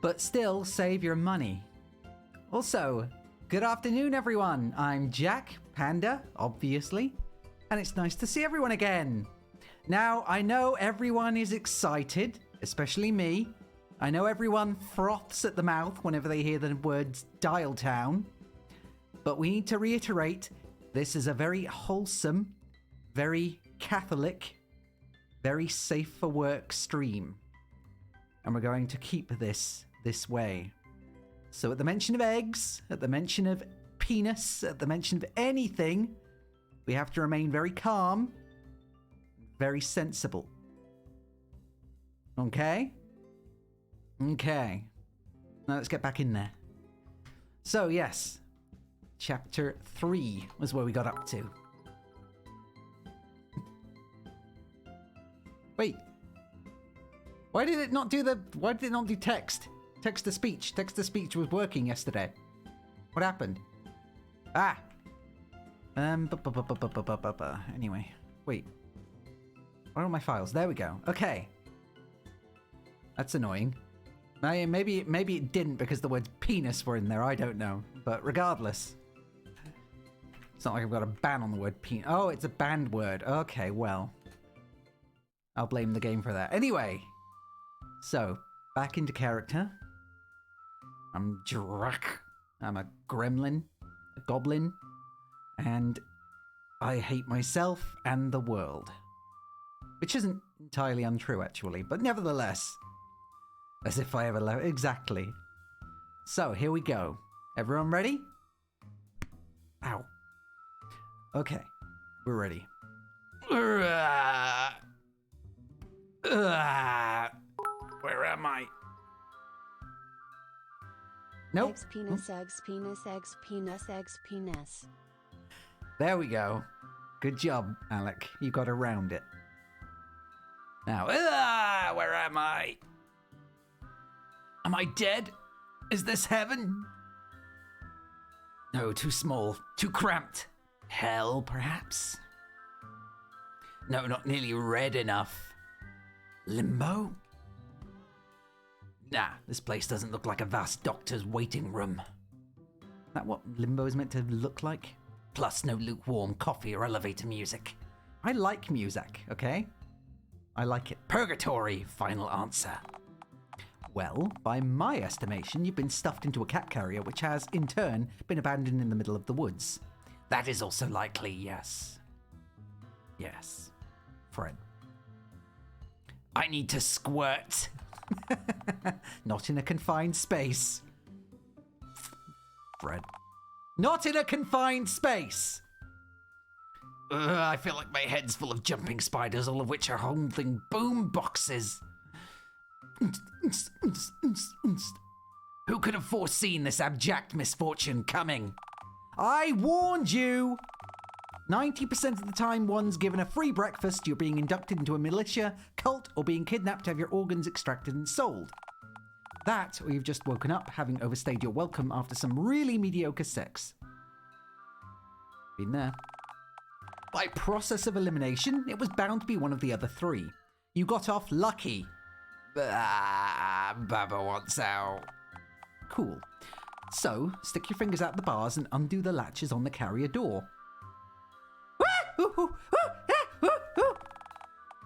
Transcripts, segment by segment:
but still save your money. Also, good afternoon, everyone. I'm JAQKpanda, obviously, and it's nice to see everyone again. Now, I know everyone is excited, especially me. I know everyone froths at the mouth whenever they hear the words Dialtown, but we need to reiterate, this is a very wholesome, very Catholic, very safe for work stream. And we're going to keep this way. So at the mention of eggs, at the mention of penis, at the mention of anything, we have to remain very calm, very sensible. Okay? Okay. Now let's get back in there. So yes, chapter 3 was where we got up to. Wait. Why did it not do text? Text to speech. Text to speech was working yesterday. What happened? Ah. Anyway, wait. Where are my files? There we go. Okay. That's annoying. Maybe it didn't because the words penis were in there. I don't know. But regardless. It's not like I've got a ban on the word penis. Oh, it's a banned word. Okay, well. I'll blame the game for that. Anyway. So, back into character. I'm JAQK. I'm a gremlin. A goblin. And I hate myself and the world. Which isn't entirely untrue, actually. But nevertheless. As if I ever left. Exactly. So, here we go. Everyone ready? Ow. Okay. We're ready. Where am I? Nope. Eggs, penis, eggs, penis, eggs, penis, eggs, penis. There we go. Good job, Alec. You got around it. Now, where am I? Am I dead? Is this heaven? No, too small. Too cramped. Hell, perhaps? No, not nearly red enough. Limbo? Nah, this place doesn't look like a vast doctor's waiting room. Is that what limbo is meant to look like? Plus, no lukewarm coffee or elevator music. I like music, okay? I like it. Purgatory, final answer. Well, by my estimation, you've been stuffed into a cat carrier, which has, in turn, been abandoned in the middle of the woods. That is also likely, yes. Yes. Fred. I need to squirt. Not in a confined space. Fred. Not in a confined space! I feel like my head's full of jumping spiders, all of which are holding boom boxes. Who could have foreseen this abject misfortune coming? I warned you! 90% of the time one's given a free breakfast, you're being inducted into a militia, cult, or being kidnapped to have your organs extracted and sold. That, or you've just woken up having overstayed your welcome after some really mediocre sex. Been there. By process of elimination, it was bound to be one of the other three. You got off lucky. Baba wants out. Cool. So, stick your fingers out the bars and undo the latches on the carrier door.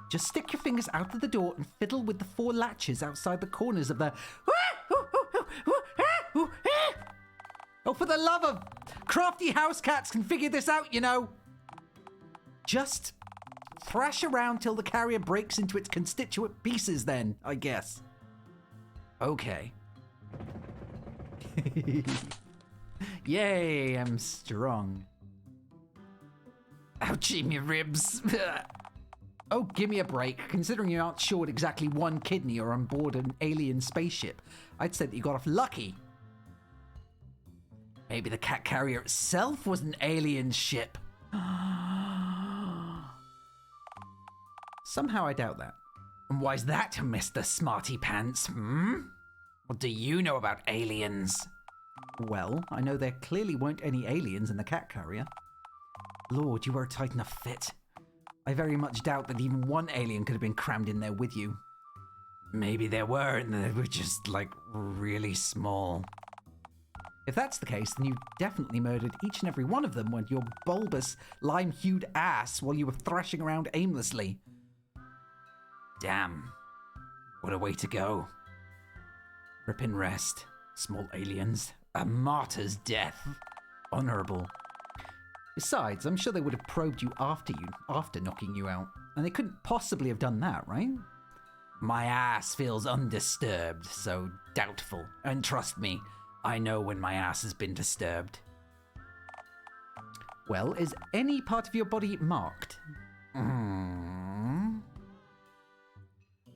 Just stick your fingers out of the door and fiddle with the 4 latches outside the corners of the... Oh, for the love of... Crafty house cats can figure this out, you know. Just thrash around till the carrier breaks into its constituent pieces then, I guess. Okay. Yay, I'm strong. Ouchie, me ribs. Oh, give me a break. Considering you aren't short exactly 1 kidney or on board an alien spaceship, I'd say that you got off lucky. Maybe the cat carrier itself was an alien ship. Somehow I doubt that. And why's that, Mr. Smarty Pants, What do you know about aliens? Well, I know there clearly weren't any aliens in the cat carrier. Lord, you were a tight enough fit. I very much doubt that even 1 alien could have been crammed in there with you. Maybe there were, and they were just, like, really small. If that's the case, then you definitely murdered each and every one of them with your bulbous, lime-hued ass while you were thrashing around aimlessly. Damn. What a way to go. Rip in rest, small aliens. A martyr's death. Honorable. Besides, I'm sure they would have probed you after knocking you out. And they couldn't possibly have done that, right? My ass feels undisturbed, so doubtful. And trust me, I know when my ass has been disturbed. Well, is any part of your body marked?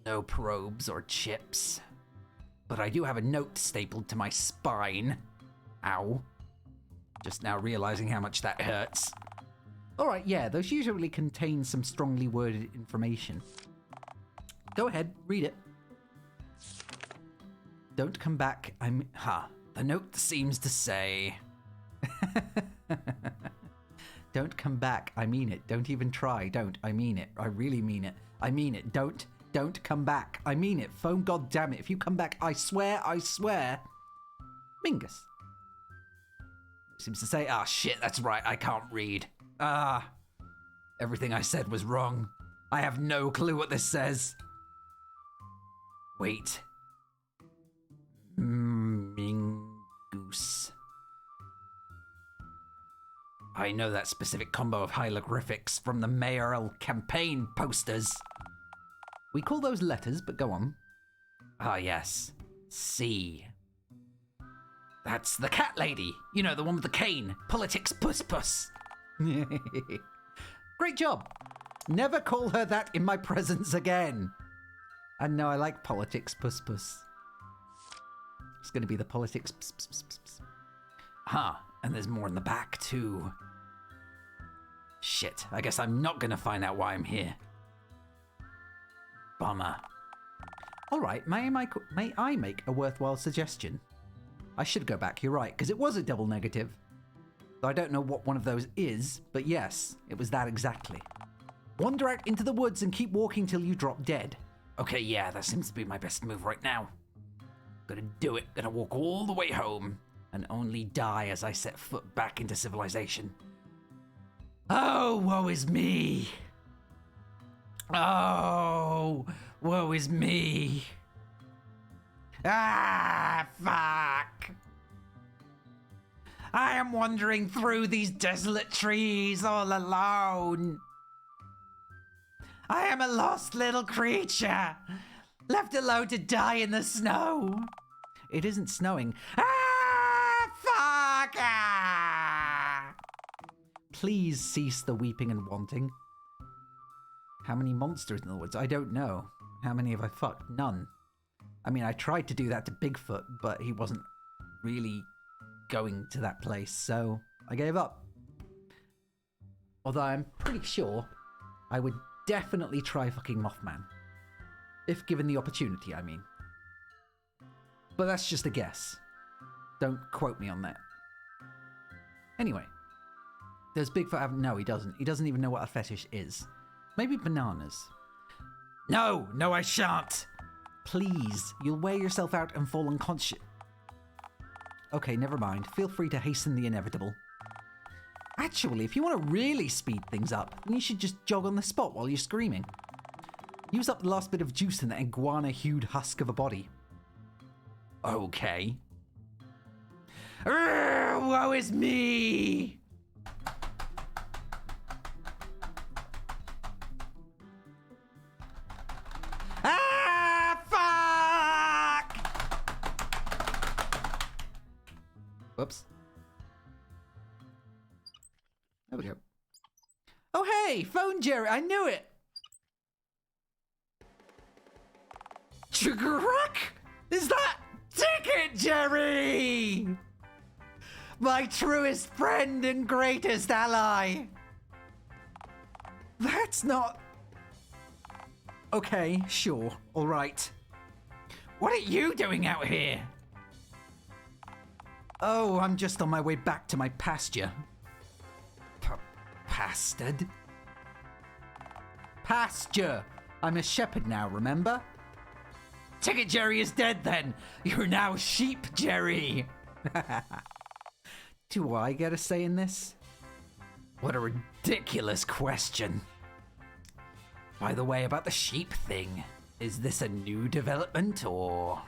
No probes or chips. But I do have a note stapled to my spine. Ow. Just now realizing how much that hurts. Alright, yeah, those usually contain some strongly worded information. Go ahead, read it. Don't come back, the note seems to say... Don't come back, I mean it. Don't even try, don't. I mean it. I really mean it. I mean it. Don't come back. I mean it. Phone, goddammit. If you come back, I swear. Mingus. Seems to say, shit, that's right, I can't read. Everything I said was wrong. I have no clue what this says. Wait. Mingus. I know that specific combo of hieroglyphics from the mayoral campaign posters. We call those letters, but go on. Yes. C. That's the cat lady. You know, the one with the cane. Politics puss. Great job. Never call her that in my presence again. And no, I like politics puss. It's going to be the politics ps. And there's more in the back too. Shit, I guess I'm not going to find out why I'm here. Bummer. Alright, may I make a worthwhile suggestion? I should go back, you're right, because it was a double negative. Though I don't know what one of those is, but yes, it was that exactly. Wander out into the woods and keep walking till you drop dead. Okay, yeah, that seems to be my best move right now. Gonna do it, gonna walk all the way home, and only die as I set foot back into civilization. Oh, woe is me! Oh, woe is me! Fuck! I am wandering through these desolate trees all alone. I am a lost little creature, left alone to die in the snow. It isn't snowing. Fuck! Please cease the weeping and wanting. How many monsters in the woods? I don't know. How many have I fucked? None. I mean, I tried to do that to Bigfoot, but he wasn't really going to that place, so I gave up. Although I'm pretty sure I would definitely try fucking Mothman. If given the opportunity, I mean. But that's just a guess. Don't quote me on that. Anyway. Does Bigfoot have... No, he doesn't. He doesn't even know what a fetish is. Maybe bananas. No, I shan't. Please, you'll wear yourself out and fall unconscious. Okay, never mind. Feel free to hasten the inevitable. Actually, if you want to really speed things up, then you should just jog on the spot while you're screaming. Use up the last bit of juice in that iguana-hued husk of a body. Okay. Woe is me! Whoops. There we go. Oh, hey! Phone Jerry! I knew it! JAQK? Is that Ticket Jerry? My truest friend and greatest ally! That's not... Okay, sure. Alright. What are you doing out here? Oh, I'm just on my way back to my pasture. Pastured? Pasture! I'm a shepherd now, remember? Ticket Jerry is dead then. You're now Sheep Jerry. Do I get a say in this? What a ridiculous question. By the way, about the sheep thing, is this a new development or...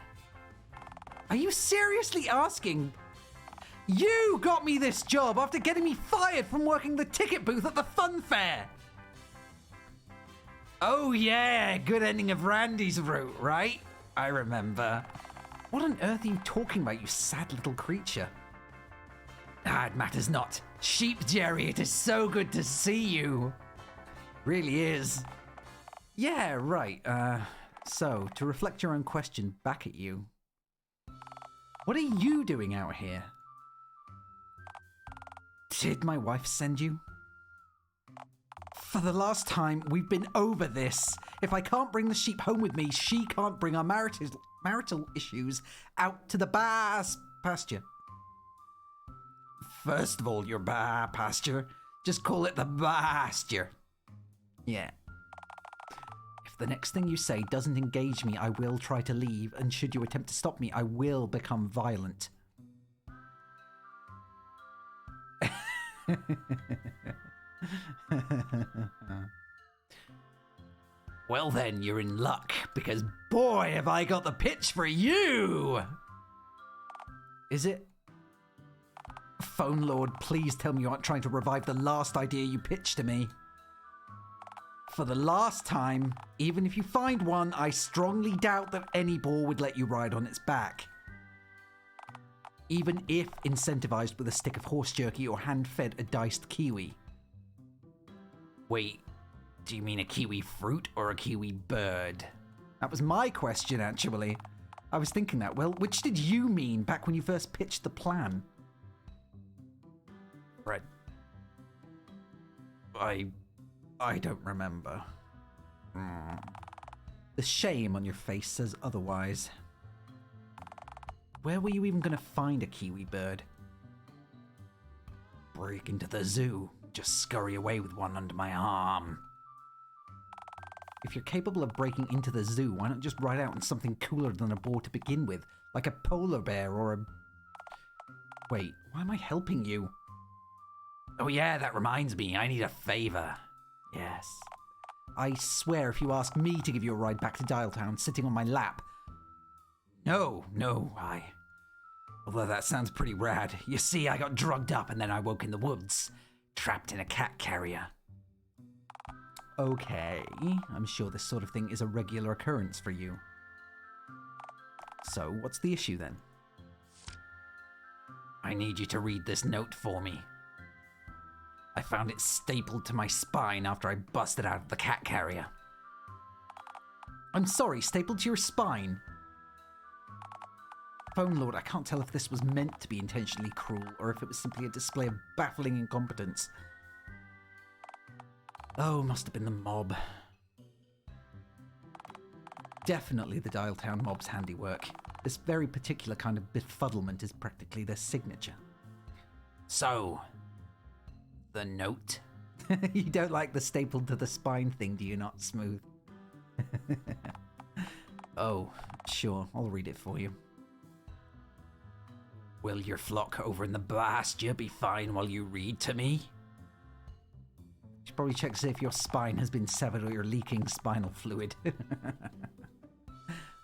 Are you seriously asking? You got me this job after getting me fired from working the ticket booth at the fun fair. Oh yeah, good ending of Randy's route, right? I remember. What on earth are you talking about, you sad little creature? Ah, it matters not. Sheep Jerry, it is so good to see you. Really is. Yeah, right. So, to reflect your own question back at you. What are you doing out here? Did my wife send you? For the last time, we've been over this. If I can't bring the sheep home with me, she can't bring our marital issues out to the pasture. First of all, your pasture. Just call it the pasture. Yeah. If the next thing you say doesn't engage me, I will try to leave, and should you attempt to stop me, I will become violent. Well then, you're in luck, because boy have I got the pitch for you! Is it? Phone Lord, please tell me you aren't trying to revive the last idea you pitched to me. For the last time, even if you find one, I strongly doubt that any boar would let you ride on its back. Even if incentivized with a stick of horse jerky or hand-fed a diced kiwi. Wait, do you mean a kiwi fruit or a kiwi bird? That was my question, actually. I was thinking that. Well, which did you mean back when you first pitched the plan? Fred. I don't remember. The shame on your face says otherwise. Where were you even going to find a kiwi bird? Break into the zoo. Just scurry away with one under my arm. If you're capable of breaking into the zoo, why not just ride out on something cooler than a boar to begin with? Like a polar bear or a... Wait, why am I helping you? Oh yeah, that reminds me, I need a favor. Yes. I swear if you ask me to give you a ride back to Dialtown sitting on my lap... No, although that sounds pretty rad. You see, I got drugged up and then I woke in the woods, trapped in a cat carrier. Okay, I'm sure this sort of thing is a regular occurrence for you. So, what's the issue then? I need you to read this note for me. I found it stapled to my spine after I busted out of the cat carrier. I'm sorry, stapled to your spine? Phone Lord, I can't tell if this was meant to be intentionally cruel or if it was simply a display of baffling incompetence. Oh, must have been the mob. Definitely the Dialtown mob's handiwork. This very particular kind of befuddlement is practically their signature. So, the note? You don't like the stapled to the spine thing, do you not, Smooth? Oh, sure, I'll read it for you. Will your flock over in the pasture be fine while you read to me? You should probably check to see if your spine has been severed or you're leaking spinal fluid.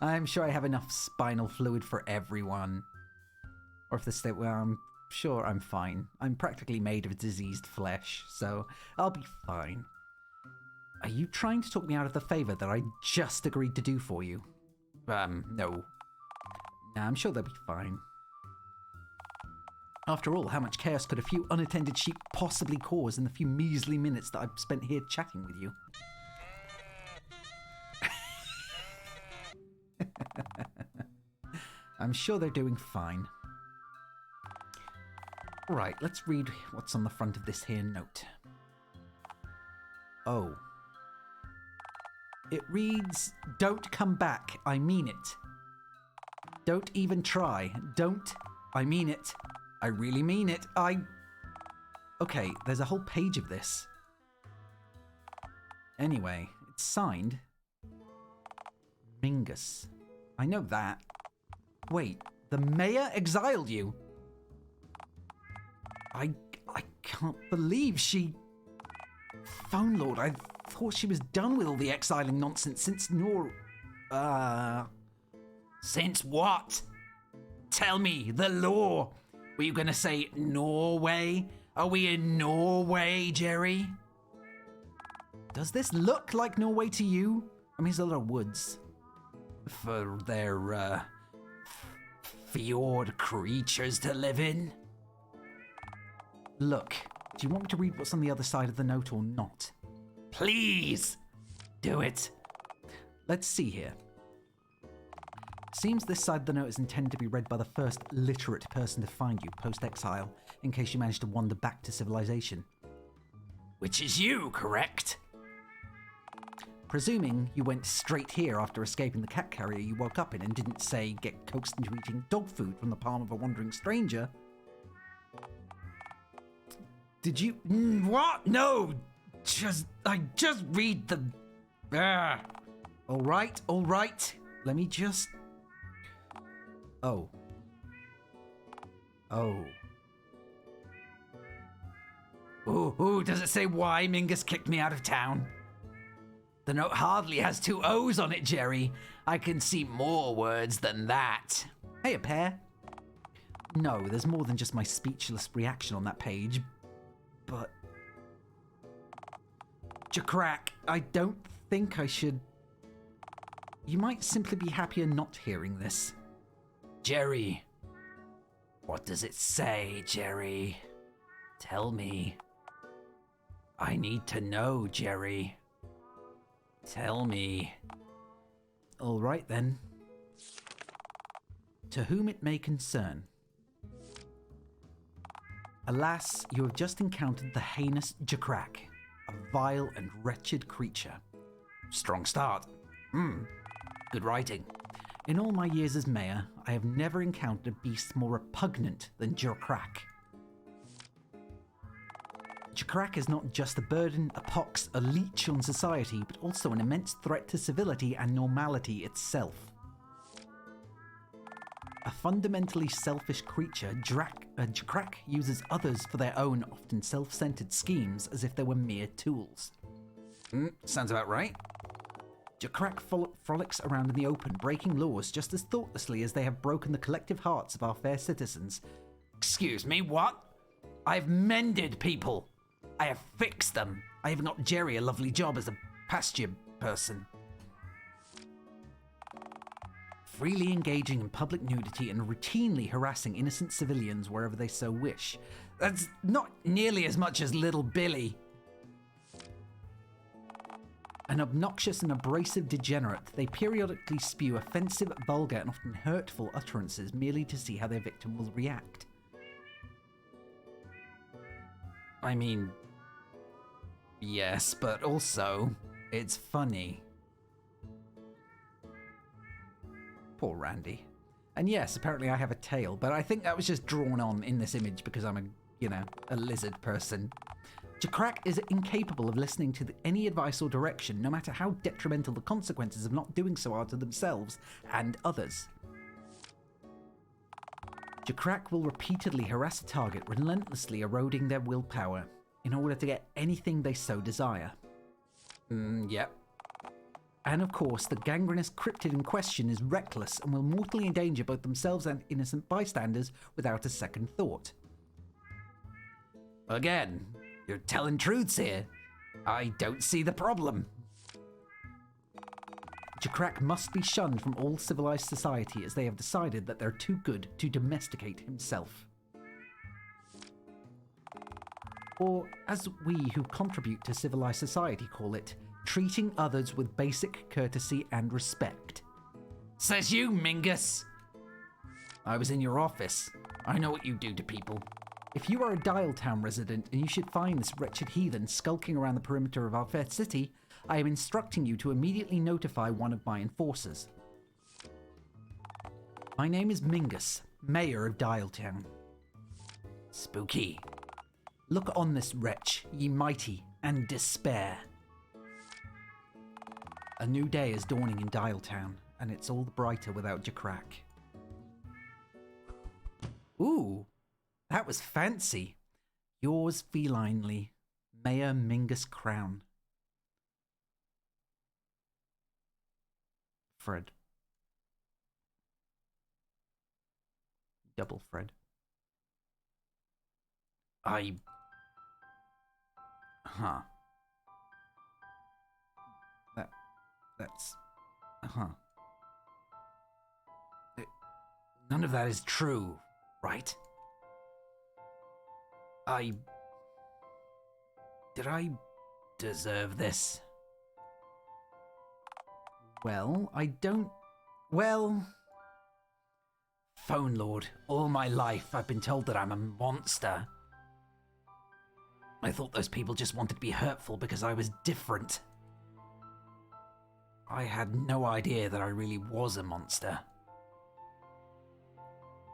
I'm sure I have enough spinal fluid for everyone. Or if the state, well, I'm sure I'm fine. I'm practically made of diseased flesh, so I'll be fine. Are you trying to talk me out of the favor that I just agreed to do for you? No. Nah, I'm sure they'll be fine. After all, how much chaos could a few unattended sheep possibly cause in the few measly minutes that I've spent here chatting with you? I'm sure they're doing fine. Right, let's read what's on the front of this here note. Oh. It reads, "Don't come back, I mean it. Don't even try. Don't, I mean it. I really mean it. Okay, there's a whole page of this. Anyway, it's signed Mingus. I know that. Wait, the mayor exiled you? I can't believe she... Phone Lord, I thought she was done with all the exiling nonsense since Since what? Tell me, the law. Were you gonna say Norway? Are we in Norway, Jerry? Does this look like Norway to you? I mean, it's a lot of woods. For their, fjord creatures to live in. Look, do you want me to read what's on the other side of the note or not? Please! Do it. Let's see here. Seems this side of the note is intended to be read by the first literate person to find you post-exile, in case you manage to wander back to civilization. Which is you, correct? Presuming you went straight here after escaping the cat carrier you woke up in and didn't, say, get coaxed into eating dog food from the palm of a wandering stranger. Did you... What? No! I just read the... Alright. Let me just... Oh. Ooh, does it say why Mingus kicked me out of town? The note hardly has 2 O's on it, Jerry. I can see more words than that. Hey, a pair. No, there's more than just my speechless reaction on that page. But... JAQKk, I don't think I should... You might simply be happier not hearing this. Jerry. What does it say, Jerry? Tell me. I need to know, Jerry. Tell me. All right, then. To whom it may concern. Alas, you have just encountered the heinous JAQKk, a vile and wretched creature. Strong start. Good writing. In all my years as mayor, I have never encountered a beast more repugnant than JAQKk. JAQKk is not just a burden, a pox, a leech on society, but also an immense threat to civility and normality itself. A fundamentally selfish creature, JAQKk uses others for their own, often self-centered schemes as if they were mere tools. Sounds about right. JAQKk frolics around in the open, breaking laws just as thoughtlessly as they have broken the collective hearts of our fair citizens. Excuse me, what? I've mended people. I have fixed them. I even got Jerry a lovely job as a pasture person. Freely engaging in public nudity and routinely harassing innocent civilians wherever they so wish. That's not nearly as much as Little Billy. An obnoxious and abrasive degenerate, they periodically spew offensive, vulgar, and often hurtful utterances merely to see how their victim will react. I mean... yes, but also, it's funny. Poor Randy. And yes, apparently I have a tail, but I think that was just drawn on in this image because I'm a lizard person. JAQKk is incapable of listening to any advice or direction, no matter how detrimental the consequences of not doing so are to themselves and others. JAQKk will repeatedly harass a target, relentlessly eroding their willpower, in order to get anything they so desire. Yep. And of course, the gangrenous cryptid in question is reckless and will mortally endanger both themselves and innocent bystanders without a second thought. Again, you're telling truths here. I don't see the problem. JAQKk must be shunned from all civilized society as they have decided that they're too good to domesticate himself. Or, as we who contribute to civilized society call it, treating others with basic courtesy and respect. Says you, Mingus! I was in your office. I know what you do to people. If you are a Dialtown resident and you should find this wretched heathen skulking around the perimeter of our fair city, I am instructing you to immediately notify one of my enforcers. My name is Mingus, Mayor of Dialtown. Spooky. Look on this wretch, ye mighty, and despair. A new day is dawning in Dialtown, and it's all the brighter without JAQKpanda. Ooh, that was fancy. Yours felinely, Mayor Mingus Crown. Fred. Double Fred. Huh. That's... Huh. None of that is true, right? Did I deserve this? Well, I don't... Well... Phone Lord, all my life I've been told that I'm a monster. I thought those people just wanted to be hurtful because I was different. I had no idea that I really was a monster.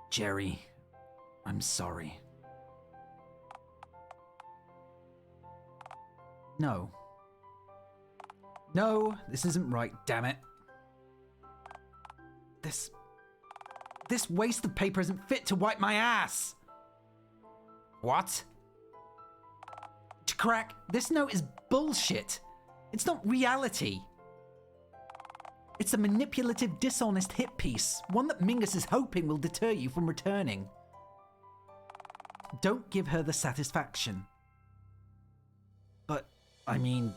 Jerry, I'm sorry. No. No, this isn't right, damn it. This waste of paper isn't fit to wipe my ass! What? JAQKpanda, this note is bullshit. It's not reality. It's a manipulative, dishonest hit piece, one that Mingus is hoping will deter you from returning. Don't give her the satisfaction. But, I mean,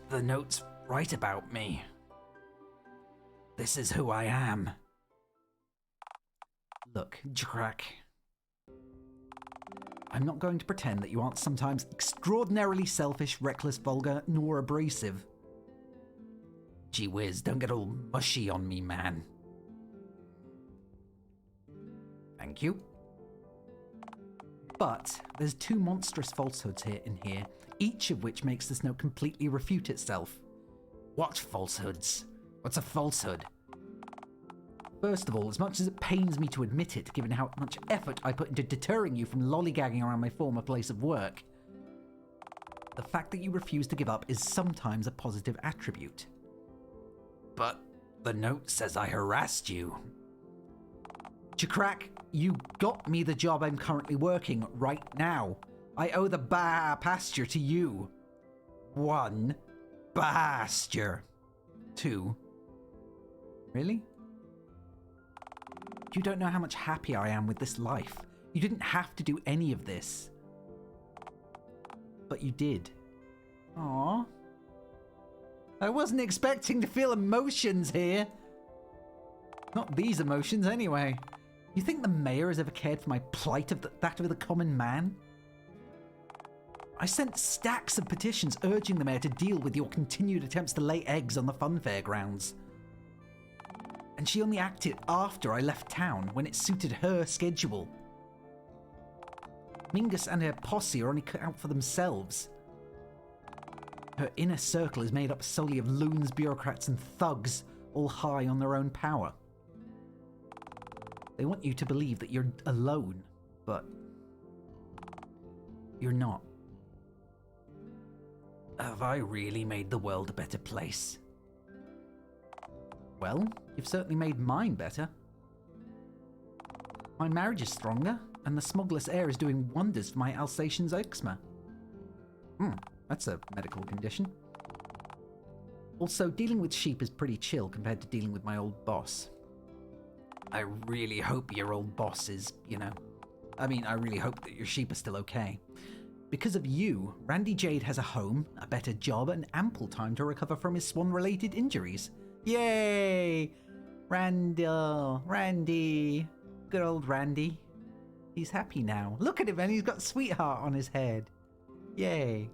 the note's right about me. This is who I am. Look, JAQKpanda. I'm not going to pretend that you aren't sometimes extraordinarily selfish, reckless, vulgar, nor abrasive. Gee whiz, don't get all mushy on me, man. Thank you. But there's two monstrous falsehoods in here, each of which makes this note completely refute itself. What falsehoods? What's a falsehood? First of all, as much as it pains me to admit it, given how much effort I put into deterring you from lollygagging around my former place of work, the fact that you refuse to give up is sometimes a positive attribute. But the note says I harassed you. JAQKpanda, you got me the job I'm currently working right now. I owe the pasture to you. 1. Pasture. 2. Really? You don't know how much happier I am with this life. You didn't have to do any of this. But you did. Aww. I wasn't expecting to feel emotions here. Not these emotions, anyway. You think the mayor has ever cared for my plight of that of the common man? I sent stacks of petitions urging the mayor to deal with your continued attempts to lay eggs on the fun fairgrounds. And she only acted after I left town, when it suited her schedule. Mingus and her posse are only cut out for themselves. Her inner circle is made up solely of loons, bureaucrats, and thugs, all high on their own power. They want you to believe that you're alone, but you're not. Have I really made the world a better place? Well, you've certainly made mine better. My marriage is stronger, and the smuggler's air is doing wonders for my Alsatian's eczema. That's a medical condition. Also, dealing with sheep is pretty chill compared to dealing with my old boss. I really hope your old boss is, I really hope that your sheep are still okay. Because of you, Randy Jade has a home, a better job, and ample time to recover from his swan-related injuries. Yay! Randy. Good old Randy. He's happy now. Look at him, and he's got Sweetheart on his head. Yay.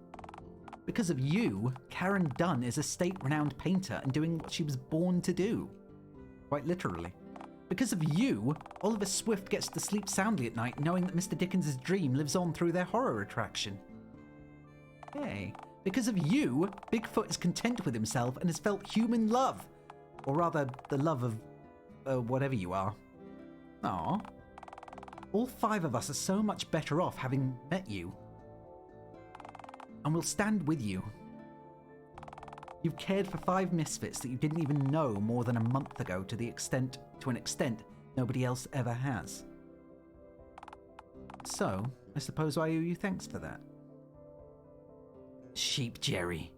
Because of you, Karen Dunn is a state-renowned painter and doing what she was born to do. Quite literally. Because of you, Oliver Swift gets to sleep soundly at night knowing that Mr. Dickens' dream lives on through their horror attraction. Hey. Because of you, Bigfoot is content with himself and has felt human love. Or rather, the love of... whatever you are. Aww. All 5 of us are so much better off having met you. And we'll stand with you. You've cared for 5 misfits that you didn't even know more than a month ago to an extent nobody else ever has. So, I suppose I owe you thanks for that. Sheep Jerry.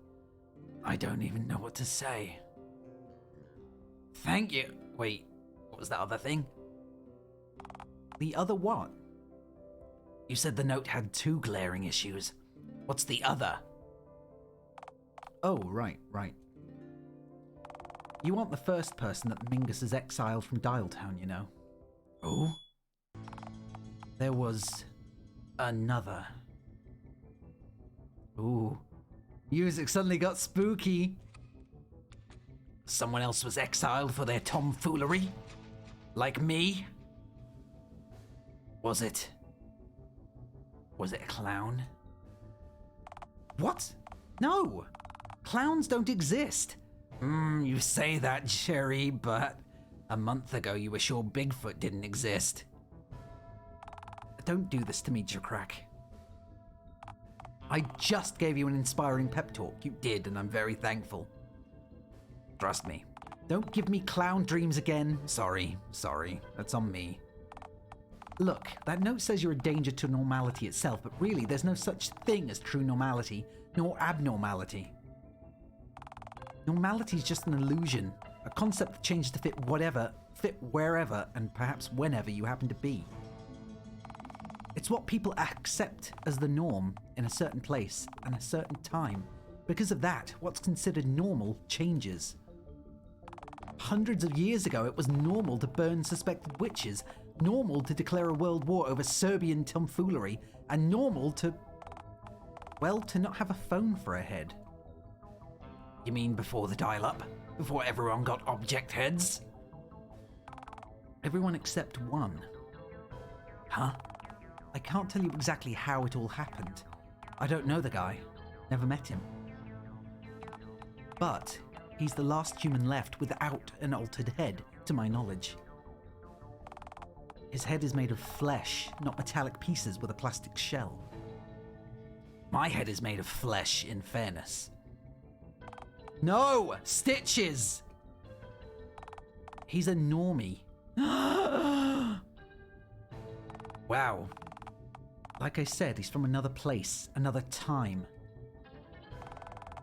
I don't even know what to say. Thank you. Wait, what was that other thing? The other what? You said the note had 2 glaring issues. What's the other? Oh, right. You aren't the first person that Mingus has exiled from Dialtown, you know. Oh? There was another. Ooh. Music suddenly got spooky. Someone else was exiled for their tomfoolery? Like me? Was it a clown? What? No! Clowns don't exist. You say that, Jerry, but a month ago you were sure Bigfoot didn't exist. Don't do this to me, JAQK. I just gave you an inspiring pep talk. You did, and I'm very thankful. Trust me. Don't give me clown dreams again. Sorry. That's on me. Look, that note says you're a danger to normality itself, but really there's no such thing as true normality, nor abnormality. Normality is just an illusion, a concept that changes to fit wherever, and perhaps whenever you happen to be. It's what people accept as the norm in a certain place and a certain time. Because of that, what's considered normal changes. Hundreds of years ago, it was normal to burn suspected witches, normal to declare a world war over Serbian tomfoolery, and normal to, well, to not have a phone for a head. You mean before the dial-up? Before everyone got object heads? Everyone except one. Huh? I can't tell you exactly how it all happened. I don't know the guy. Never met him. But he's the last human left without an altered head, to my knowledge. His head is made of flesh, not metallic pieces with a plastic shell. My head is made of flesh, in fairness. No! Stitches! He's a normie. Wow. Like I said, he's from another place, another time.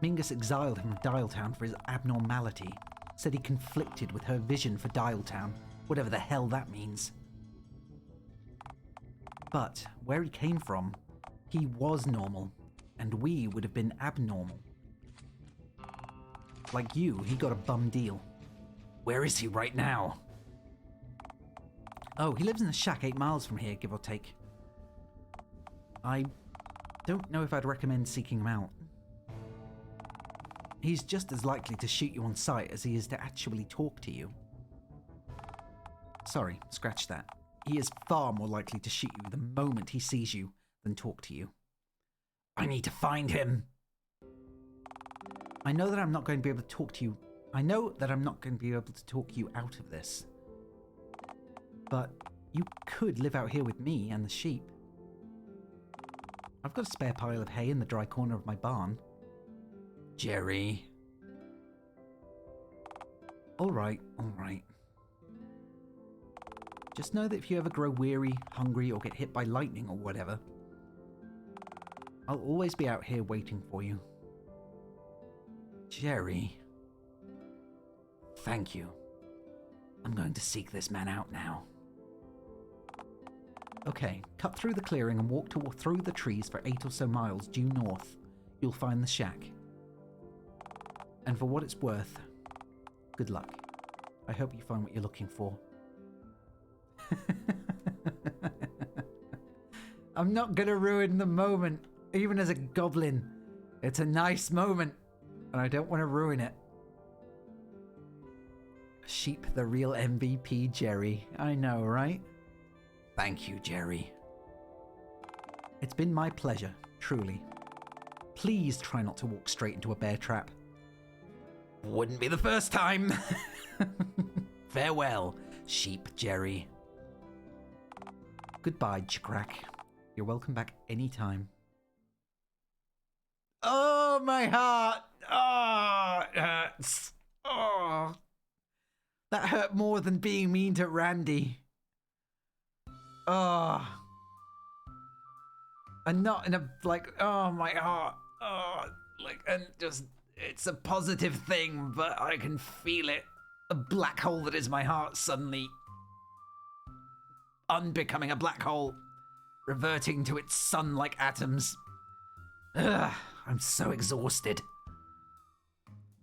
Mingus exiled him from Dialtown for his abnormality. Said he conflicted with her vision for Dialtown, whatever the hell that means. But where he came from, he was normal, and we would have been abnormal. Like you, he got a bum deal. Where is he right now? Oh, he lives in a shack 8 miles from here, give or take. I don't know if I'd recommend seeking him out. He's just as likely to shoot you on sight as he is to actually talk to you. Sorry, scratch that. He is far more likely to shoot you the moment he sees you than talk to you. I need to find him. I know that I'm not going to be able to talk to you. I know that I'm not going to be able to talk you out of this. But you could live out here with me and the sheep. I've got a spare pile of hay in the dry corner of my barn. Jerry. All right. Just know that if you ever grow weary, hungry, or get hit by lightning or whatever, I'll always be out here waiting for you. Jerry. Thank you. I'm going to seek this man out now. Okay, cut through the clearing and walk through the trees for 8 or so miles due north. You'll find the shack. And for what it's worth, good luck. I hope you find what you're looking for. I'm not gonna ruin the moment, even as a goblin. It's a nice moment, and I don't want to ruin it. Sheep, the real MVP, Jerry. I know, right? Thank you, Jerry. It's been my pleasure, truly. Please try not to walk straight into a bear trap. Wouldn't be the first time. Farewell, Sheep Jerry. Goodbye, JAQK. You're welcome back anytime. Oh! Oh, my heart. Oh, it hurts. Oh. That hurt more than being mean to Randy. Oh. And not in a, like, oh, my heart. Oh, like, and just, it's a positive thing, but I can feel it. A black hole that is my heart suddenly unbecoming a black hole, reverting to its sun-like atoms. Ugh, I'm so exhausted.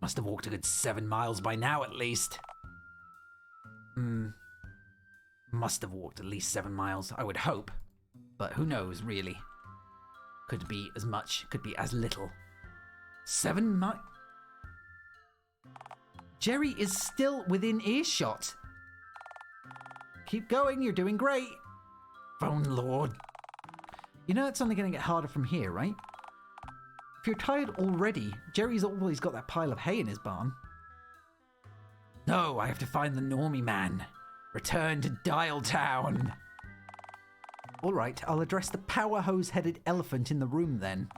Must have walked a good 7 miles by now, at least. Must have walked at least 7 miles, I would hope. But who knows, really? Could be as much, could be as little. 7 miles? Jerry is still within earshot. Keep going, you're doing great. Phone Lord. You know it's only going to get harder from here, right? If you're tired already, Jerry's always got that pile of hay in his barn. No, I have to find the normie man. Return to Dialtown. Alright, I'll address the power hose-headed elephant in the room then.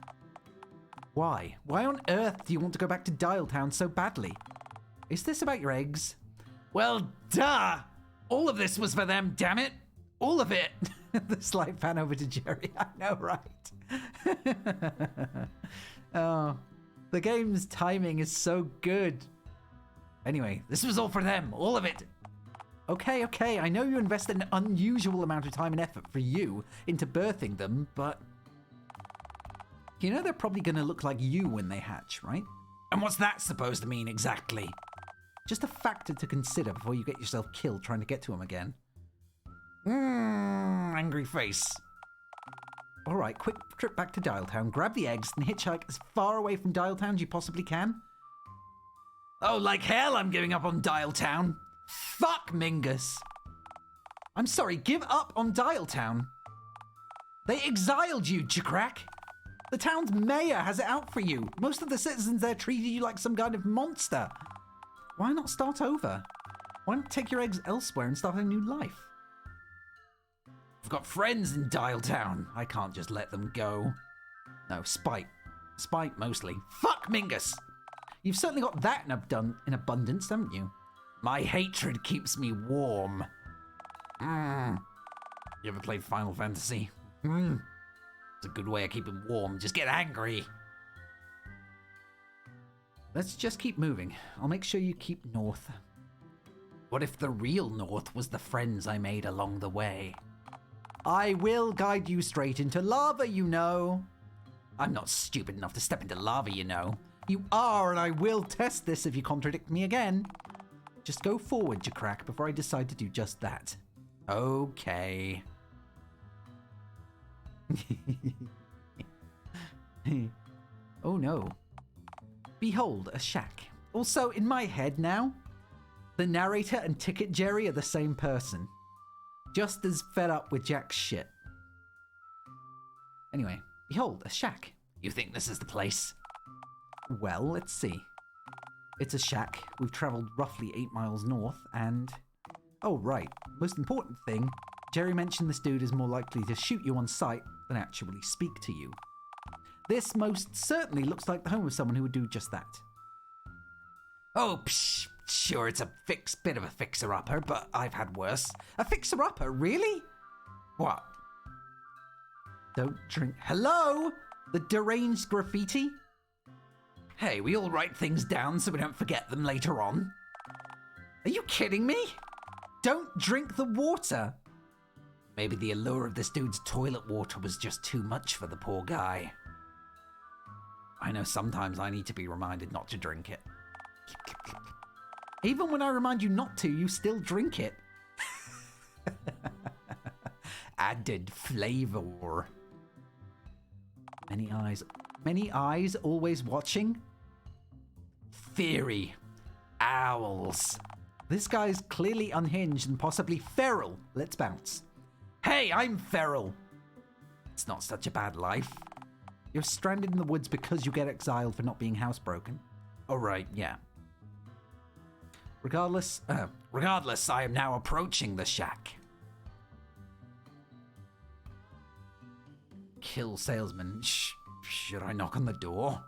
Why? Why on earth do you want to go back to Dialtown so badly? Is this about your eggs? Well, duh! All of this was for them, damn it! All of it! The slight pan over to Jerry. I know, right? Oh, the game's timing is so good. Anyway, this was all for them, all of it. Okay, I know you invested an unusual amount of time and effort for you into birthing them, but you know they're probably going to look like you when they hatch, right? And what's that supposed to mean exactly? Just a factor to consider before you get yourself killed trying to get to them again. Angry face. Alright, quick trip back to Dialtown, grab the eggs, and hitchhike as far away from Dialtown as you possibly can. Oh, like hell I'm giving up on Dialtown. Fuck Mingus. I'm sorry, give up on Dialtown. They exiled you, JAQKk. The town's mayor has it out for you. Most of the citizens there treated you like some kind of monster. Why not start over? Why not take your eggs elsewhere and start a new life? I've got friends in Dialtown. I can't just let them go. No, spite. Spite mostly. Fuck Mingus! You've certainly got that in abundance, haven't you? My hatred keeps me warm. You ever played Final Fantasy? It's a good way of keeping warm. Just get angry. Let's just keep moving. I'll make sure you keep north. What if the real north was the friends I made along the way? I will guide you straight into lava, you know. I'm not stupid enough to step into lava, you know. You are, and I will test this if you contradict me again. Just go forward, JAQKk, before I decide to do just that. Okay. Oh no. Behold, a shack. Also, in my head now, the narrator and Ticket Jerry are the same person. Just as fed up with Jack's shit. Anyway, behold, a shack. You think this is the place? Well, let's see. It's a shack. We've traveled roughly 8 miles north and... Oh, right. Most important thing, Jerry mentioned this dude is more likely to shoot you on sight than actually speak to you. This most certainly looks like the home of someone who would do just that. Oh, psh, sure, it's a bit of a fixer-upper, but I've had worse. A fixer-upper, really? What? Don't drink... Hello? The deranged graffiti? Hey, we all write things down so we don't forget them later on. Are you kidding me? Don't drink the water. Maybe the allure of this dude's toilet water was just too much for the poor guy. I know sometimes I need to be reminded not to drink it. Even when I remind you not to, you still drink it. Added flavor. Many eyes always watching? Theory. Owls. This guy's clearly unhinged and possibly feral. Let's bounce. Hey, I'm feral. It's not such a bad life. You're stranded in the woods because you get exiled for not being housebroken. Oh, right, yeah. Regardless, I am now approaching the shack. Kill salesman. Should I knock on the door?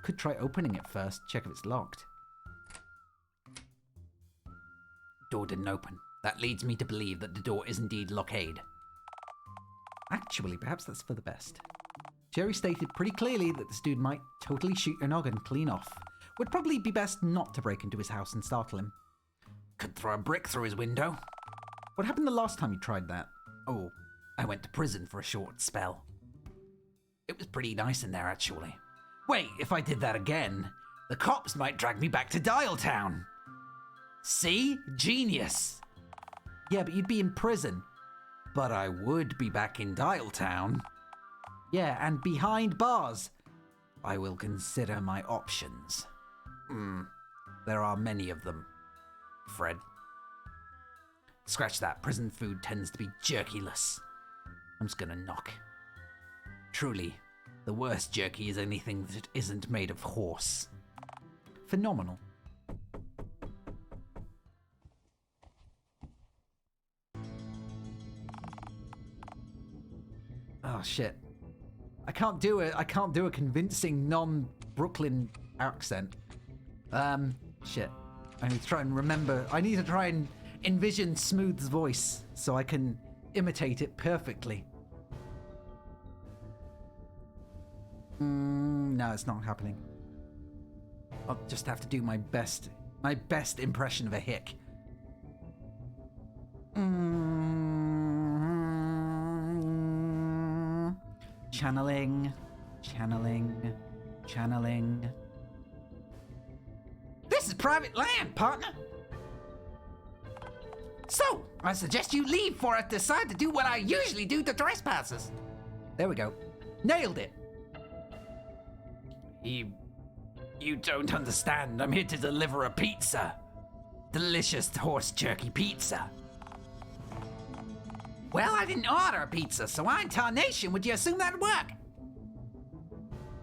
could try opening it first, check if it's locked. Door didn't open. That leads me to believe that the door is indeed blockade. Actually, perhaps that's for the best. Jerry stated pretty clearly that this dude might totally shoot your noggin clean off. Would probably be best not to break into his house and startle him. Could throw a brick through his window. What happened the last time you tried that? Oh, I went to prison for a short spell. It was pretty nice in there, actually. Wait, if I did that again, the cops might drag me back to Dialtown. See? Genius. Yeah, but you'd be in prison. But I would be back in Dialtown. Yeah, and behind bars. I will consider my options. There are many of them, Fred. Scratch that. Prison food tends to be jerkyless. I'm just gonna knock. Truly, the worst jerky is anything that isn't made of horse. Phenomenal. Oh shit. I can't do a convincing non-Brooklyn accent. Shit. I need to try and remember. I need to try and envision Smooth's voice so I can imitate it perfectly. No, it's not happening. I'll just have to do my best impression of a hick. Channeling. This is private land, partner. So, I suggest you leave before I decide to do what I usually do to trespassers. There we go. Nailed it. You don't understand. I'm here to deliver a pizza. Delicious horse jerky pizza. Well, I didn't order a pizza, so why in tarnation would you assume that'd work?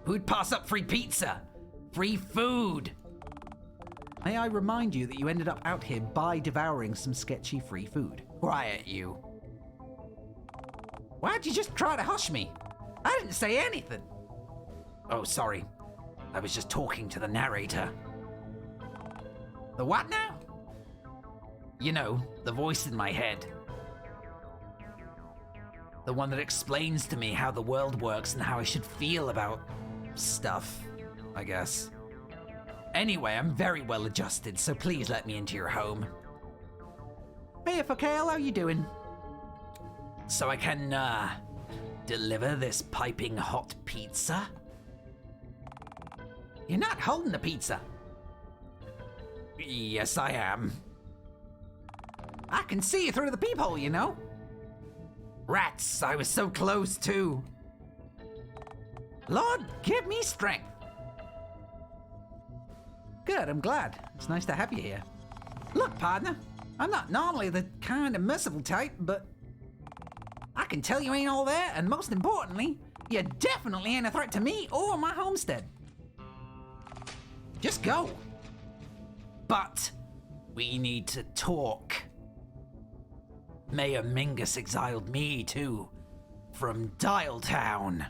Who'd pass up free pizza? Free food. May I remind you that you ended up out here by devouring some sketchy free food. Quiet, you. Why'd you just try to hush me? I didn't say anything. Oh, sorry. I was just talking to the narrator. The what now? You know, the voice in my head. The one that explains to me how the world works and how I should feel about stuff, I guess. Anyway, I'm very well adjusted, so please let me into your home. Hey, Fakale, how you doing? So I can, deliver this piping hot pizza? You're not holding the pizza. Yes, I am. I can see you through the peephole, you know. Rats, I was so close too. Lord, give me strength. Good, I'm glad. It's nice to have you here. Look, partner, I'm not normally the kind of merciful type, but I can tell you ain't all there, and most importantly, you definitely ain't a threat to me or my homestead. Just go. But we need to talk. Mayor Mingus exiled me, too, from Dialtown.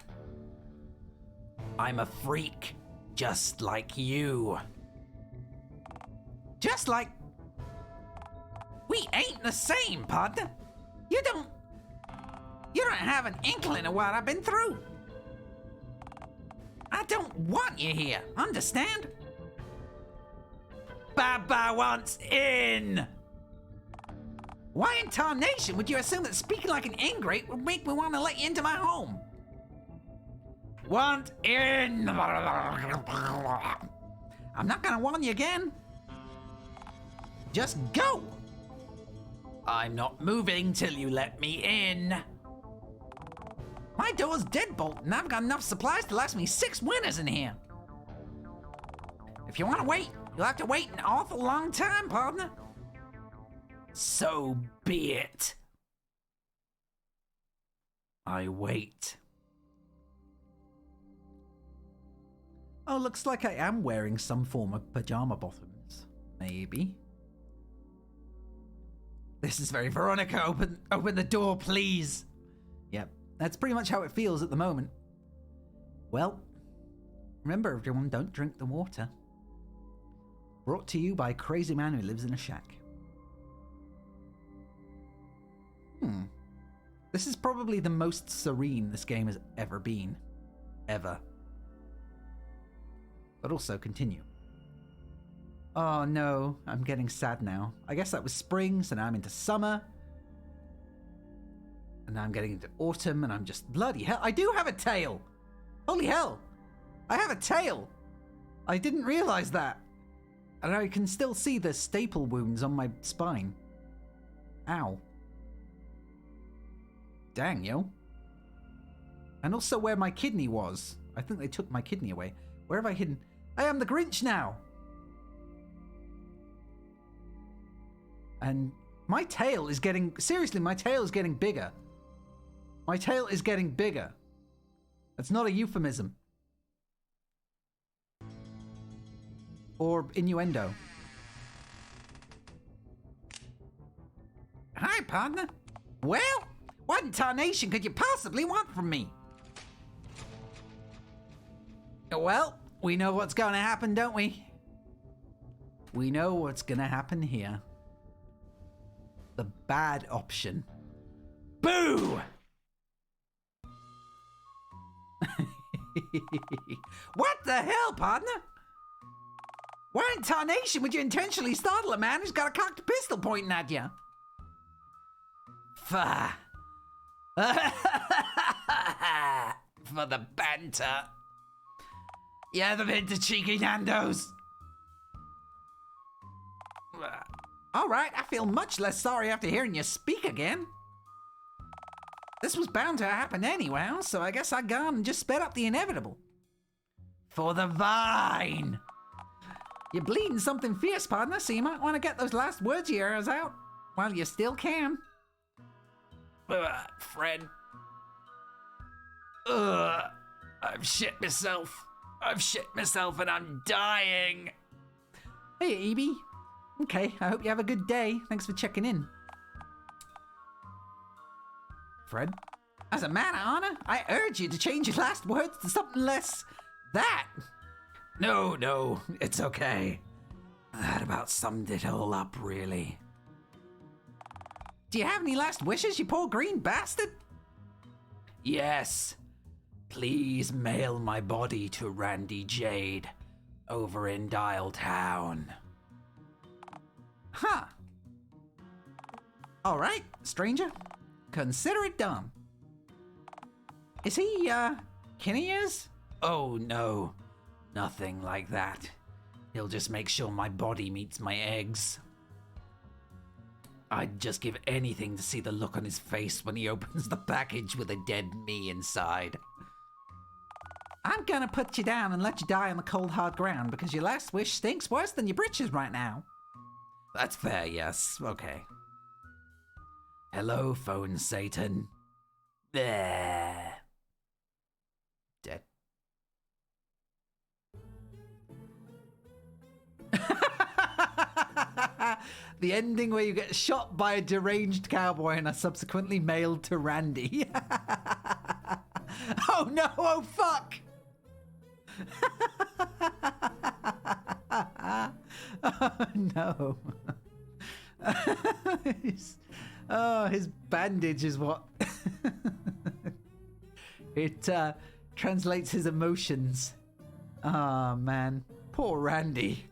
I'm a freak, just like you. Just like... We ain't the same, partner. You don't have an inkling of what I've been through. I don't want you here, understand? Baba wants in! Why in tarnation would you assume that speaking like an ingrate would make me want to let you into my home? Want in! I'm not gonna warn you again. Just go! I'm not moving till you let me in. My door's deadbolt and I've got enough supplies to last me 6 winters in here. If you want to wait, you'll have to wait an awful long time, partner. So be it. I wait. Oh, looks like I am wearing some form of pajama bottoms. Maybe. This is very Veronica. Open the door, please. Yep, that's pretty much how it feels at the moment. Well, Remember, everyone, don't drink the water. Brought to you by a crazy man who lives in a shack. This is probably the most serene this game has ever been. Ever. But also continue. Oh no, I'm getting sad now. I guess that was spring, so now I'm into summer. And now I'm getting into autumn, and I'm just... Bloody hell, I do have a tail! Holy hell! I have a tail! I didn't realize that. And I can still see the staple wounds on my spine. Ow. Dang, yo. And also where my kidney was. I think they took my kidney away. Where have I hidden? I am the Grinch now! And my tail is getting... Seriously, my tail is getting bigger. My tail is getting bigger. That's not a euphemism. Or innuendo. Hi, partner. Well, what in tarnation could you possibly want from me? Well, we know what's gonna happen, don't we? We know what's gonna happen here. The bad option. Boo! What the hell, partner? Why in tarnation would you intentionally startle a man who's got a cocked pistol pointing at you? For the banter. You ever been to Cheeky Nando's? Alright, I feel much less sorry after hearing you speak again. This was bound to happen anyway, so I guess I gone and just sped up the inevitable. For the vine! You're bleeding something fierce, partner, so you might want to get those last words of yours out while you still can. Friend. I've shit myself. I've shit myself and I'm dying. Hey, Evie. Okay, I hope you have a good day. Thanks for checking in. Fred? As a man of honor, I urge you to change your last words to something less that. No, it's okay. That about summed it all up, really. Do you have any last wishes, you poor green bastard? Yes. Please mail my body to Randy Jade over in Dialtown. Huh. All right, stranger. Consider it done. Is he, Kenny is? Oh, no. Nothing like that. He'll just make sure my body meets my eggs. I'd just give anything to see the look on his face when he opens the package with a dead me inside. I'm gonna put you down and let you die on the cold hard ground because your last wish stinks worse than your britches right now. That's fair, yes. Okay. Hello, phone Satan. There. Dead. The ending where you get shot by a deranged cowboy and are subsequently mailed to Randy. Oh no, oh fuck! Oh no. His bandage is what... It translates his emotions. Oh man, poor Randy.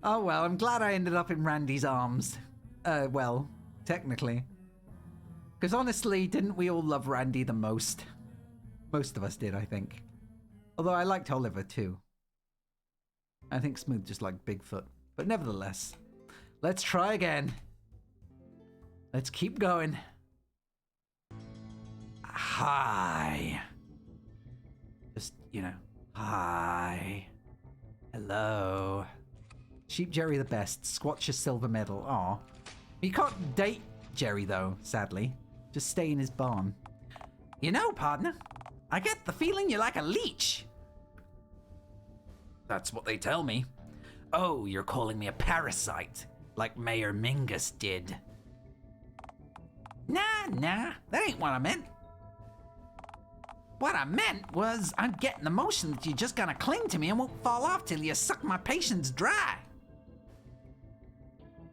Oh well, I'm glad I ended up in Randy's arms. Well, technically. Because honestly, didn't we all love Randy the most? Most of us did, I think. Although I liked Oliver too. I think Smooth just liked Bigfoot. But nevertheless, let's try again. Let's keep going. Hi. Just, you know, hi. Hello. Sheep Jerry the best. Squatch a silver medal. Aw. You can't date Jerry though, sadly. Just stay in his barn. You know, partner, I get the feeling you're like a leech. That's what they tell me. Oh, you're calling me a parasite, like Mayor Mingus did. Nah, that ain't what I meant. What I meant was, I'm getting the notion that you're just gonna cling to me and won't fall off till you suck my patience dry.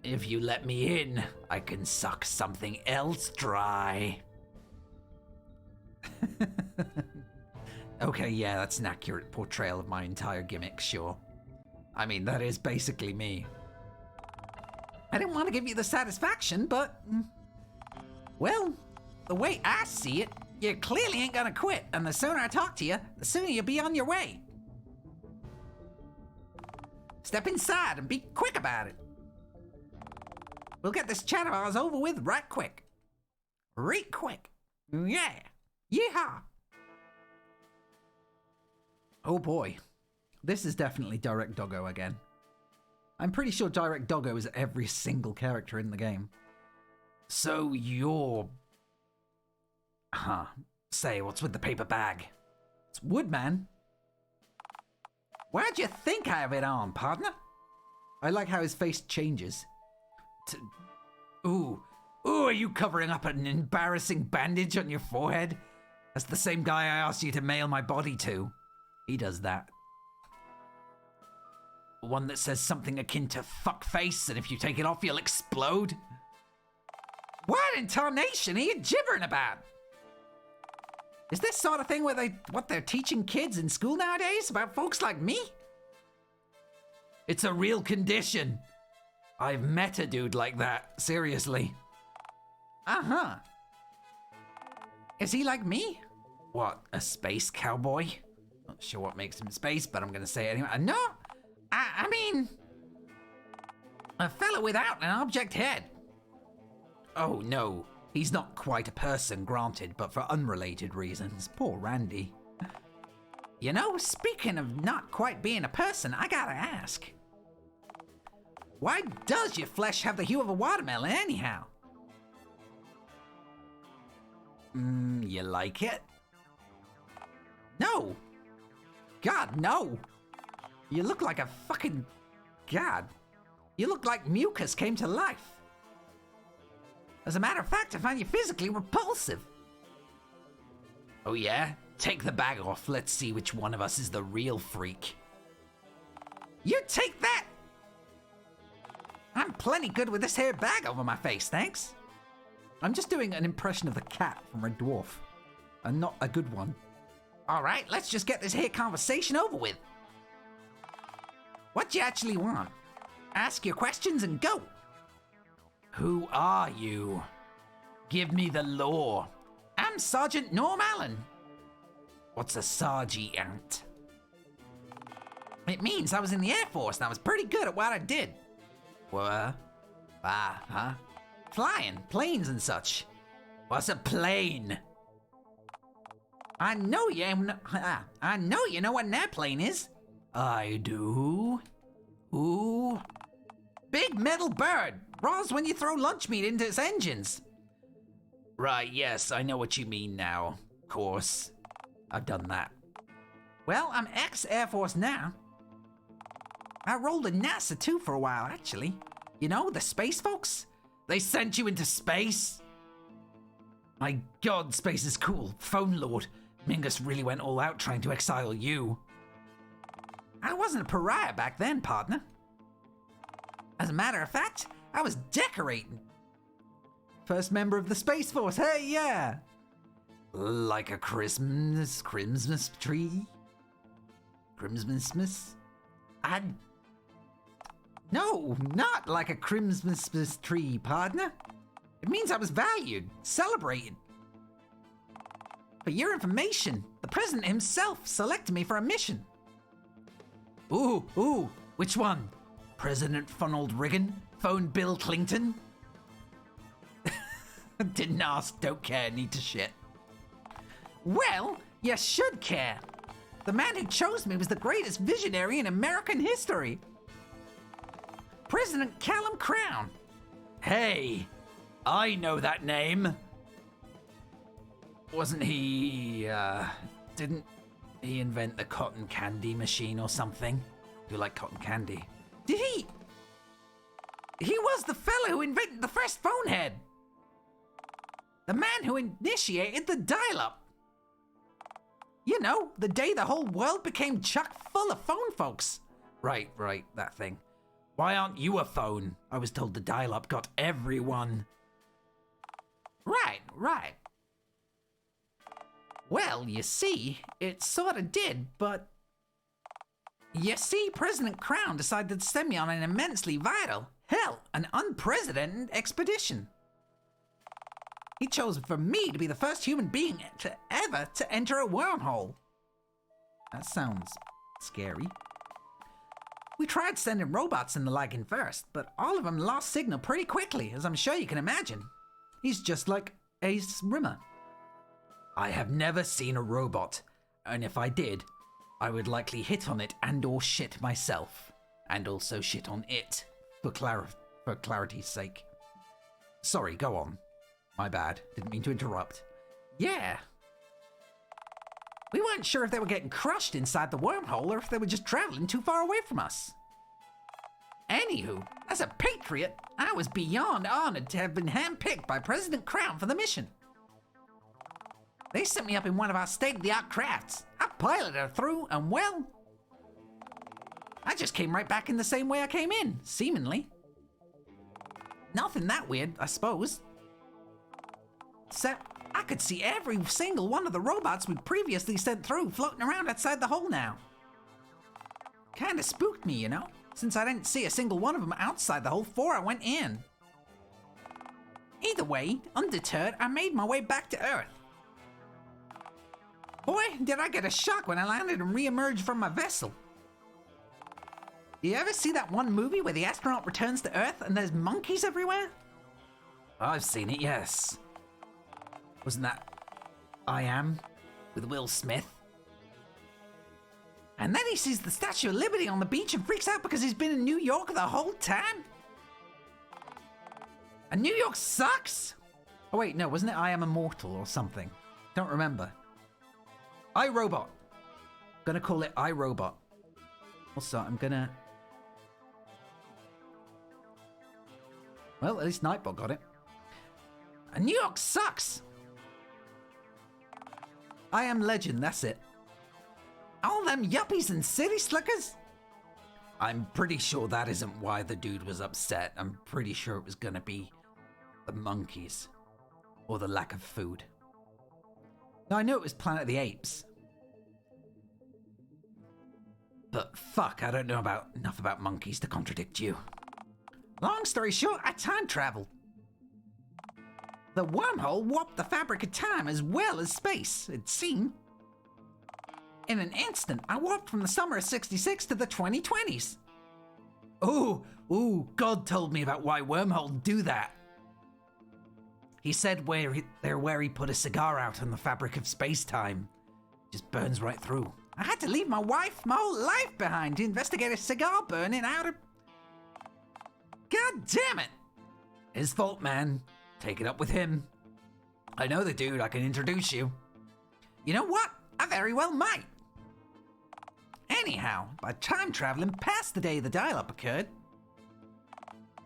If you let me in, I can suck something else dry. Okay, yeah, that's an accurate portrayal of my entire gimmick, sure. I mean, that is basically me. I didn't want to give you the satisfaction, but... well, the way I see it, you clearly ain't gonna quit, and the sooner I talk to you, the sooner you'll be on your way. Step inside and be quick about it. We'll get this chat of ours over with right quick. Right quick. Yeah. Yeehaw. Oh boy. This is definitely Direct Doggo again. I'm pretty sure Direct Doggo is every single character in the game. So you're... huh. Say, what's with the paper bag? It's wood, man. Why'd you think I have it on, partner? I like how his face changes. Ooh, are you covering up an embarrassing bandage on your forehead? That's the same guy I asked you to mail my body to. He does that. One that says something akin to fuckface, and if you take it off, you'll explode. What in tarnation are you gibbering about? Is this sort of thing what they're teaching kids in school nowadays about folks like me? It's a real condition. I've met a dude like that, seriously. Uh-huh. Is he like me? What, a space cowboy? Not sure what makes him space, but I'm gonna say it anyway. No, I mean, a fella without an object head. Oh no, he's not quite a person, granted, but for unrelated reasons. Poor Randy. You know, speaking of not quite being a person, I gotta ask. Why does your flesh have the hue of a watermelon anyhow? You like it? No. God, no. You look like a fucking... God. You look like mucus came to life. As a matter of fact, I find you physically repulsive. Oh yeah? Take the bag off. Let's see which one of us is the real freak. You take that! I'm plenty good with this here bag over my face, thanks. I'm just doing an impression of the cat from Red Dwarf. And not a good one. Alright, let's just get this here conversation over with. What do you actually want? Ask your questions and go. Who are you? Give me the lore. I'm Sergeant Norm Allen. What's a sergeant? It means I was in the Air Force and I was pretty good at what I did. What? Huh? Flying, planes and such. What's a plane? I know you know what an airplane is. I do. Ooh. Big metal bird. Rolls when you throw lunch meat into its engines. Right, yes, I know what you mean now. Of course. I've done that. Well, I'm ex-Air Force now. I rolled in NASA too for a while, actually. You know, the space folks? They sent you into space? My god, space is cool. Phone Lord. Mingus really went all out trying to exile you. I wasn't a pariah back then, partner. As a matter of fact, I was decorating. First member of the Space Force, hey, yeah! Like a Christmas tree? Christmas? No, not like a Christmas tree, partner. It means I was valued, celebrated. For your information, the president himself selected me for a mission. Ooh, which one? President Funnelled Riggin? Phone Bill Clinton? Didn't ask, don't care, need to shit. Well, you should care. The man who chose me was the greatest visionary in American history. President Callum Crown. Hey, I know that name. Wasn't he, didn't he invent the cotton candy machine or something? You like cotton candy? Did he? He was the fella who invented the first phone head. The man who initiated the dial-up. You know, the day the whole world became chock full of phone folks. Right, that thing. Why aren't you a phone? I was told the dial-up got everyone. Right. Well, you see, it sorta did, but... You see, President Crown decided to send me on an immensely vital, hell, an unprecedented expedition. He chose for me to be the first human being to ever to enter a wormhole. That sounds scary. We tried sending robots and the like in first, but all of them lost signal pretty quickly, as I'm sure you can imagine. He's just like Ace Rimmer. I have never seen a robot, and if I did, I would likely hit on it and or shit myself, and also shit on it, for clarity's sake. Sorry, go on. My bad, didn't mean to interrupt. Yeah. We weren't sure if they were getting crushed inside the wormhole or if they were just traveling too far away from us. Anywho, as a patriot, I was beyond honored to have been handpicked by President Crown for the mission. They sent me up in one of our state-of-the-art crafts. I piloted her through, and well, I just came right back in the same way I came in, seemingly. Nothing that weird, I suppose. Except, I could see every single one of the robots we'd previously sent through floating around outside the hole now. Kinda spooked me, you know, since I didn't see a single one of them outside the hole before I went in. Either way, undeterred, I made my way back to Earth. Boy, did I get a shock when I landed and re-emerged from my vessel. You ever see that one movie where the astronaut returns to Earth and there's monkeys everywhere? I've seen it, yes. Wasn't that I Am with Will Smith? And then he sees the Statue of Liberty on the beach and freaks out because he's been in New York the whole time? And New York sucks? Oh wait, no, wasn't it I Am Immortal or something? Don't remember. iRobot. Gonna call it iRobot. Also, I'm gonna... Well, at least Nightbot got it. And New York sucks! I Am Legend, that's it. All them yuppies and city slickers? I'm pretty sure that isn't why the dude was upset. I'm pretty sure it was gonna be the monkeys. Or the lack of food. Now, I know it was Planet of the Apes. But fuck, I don't know enough about monkeys to contradict you. Long story short, I time traveled. The wormhole warped the fabric of time as well as space, it seemed. In an instant, I warped from the summer of '66 to the 2020s. Ooh, God told me about why wormholes do that. He said they're where he put a cigar out on the fabric of space-time. Just burns right through. I had to leave my wife, my whole life behind to investigate a cigar burning out of... God damn it! His fault, man. Take it up with him. I know the dude, I can introduce you. You know what? I very well might. Anyhow, by time traveling past the day the dial-up occurred,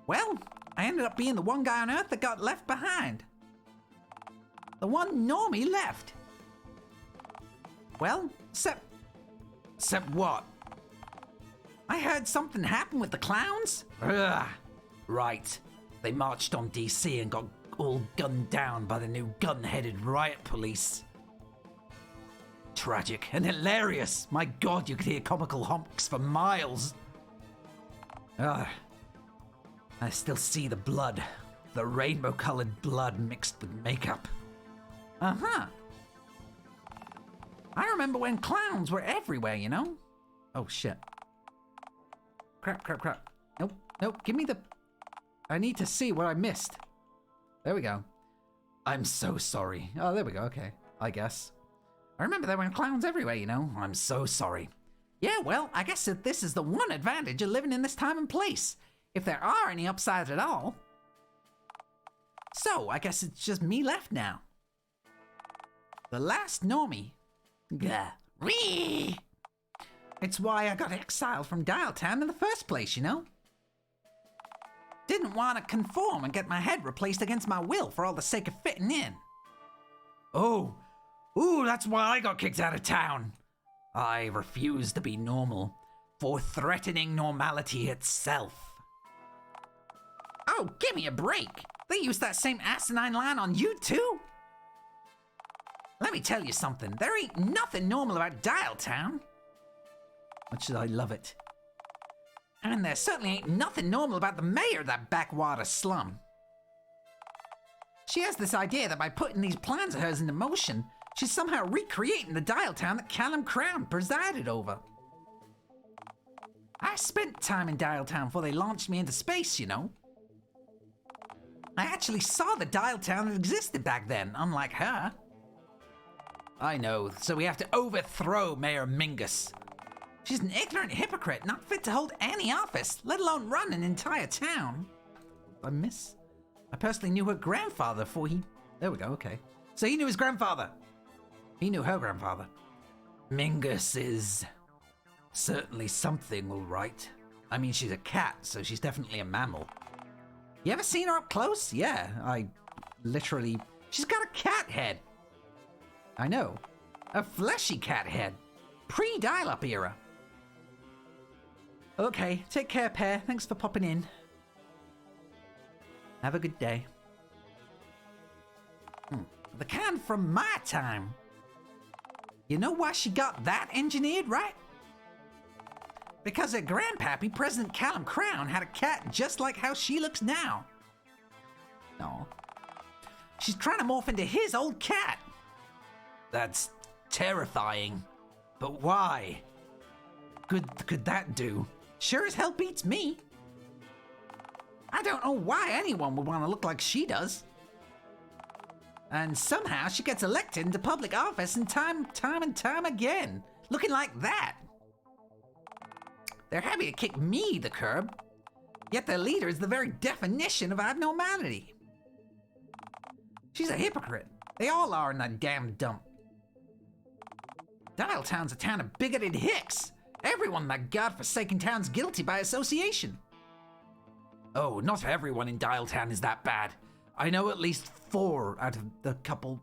well, I ended up being the one guy on Earth that got left behind. The one normie left. Well, except what? I heard something happened with the clowns? Ugh. Right. They marched on DC and got all gunned down by the new gun-headed riot police. Tragic and hilarious. My God, you could hear comical honks for miles. Ugh. I still see the blood. The rainbow-colored blood mixed with makeup. Uh-huh. I remember when clowns were everywhere, you know? Oh, shit. Crap. Nope, give me the... I need to see what I missed. There we go. I'm so sorry. Oh, there we go, okay. I guess. I remember there were clowns everywhere, you know? I'm so sorry. Yeah, well, I guess that this is the one advantage of living in this time and place. If there are any upsides at all. So, I guess it's just me left now. The last normie. Gah. Whee! It's why I got exiled from Dialtown in the first place, you know? Didn't want to conform and get my head replaced against my will for all the sake of fitting in. Oh, Ooh, that's why I got kicked out of town. I refuse to be normal for threatening normality itself. Oh, give me a break. They used that same asinine line on you too? Let me tell you something. There ain't nothing normal about Dialtown. Much as I love it. And there certainly ain't nothing normal about the mayor of that backwater slum. She has this idea that by putting these plans of hers into motion, she's somehow recreating the Dialtown that Callum Crown presided over. I spent time in Dialtown before they launched me into space, you know. I actually saw the Dialtown that existed back then, unlike her. I know, so we have to overthrow Mayor Mingus. She's an ignorant hypocrite, not fit to hold any office, let alone run an entire town. I personally knew her grandfather before he... There we go, okay. So he knew his grandfather. He knew her grandfather. Mingus is... certainly something, all right. I mean, she's a cat, so she's definitely a mammal. You ever seen her up close? Yeah, I literally... She's got a cat head. I know. A fleshy cat head. Pre-dial-up era. Okay, take care, Pear. Thanks for popping in. Have a good day. The can from my time. You know why she got that engineered, right? Because her grandpappy, President Callum Crown, had a cat just like how she looks now. No. She's trying to morph into his old cat. That's terrifying. But why? Good could that do? Sure as hell beats me. I don't know why anyone would want to look like she does. And somehow she gets elected into public office and time and time again, looking like that. They're happy to kick me the curb, yet their leader is the very definition of abnormality. She's a hypocrite. They all are in that damn dump. Dialtown's a town of bigoted hicks. Everyone in that godforsaken town's guilty by association. Oh, not everyone in Dialtown is that bad. I know at least 4 out of the couple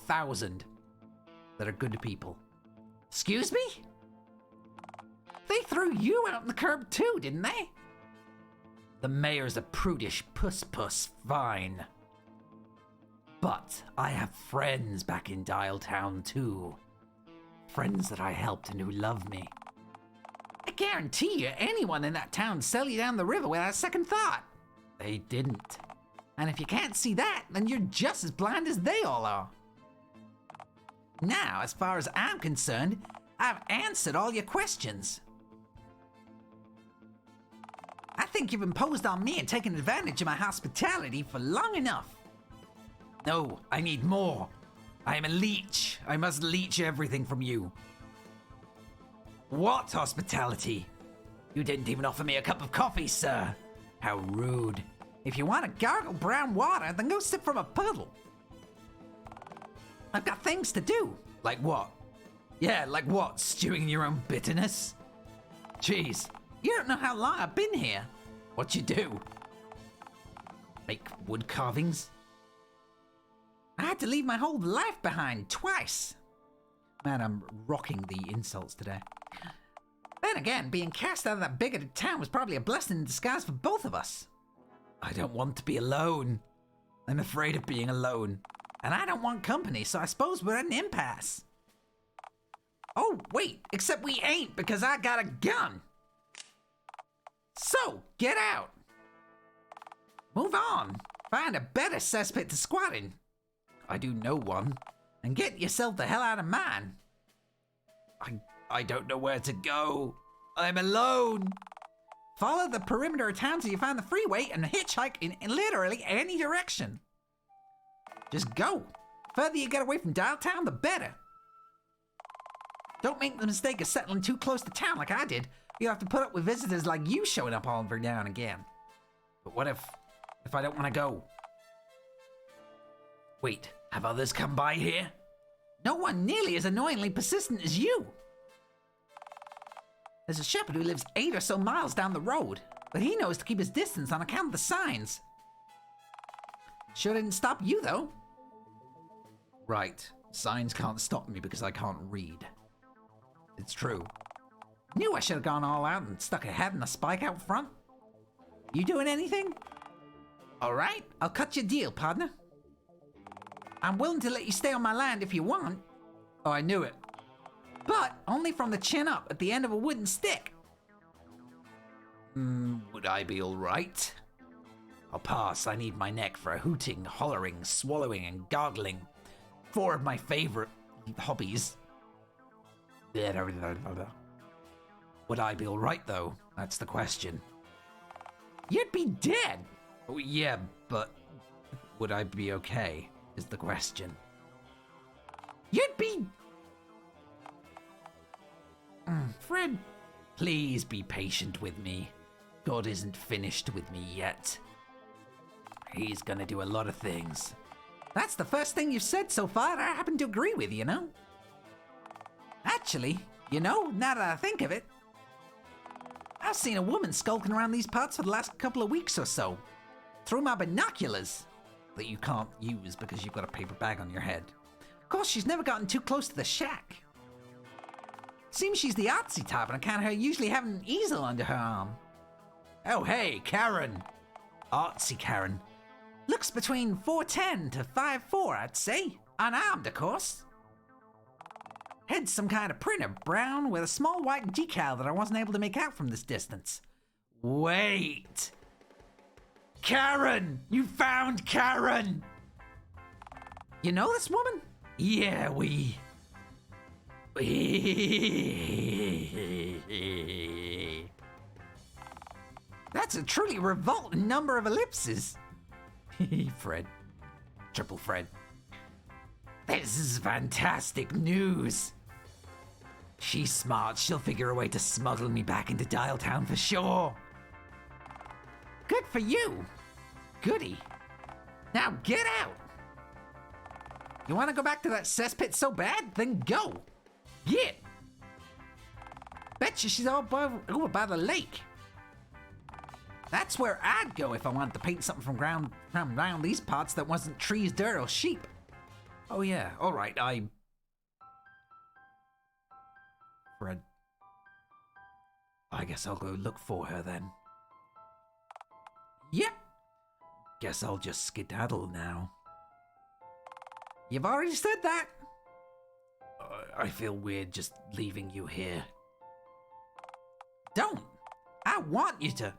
thousand that are good people. Excuse me? They threw you out on the curb too, didn't they? The mayor's a prudish puss, fine. But I have friends back in Dialtown too. Friends that I helped and who love me. I guarantee you anyone in that town sell you down the river without a second thought. They didn't. And if you can't see that, then you're just as blind as they all are. Now, as far as I'm concerned, I've answered all your questions. I think you've imposed on me and taken advantage of my hospitality for long enough. No, I need more. I am a leech. I must leech everything from you. What hospitality? You didn't even offer me a cup of coffee, sir. How rude. If you want to gargle brown water, then go sip from a puddle. I've got things to do. Like what? Yeah, like what? Stewing in your own bitterness? Jeez, you don't know how long I've been here. What you do? Make wood carvings? I had to leave my whole life behind twice. Man, I'm rocking the insults today. Then again, being cast out of that bigoted town was probably a blessing in disguise for both of us. I don't want to be alone. I'm afraid of being alone. And I don't want company, so I suppose we're at an impasse. Oh, wait, except we ain't because I got a gun. So, get out. Move on. Find a better cesspit to squat in. I do know one. And get yourself the hell out of mine. I don't know where to go. I'm alone. Follow the perimeter of town till you find the freeway and hitchhike in literally any direction. Just go. The further you get away from Dialtown, the better. Don't make the mistake of settling too close to town like I did. You'll have to put up with visitors like you showing up all every now and again. But what if I don't want to go? Wait, have others come by here? No one nearly as annoyingly persistent as you. There's a shepherd who lives 8 or so miles down the road, but he knows to keep his distance on account of the signs. Sure didn't stop you, though. Right. Signs can't stop me because I can't read. It's true. Knew I should have gone all out and stuck a head and a spike out front. You doing anything? Alright, I'll cut you a deal, partner. I'm willing to let you stay on my land if you want. Oh, I knew it. But only from the chin up at the end of a wooden stick. Would I be alright? I'll pass. I need my neck for a hooting, hollering, swallowing, and gargling. 4 of my favorite hobbies. Would I be alright, though? That's the question. You'd be dead! Oh, yeah, but would I be okay, is the question. You'd be... Fred, please be patient with me. God isn't finished with me yet. He's gonna do a lot of things. That's the first thing you've said so far that I happen to agree with, you know? Actually, you know, now that I think of it, I've seen a woman skulking around these parts for the last couple of weeks or so. Through my binoculars. That you can't use because you've got a paper bag on your head. Of course, she's never gotten too close to the shack. Seems she's the artsy type, and I count her usually having an easel under her arm. Oh, hey, Karen. Artsy Karen. Looks between 4'10" to 5'4", I'd say. Unarmed, of course. Head's some kind of printer, brown, with a small white decal that I wasn't able to make out from this distance. Wait! Karen! You found Karen! You know this woman? Yeah, That's a truly revolting number of ellipses. Fred. Triple Fred. This is fantastic news. She's smart. She'll figure a way to smuggle me back into Dialtown for sure. Good for you. Goody. Now get out. You want to go back to that cesspit so bad? Then go. Get. Betcha she's over by the lake. That's where I'd go if I wanted to paint something from around these parts that wasn't trees, dirt, or sheep. Oh yeah, alright, Fred. I guess I'll go look for her then. Yep. Guess I'll just skedaddle now. You've already said that. I feel weird just leaving you here. Don't. I want you to.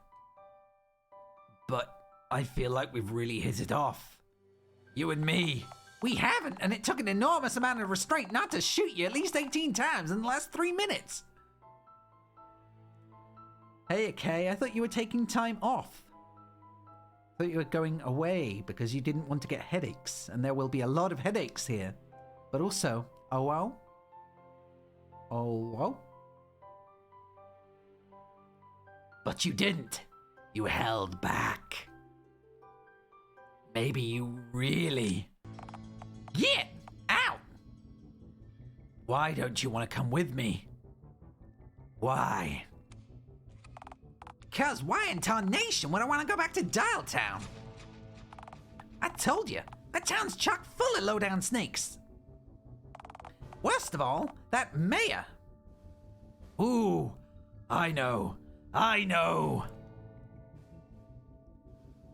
But I feel like we've really hit it off. You and me. We haven't, and it took an enormous amount of restraint not to shoot you at least 18 times in the last 3 minutes. Hey, Kay, I thought you were taking time off. I thought you were going away because you didn't want to get headaches, and there will be a lot of headaches here. But also, oh well? Oh well? But you didn't. You held back. Maybe you really... Get out! Why don't you want to come with me? Why? Cause why in tarnation would I want to go back to Dialtown? I told you, that town's chock full of low-down snakes. Worst of all, that mayor. Ooh, I know.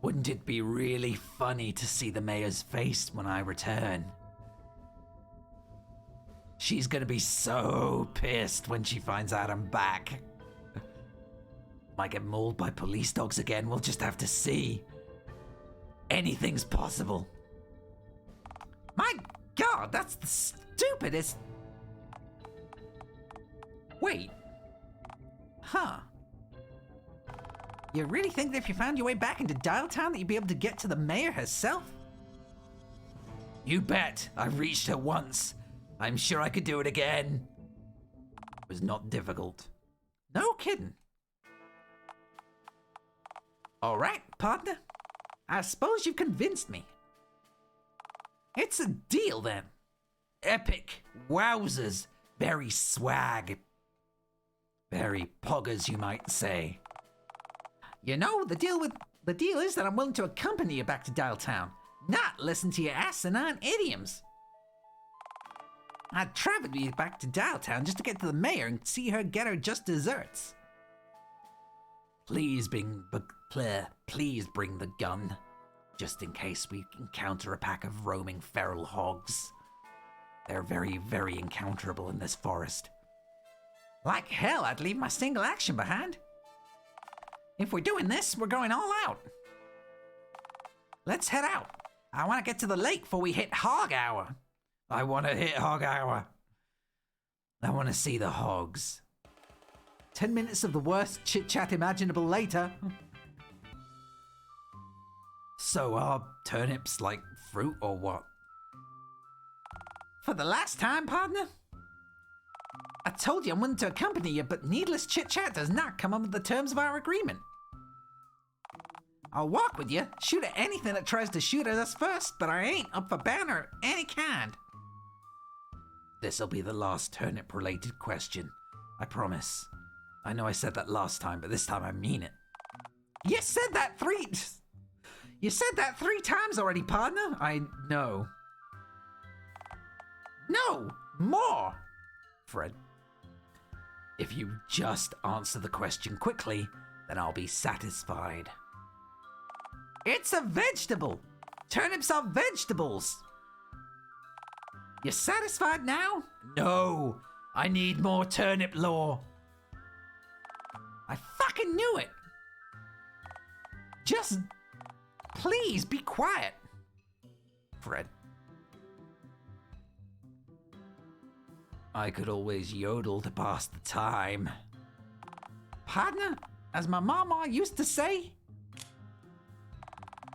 Wouldn't it be really funny to see the mayor's face when I return? She's gonna be so pissed when she finds out I'm back. Might get mauled by police dogs again, we'll just have to see. Anything's possible. My God, that's the stupidest... Wait. Huh. You really think that if you found your way back into Dialtown that you'd be able to get to the mayor herself? You bet. I've reached her once. I'm sure I could do it again. It was not difficult. No kidding. All right, partner. I suppose you've convinced me. It's a deal then. Epic. Wowzers. Very swag. Very poggers, you might say. You know, the deal is that I'm willing to accompany you back to Dialtown, not listen to your asinine idioms. I'd travel you back to Dialtown just to get to the mayor and see her get her just desserts. Please bring the gun, just in case we encounter a pack of roaming feral hogs. They're very, very encounterable in this forest. Like hell, I'd leave my single action behind. If we're doing this, we're going all out. Let's head out. I want to get to the lake before we hit hog hour. I want to hit hog hour. I want to see the hogs. 10 minutes of the worst chit-chat imaginable later. So are turnips like fruit or what? For the last time, partner? I told you I'm willing to accompany you, but needless chit-chat does not come under the terms of our agreement. I'll walk with you, shoot at anything that tries to shoot at us first, but I ain't up for banter of any kind. This'll be the last turnip-related question. I promise. I know I said that last time, but this time I mean it. You said that three times already, partner. I know. No, more. Fred. If you just answer the question quickly, then I'll be satisfied. It's a vegetable. Turnips are vegetables. You satisfied now? No, I need more turnip lore. I fucking knew it. Just please be quiet. Fred. I could always yodel to pass the time. Partner, as my mama used to say,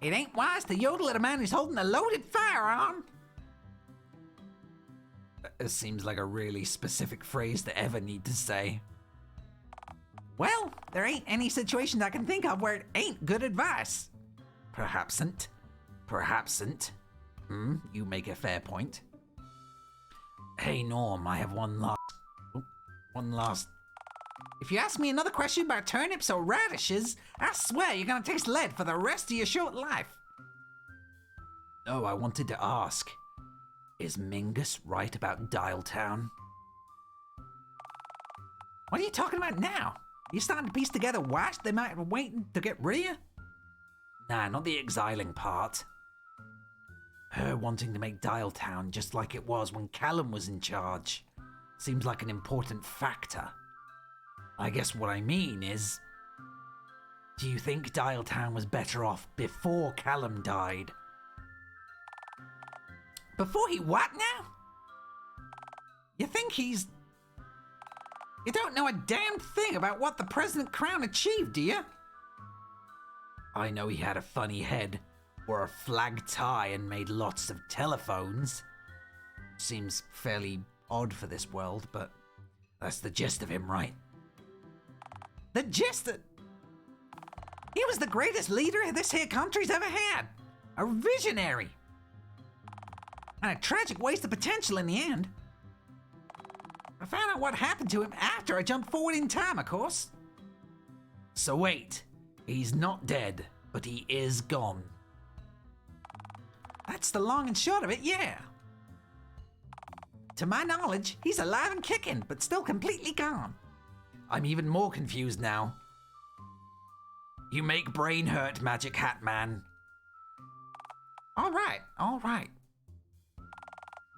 it ain't wise to yodel at a man who's holding a loaded firearm. It seems like a really specific phrase to ever need to say. Well, there ain't any situation I can think of where it ain't good advice. Perhapsn't. Perhapsn't. You make a fair point. Hey Norm, I have one last. If you ask me another question about turnips or radishes, I swear you're gonna taste lead for the rest of your short life. No, I wanted to ask, is Mingus right about Dialtown? What are you talking about now? You starting to piece together why they might have been waiting to get rid of you? Nah, not the exiling part. Her wanting to make Dialtown just like it was when Callum was in charge seems like an important factor. I guess what I mean is, do you think Dialtown was better off before Callum died? Before he what now? You think he's... You don't know a damn thing about what the President Crown achieved, do you? I know he had a funny head, wore a flag tie and made lots of telephones. Seems fairly odd for this world, but that's the gist of him, right? The gist that... He was the greatest leader this here country's ever had. A visionary. And a tragic waste of potential in the end. I found out what happened to him after I jumped forward in time, of course. So wait, he's not dead, but he is gone. That's the long and short of it, yeah. To my knowledge, he's alive and kicking, but still completely gone. I'm even more confused now. You make brain hurt, Magic Hat Man. All right.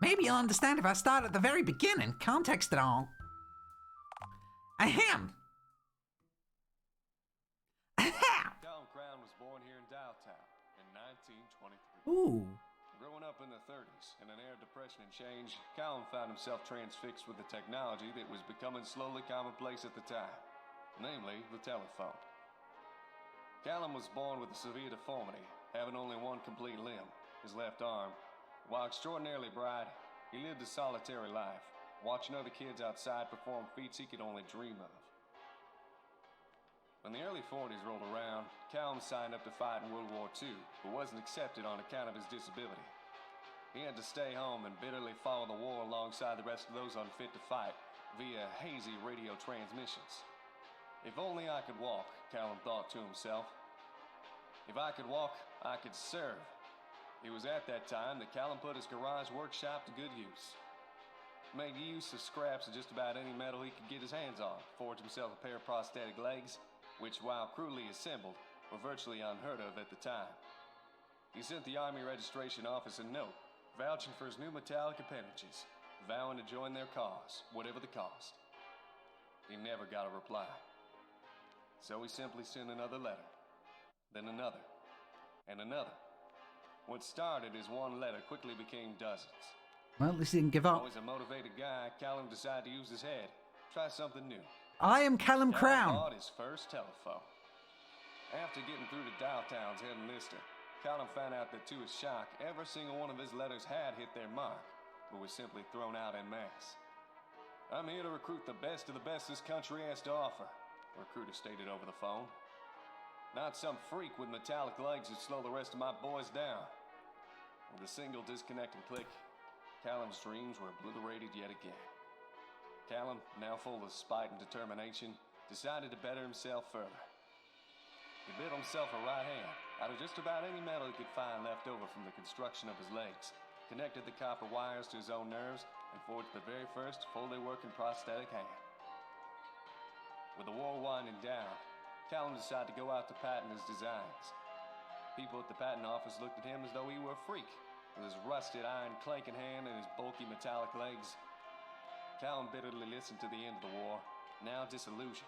Maybe you'll understand if I start at the very beginning, context it all. Ahem. Callum Crown was born here in Dialtown in 1923. Ooh. Growing up in the 30s, in an era of depression and change, Callum found himself transfixed with the technology that was becoming slowly commonplace at the time, namely the telephone. Callum was born with a severe deformity, having only one complete limb, his left arm. While extraordinarily bright, he lived a solitary life, watching other kids outside perform feats he could only dream of. When the early 40s rolled around, Callum signed up to fight in World War II, but wasn't accepted on account of his disability. He had to stay home and bitterly follow the war alongside the rest of those unfit to fight via hazy radio transmissions. If only I could walk, Callum thought to himself. If I could walk, I could serve. It was at that time that Callum put his garage workshop to good use. made use of scraps of just about any metal he could get his hands on, forged himself a pair of prosthetic legs, which, while crudely assembled, were virtually unheard of at the time. He sent the Army Registration Office a note, vouching for his new metallic appendages, vowing to join their cause, whatever the cost. He never got a reply. So he simply sent another letter, then another, and another. What started as one letter quickly became dozens. Well, at least he didn't give up. Always a motivated guy, Callum decided to use his head, try something new. I am Callum Crown. Bought his first telephone. After getting through to Dialtown's head enlister, Callum found out that to his shock, every single one of his letters had hit their mark, but was simply thrown out en masse. I'm here to recruit the best of the best this country has to offer, the recruiter stated over the phone. Not some freak with metallic legs who'd slow the rest of my boys down. With a single disconnecting click, Callum's dreams were obliterated yet again. Callum, now full of spite and determination, decided to better himself further. He built himself a right hand out of just about any metal he could find left over from the construction of his legs, connected the copper wires to his own nerves, and forged the very first fully working prosthetic hand. With the war winding down, Callum decided to go out to patent his designs. People at the patent office looked at him as though he were a freak, with his rusted iron clanking hand and his bulky metallic legs. Callum bitterly listened to the end of the war, now disillusioned,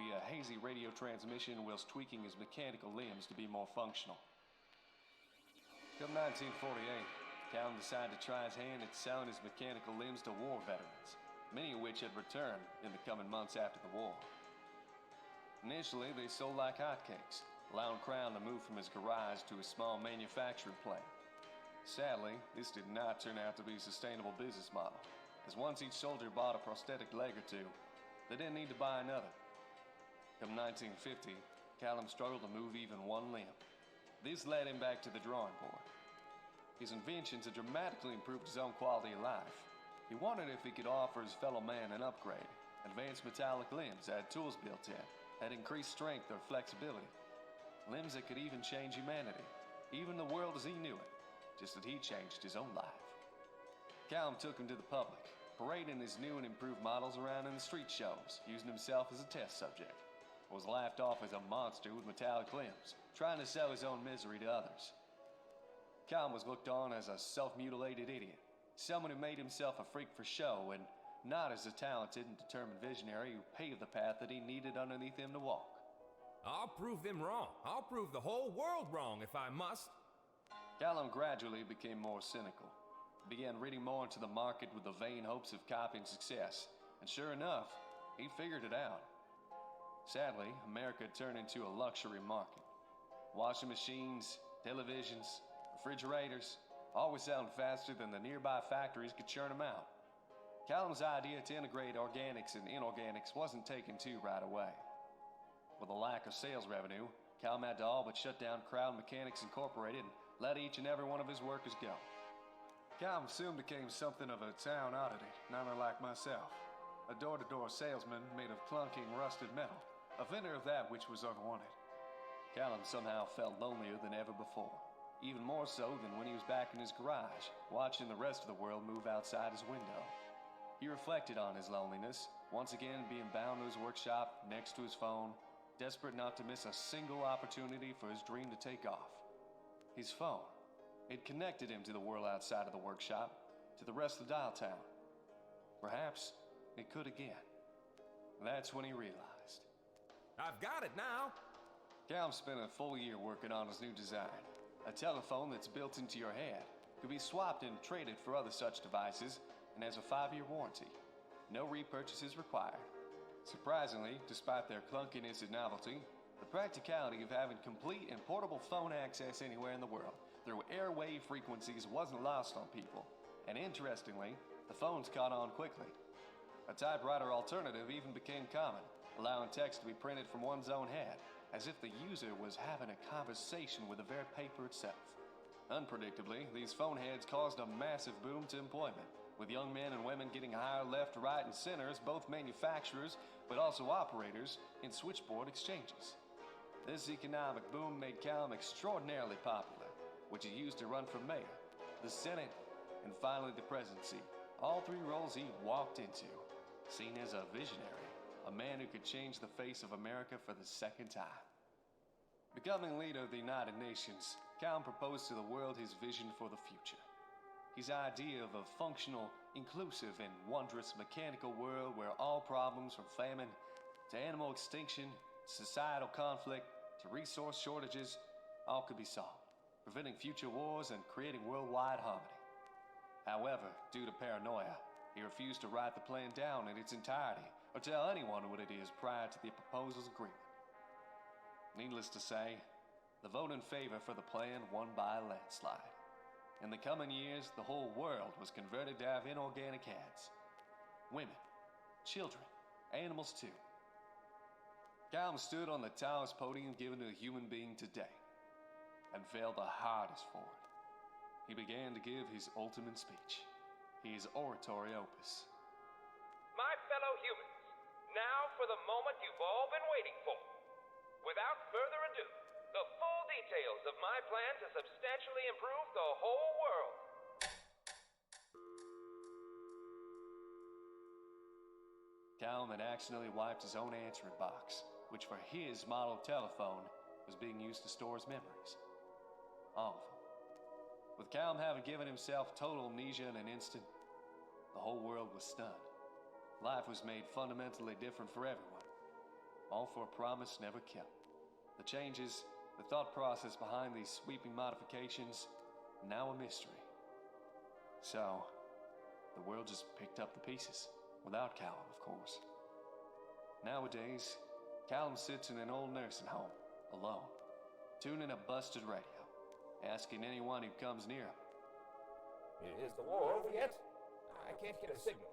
via a hazy radio transmission whilst tweaking his mechanical limbs to be more functional. Come 1948, Callum decided to try his hand at selling his mechanical limbs to war veterans, many of which had returned in the coming months after the war. Initially, they sold like hotcakes, allowing Crown to move from his garage to a small manufacturing plant. Sadly, this did not turn out to be a sustainable business model, as once each soldier bought a prosthetic leg or two, they didn't need to buy another. Come 1950, Callum struggled to move even one limb. This led him back to the drawing board. His inventions had dramatically improved his own quality of life. He wondered if he could offer his fellow man an upgrade. Advanced metallic limbs had tools built in, had increased strength or flexibility. Limbs that could even change humanity, even the world as he knew it, just that he changed his own life. Callum took him to the public, parading his new and improved models around in the street shows, using himself as a test subject. Was laughed off as a monster with metallic limbs, trying to sell his own misery to others. Callum was looked on as a self-mutilated idiot, someone who made himself a freak for show and not as a talented and determined visionary who paved the path that he needed underneath him to walk. I'll prove them wrong. I'll prove the whole world wrong if I must. Callum gradually became more cynical. He began reading more into the market with the vain hopes of copying success, and sure enough, he figured it out. Sadly, America turned into a luxury market. Washing machines, televisions, refrigerators, always selling faster than the nearby factories could churn them out. Callum's idea to integrate organics and inorganics wasn't taken to right away. With a lack of sales revenue, Callum had to all but shut down Crown Mechanics Incorporated and let each and every one of his workers go. Callum soon became something of a town oddity, not unlike myself. A door-to-door salesman made of clunking rusted metal, a vendor of that which was unwanted. Callum somehow felt lonelier than ever before, even more so than when he was back in his garage, watching the rest of the world move outside his window. He reflected on his loneliness, once again being bound to his workshop next to his phone, desperate not to miss a single opportunity for his dream to take off. His phone. It connected him to the world outside of the workshop, to the rest of Dialtown. Perhaps it could again. That's when he realized. I've got it now. Callum spent a full year working on his new design. A telephone that's built into your head, could be swapped and traded for other such devices, and has a 5-year warranty. No repurchases required. Surprisingly, despite their clunkiness and novelty, the practicality of having complete and portable phone access anywhere in the world through airwave frequencies wasn't lost on people. And interestingly, the phones caught on quickly. A typewriter alternative even became common, allowing text to be printed from one's own head, as if the user was having a conversation with the very paper itself. Unpredictably, these phone heads caused a massive boom to employment, with young men and women getting hired left, right, and center as both manufacturers, but also operators in switchboard exchanges. This economic boom made Callum extraordinarily popular, which he used to run for mayor, the Senate, and finally the presidency, All three roles he walked into, seen as a visionary, a man who could change the face of America for the second time. Becoming leader of the United Nations, Callum proposed to the world his vision for the future. His idea of a functional, inclusive, and wondrous mechanical world where all problems from famine to animal extinction, societal conflict, to resource shortages, all could be solved, preventing future wars and creating worldwide harmony. However, due to paranoia, he refused to write the plan down in its entirety or tell anyone what it is prior to the proposal's agreement. Needless to say, the vote in favor for the plan won by a landslide. In the coming years, the whole world was converted to have inorganic heads. Women, children, animals too. Callum stood on the tallest podium given to a human being today, and failed the hardest for it. He began to give his ultimate speech, his oratory opus. My fellow humans, now for the moment you've all been waiting for. Without further ado, the full details of my plan to substantially improve the whole world. Callum had accidentally wiped his own answering box, which for his model telephone was being used to store his memories. All of them. With Callum having given himself total amnesia in an instant, the whole world was stunned. Life was made fundamentally different for everyone, all for a promise never kept. The changes, the thought process behind these sweeping modifications, now a mystery. So, the world just picked up the pieces, without Callum, of course. Nowadays, Callum sits in an old nursing home, alone, tuning a busted radio, asking anyone who comes near him. Is the war over yet? I can't get a signal.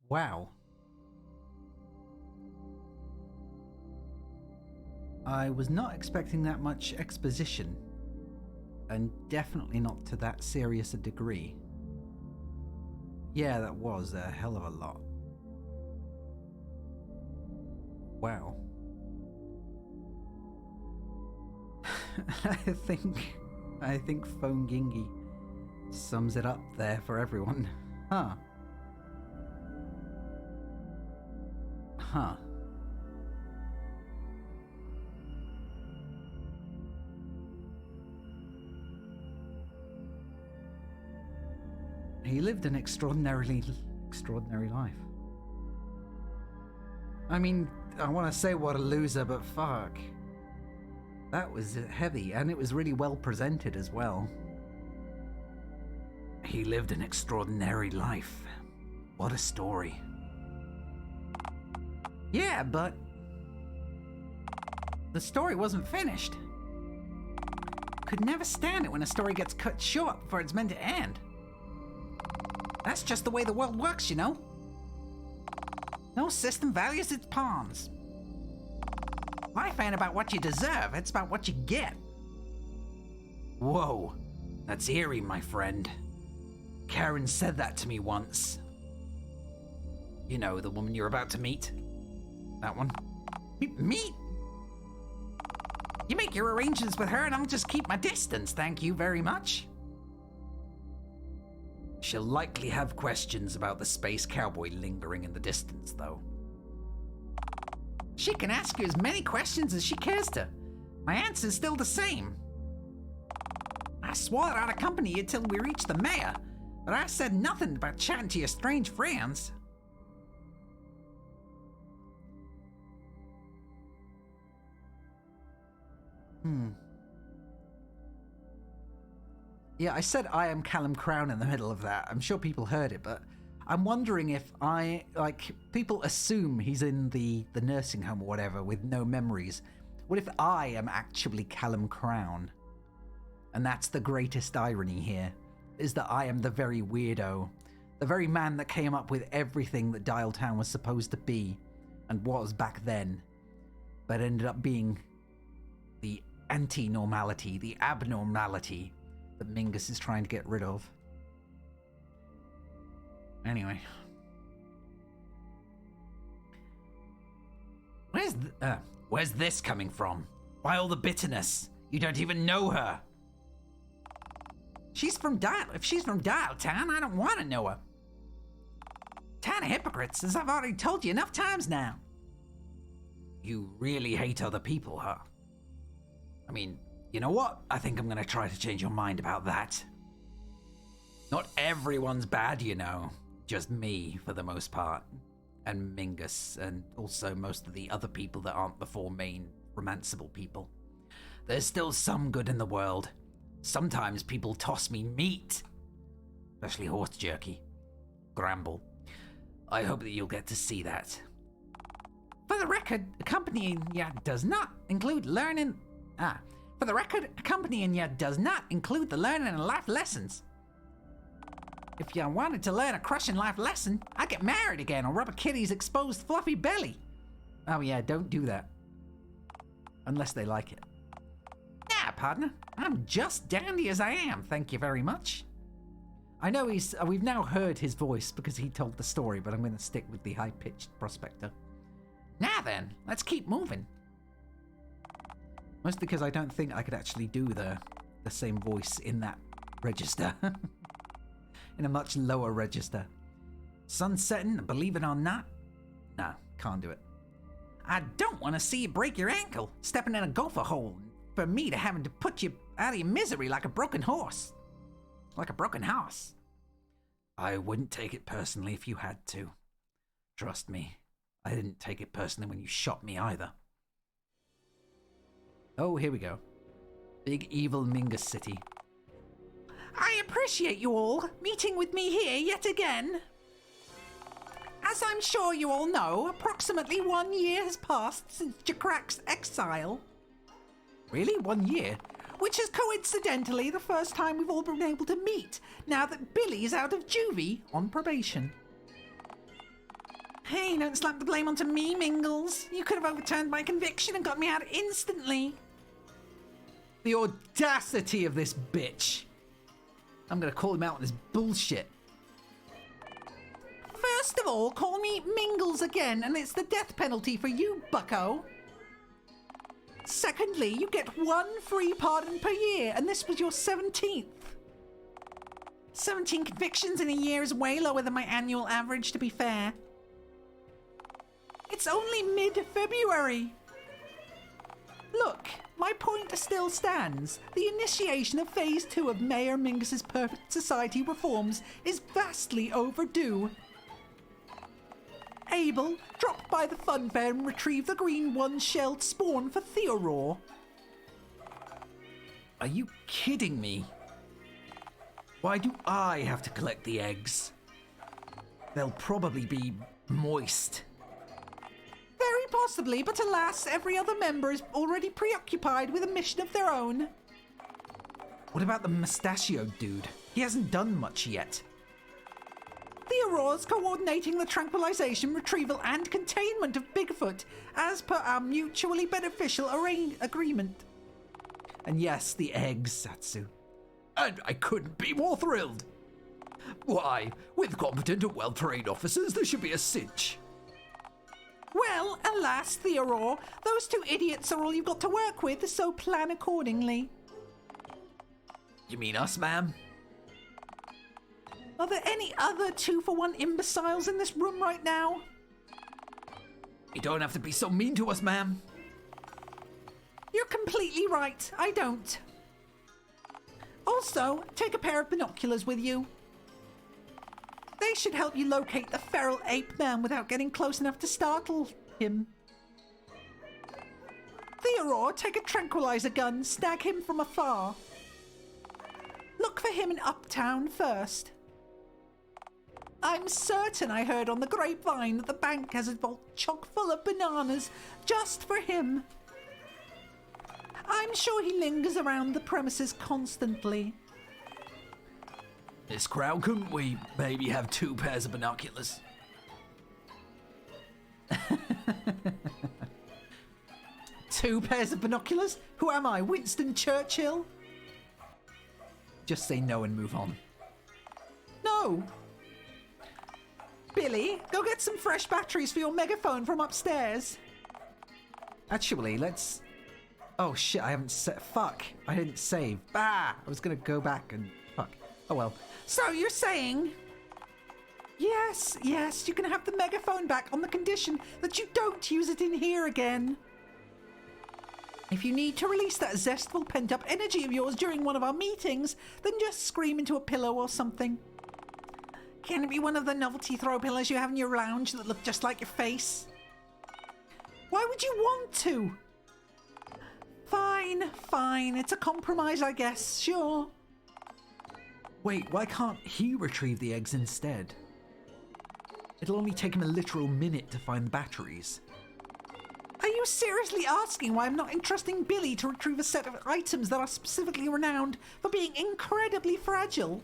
Wow. I was not expecting that much exposition, and definitely not to that serious a degree. Yeah, that was a hell of a lot. Wow. I think Phone Gingy sums it up there for everyone. Huh. He lived an extraordinary life. I mean, I want to say what a loser, but fuck. That was heavy, and it was really well presented as well. He lived an extraordinary life. What a story. Yeah, but the story wasn't finished. Could never stand it when a story gets cut short before it's meant to end. That's just the way the world works, you know? No system values its pawns. Life ain't about what you deserve, it's about what you get. Whoa, that's eerie, my friend. Karen said that to me once. You know, the woman you're about to meet. That one. Meet? You make your arrangements with her and I'll just keep my distance, thank you very much. She'll likely have questions about the space cowboy lingering in the distance, though. She can ask you as many questions as she cares to. My answer's still the same. I swore that I'd accompany you till we reach the mayor, but I said nothing about chatting to your strange friends. Yeah, I said I am Callum Crown in the middle of that. I'm sure people heard it, but I'm wondering if people assume he's in the nursing home or whatever with no memories. What if I am actually Callum Crown? And that's the greatest irony here, is that I am the very weirdo, the very man that came up with everything that Dialtown was supposed to be and was back then, but ended up being the anti-normality, the abnormality that Mingus is trying to get rid of. Anyway. Where's this coming from? Why all the bitterness? You don't even know her. If she's from Dialtown, I don't want to know her. Town of hypocrites, as I've already told you enough times now. You really hate other people, huh? I mean, you know what? I think I'm gonna try to change your mind about that. Not everyone's bad, you know. Just me, for the most part. And Mingus, and also most of the other people that aren't the four main romanceable people. There's still some good in the world. Sometimes people toss me meat. Especially horse jerky. Gramble. I hope that you'll get to see that. For the record, accompanying you does not include learning... For the record, accompanying you does not include the learning of life lessons. If you wanted to learn a crushing life lesson, I'd get married again or rub a kitty's exposed fluffy belly. Oh yeah, don't do that. Unless they like it. Nah, partner. I'm just dandy as I am, thank you very much. I know we've now heard his voice because he told the story, but I'm going to stick with the high-pitched prospector. Now then, let's keep moving. Mostly because I don't think I could actually do the same voice in that register. In a much lower register. Sun setting, believe it or not? Nah, can't do it. I don't want to see you break your ankle, stepping in a gopher hole, for me to having to put you out of your misery like a broken horse. Like a broken house. I wouldn't take it personally if you had to. Trust me, I didn't take it personally when you shot me either. Oh, here we go. Big evil Mingus City. I appreciate you all meeting with me here yet again. As I'm sure you all know, approximately 1 year has passed since JAQK's exile. Really? 1 year? Which is coincidentally the first time we've all been able to meet, now that Billy's out of juvie on probation. Hey, don't slap the blame onto me, Mingles. You could have overturned my conviction and got me out instantly. The audacity of this bitch. I'm gonna call him out on this bullshit. First of all, call me Mingles again, and it's the death penalty for you, bucko. Secondly, you get 1 free pardon per year, and this was your 17th. 17 convictions in a year is way lower than my annual average, to be fair. It's only mid-February. Look, my point still stands. The initiation of Phase 2 of Mayor Mingus's Perfect Society reforms is vastly overdue. Abel, drop by the fun fair and retrieve the green one-shelled spawn for Theorore. Are you kidding me? Why do I have to collect the eggs? They'll probably be moist. Very possibly, but alas, every other member is already preoccupied with a mission of their own. What about the mustachioed dude? He hasn't done much yet. Theorore's coordinating the tranquilization, retrieval, and containment of Bigfoot, as per our mutually beneficial agreement. And yes, the eggs, Satsu. And I couldn't be more thrilled. Why, with competent and well-trained officers, there should be a cinch. Well, alas, Theorore, those 2 idiots are all you've got to work with, so plan accordingly. You mean us, ma'am? Are there any other 2-for-1 imbeciles in this room right now? You don't have to be so mean to us, ma'am. You're completely right, I don't. Also, take a pair of binoculars with you. They should help you locate the feral ape man without getting close enough to startle him. Theorore, take a tranquilizer gun, snag him from afar. Look for him in Uptown first. I'm certain I heard on the grapevine that the bank has a vault chock full of bananas just for him. I'm sure he lingers around the premises constantly. Miss Crown, couldn't we maybe have 2 pairs of binoculars? 2 pairs of binoculars? Who am I, Winston Churchill? Just say no and move on. No! Billy, go get some fresh batteries for your megaphone from upstairs. Actually, let's... Oh shit, I haven't set... Fuck, I didn't save. Ah! I was gonna go back and... Fuck. Oh well. So you're saying... Yes, you can have the megaphone back on the condition that you don't use it in here again. If you need to release that zestful pent-up energy of yours during one of our meetings, then just scream into a pillow or something. Can it be one of the novelty throw pillows you have in your lounge that look just like your face? Why would you want to? Fine. It's a compromise, I guess. Sure. Wait, why can't he retrieve the eggs instead? It'll only take him a literal minute to find the batteries. Are you seriously asking why I'm not entrusting Billy to retrieve a set of items that are specifically renowned for being incredibly fragile?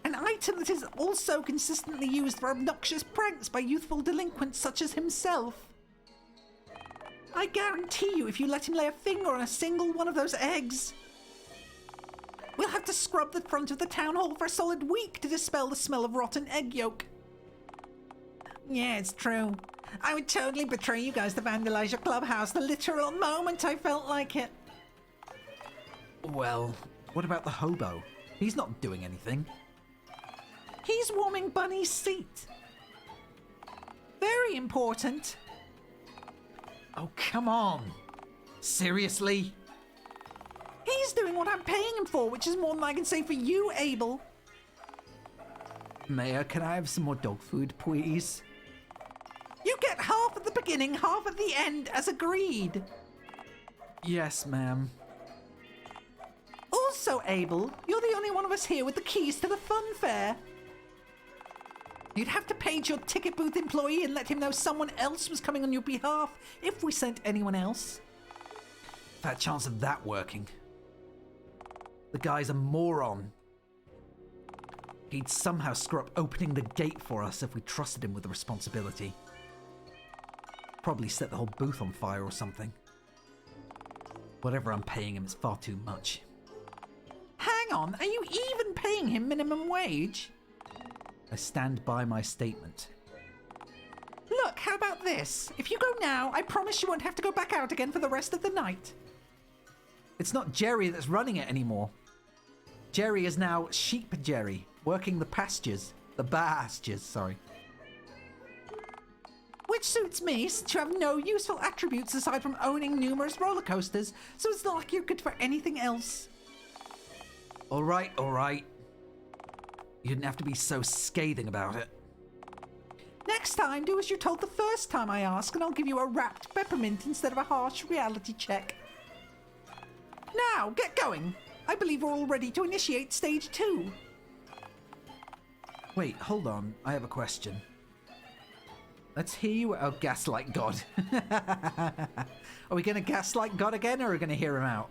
An item that is also consistently used for obnoxious pranks by youthful delinquents such as himself. I guarantee you, if you let him lay a finger on a single one of those eggs, we'll have to scrub the front of the town hall for a solid week to dispel the smell of rotten egg yolk. Yeah, it's true. I would totally betray you guys to vandalize your clubhouse the literal moment I felt like it. Well, what about the hobo? He's not doing anything. He's warming Bunny's seat. Very important. Oh, come on. Seriously? He's doing what I'm paying him for, which is more than I can say for you, Abel. Mayor, can I have some more dog food, please? You get half at the beginning, half at the end, as agreed. Yes, ma'am. Also, Abel, you're the only one of us here with the keys to the fun fair. You'd have to page your ticket booth employee and let him know someone else was coming on your behalf if we sent anyone else. Fat chance of that working. The guy's a moron. He'd somehow screw up opening the gate for us if we trusted him with the responsibility. Probably set the whole booth on fire or something. Whatever I'm paying him is far too much. Hang on, are you even paying him minimum wage? I stand by my statement. Look, how about this? If you go now, I promise you won't have to go back out again for the rest of the night. It's not Jerry that's running it anymore. Jerry is now Sheep Jerry, working the pastures. The pastures, sorry. Which suits me, since you have no useful attributes aside from owning numerous roller coasters, so it's not like you're good for anything else. All right. You didn't have to be so scathing about it. Next time, do as you're told the first time I ask, and I'll give you a wrapped peppermint instead of a harsh reality check. Now, get going. I believe we're all ready to initiate stage 2. Wait, hold on. I have a question. Let's hear you. Oh, gaslight God. Are we going to gaslight God again, or are we going to hear him out?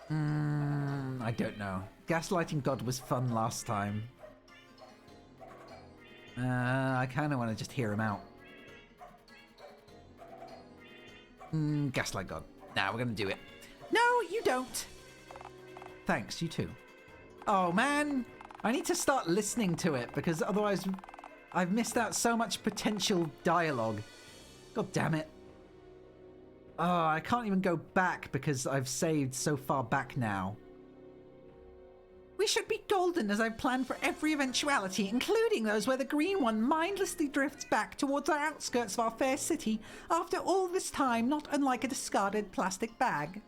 I don't know. Gaslighting God was fun last time. I kind of want to just hear him out. Gaslight God. Nah, we're going to do it. No, you don't. Thanks, you too. Oh, man. I need to start listening to it, because otherwise I've missed out so much potential dialogue. God damn it. Oh, I can't even go back because I've saved so far back now. We should be golden as I've planned for every eventuality, including those where the green one mindlessly drifts back towards the outskirts of our fair city after all this time, not unlike a discarded plastic bag.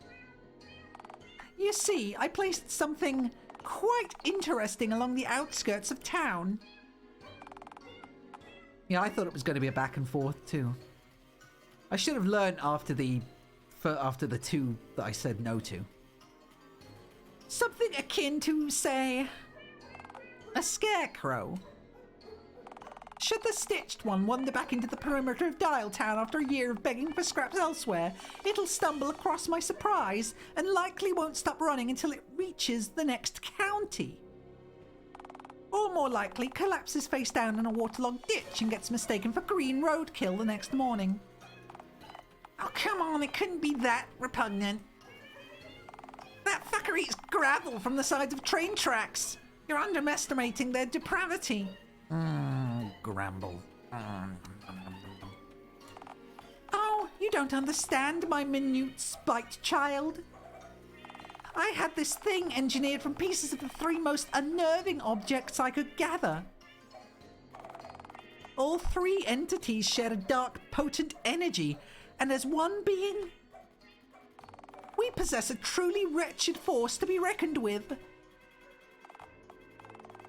You see, I placed something quite interesting along the outskirts of town. Yeah, I thought it was going to be a back and forth too. I should have learned after the 2 that I said no to. Something akin to, say, a scarecrow. Should the stitched one wander back into the perimeter of Dialtown after a year of begging for scraps elsewhere, it'll stumble across my surprise and likely won't stop running until it reaches the next county. Or more likely, collapses face down in a waterlogged ditch and gets mistaken for green roadkill the next morning. Oh, come on, it couldn't be that repugnant. That fucker eats gravel from the sides of train tracks. You're underestimating their depravity. Gramble. Oh, you don't understand, my minute spiked child. I had this thing engineered from pieces of the 3 most unnerving objects I could gather. All 3 entities share a dark, potent energy, and as one being, we possess a truly wretched force to be reckoned with.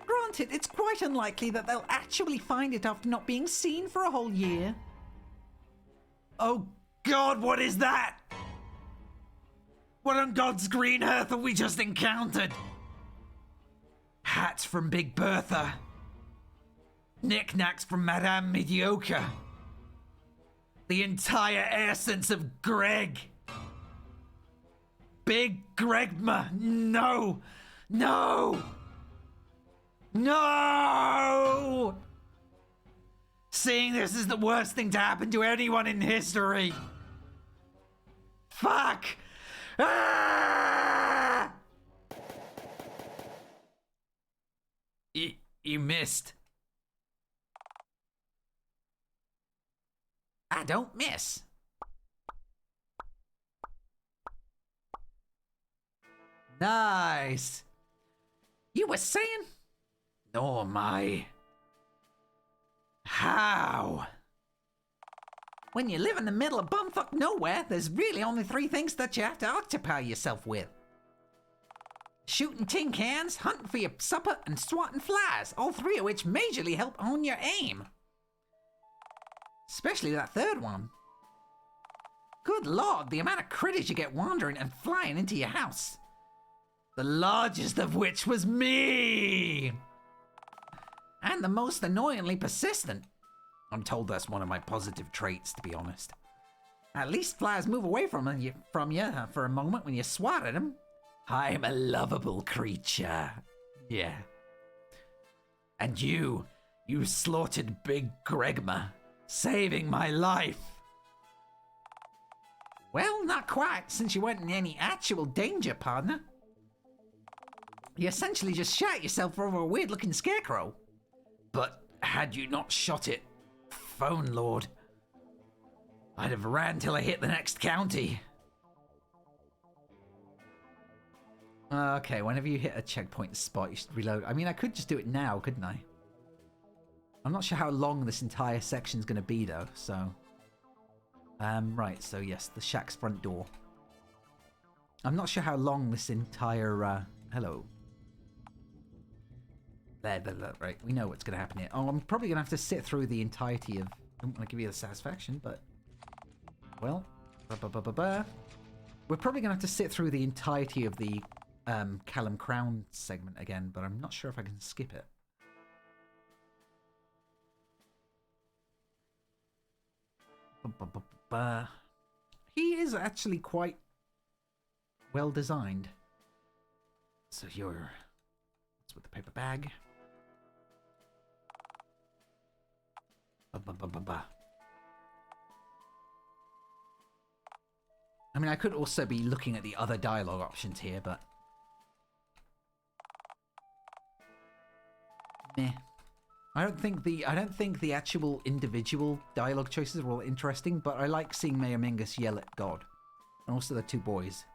Granted, it's quite unlikely that they'll actually find it after not being seen for a whole year. Oh God, what is that? What on God's green earth have we just encountered? Hats from Big Bertha. Knickknacks from Madame Mediocre. The entire essence of Greg. Big Gregma. No! No! No! Seeing this is the worst thing to happen to anyone in history. Fuck! Ah! You missed. I don't miss. Nice. You were saying? Normie. How? When you live in the middle of bumfuck nowhere, there's really only 3 things that you have to occupy yourself with. Shooting tin cans, hunting for your supper, and swatting flies, all 3 of which majorly help hone your aim. Especially that 3rd one. Good lord, the amount of critters you get wandering and flying into your house. The largest of which was me! And the most annoyingly persistent. I'm told that's one of my positive traits, to be honest. At least flies move away from you for a moment when you swat at them. I'm a lovable creature. Yeah. And you slaughtered Big Gregma, saving my life. Well, not quite, since you weren't in any actual danger, partner. You essentially just shot yourself over a weird-looking scarecrow. But had you not shot it, Phone Lord, I'd have ran till I hit the next county. Okay, whenever you hit a checkpoint spot, you should reload. I mean, I could just do it now, couldn't I? I'm not sure how long this entire section's going to be, though, so... right, so yes, the shack's front door. I'm not sure how long this entire, hello. There, right, we know what's going to happen here. Oh, I'm probably going to have to sit through the entirety of... I don't want to give you the satisfaction, but... Well, we're probably going to have to sit through the entirety of the Callum Crown segment again, but I'm not sure if I can skip it. He is actually quite well designed. So you're... What's with the paper bag? I mean, I could also be looking at the other dialogue options here, but... Meh. I don't think the actual individual dialogue choices are all interesting, but I like seeing Mayor Mingus yell at God. And also the 2 boys.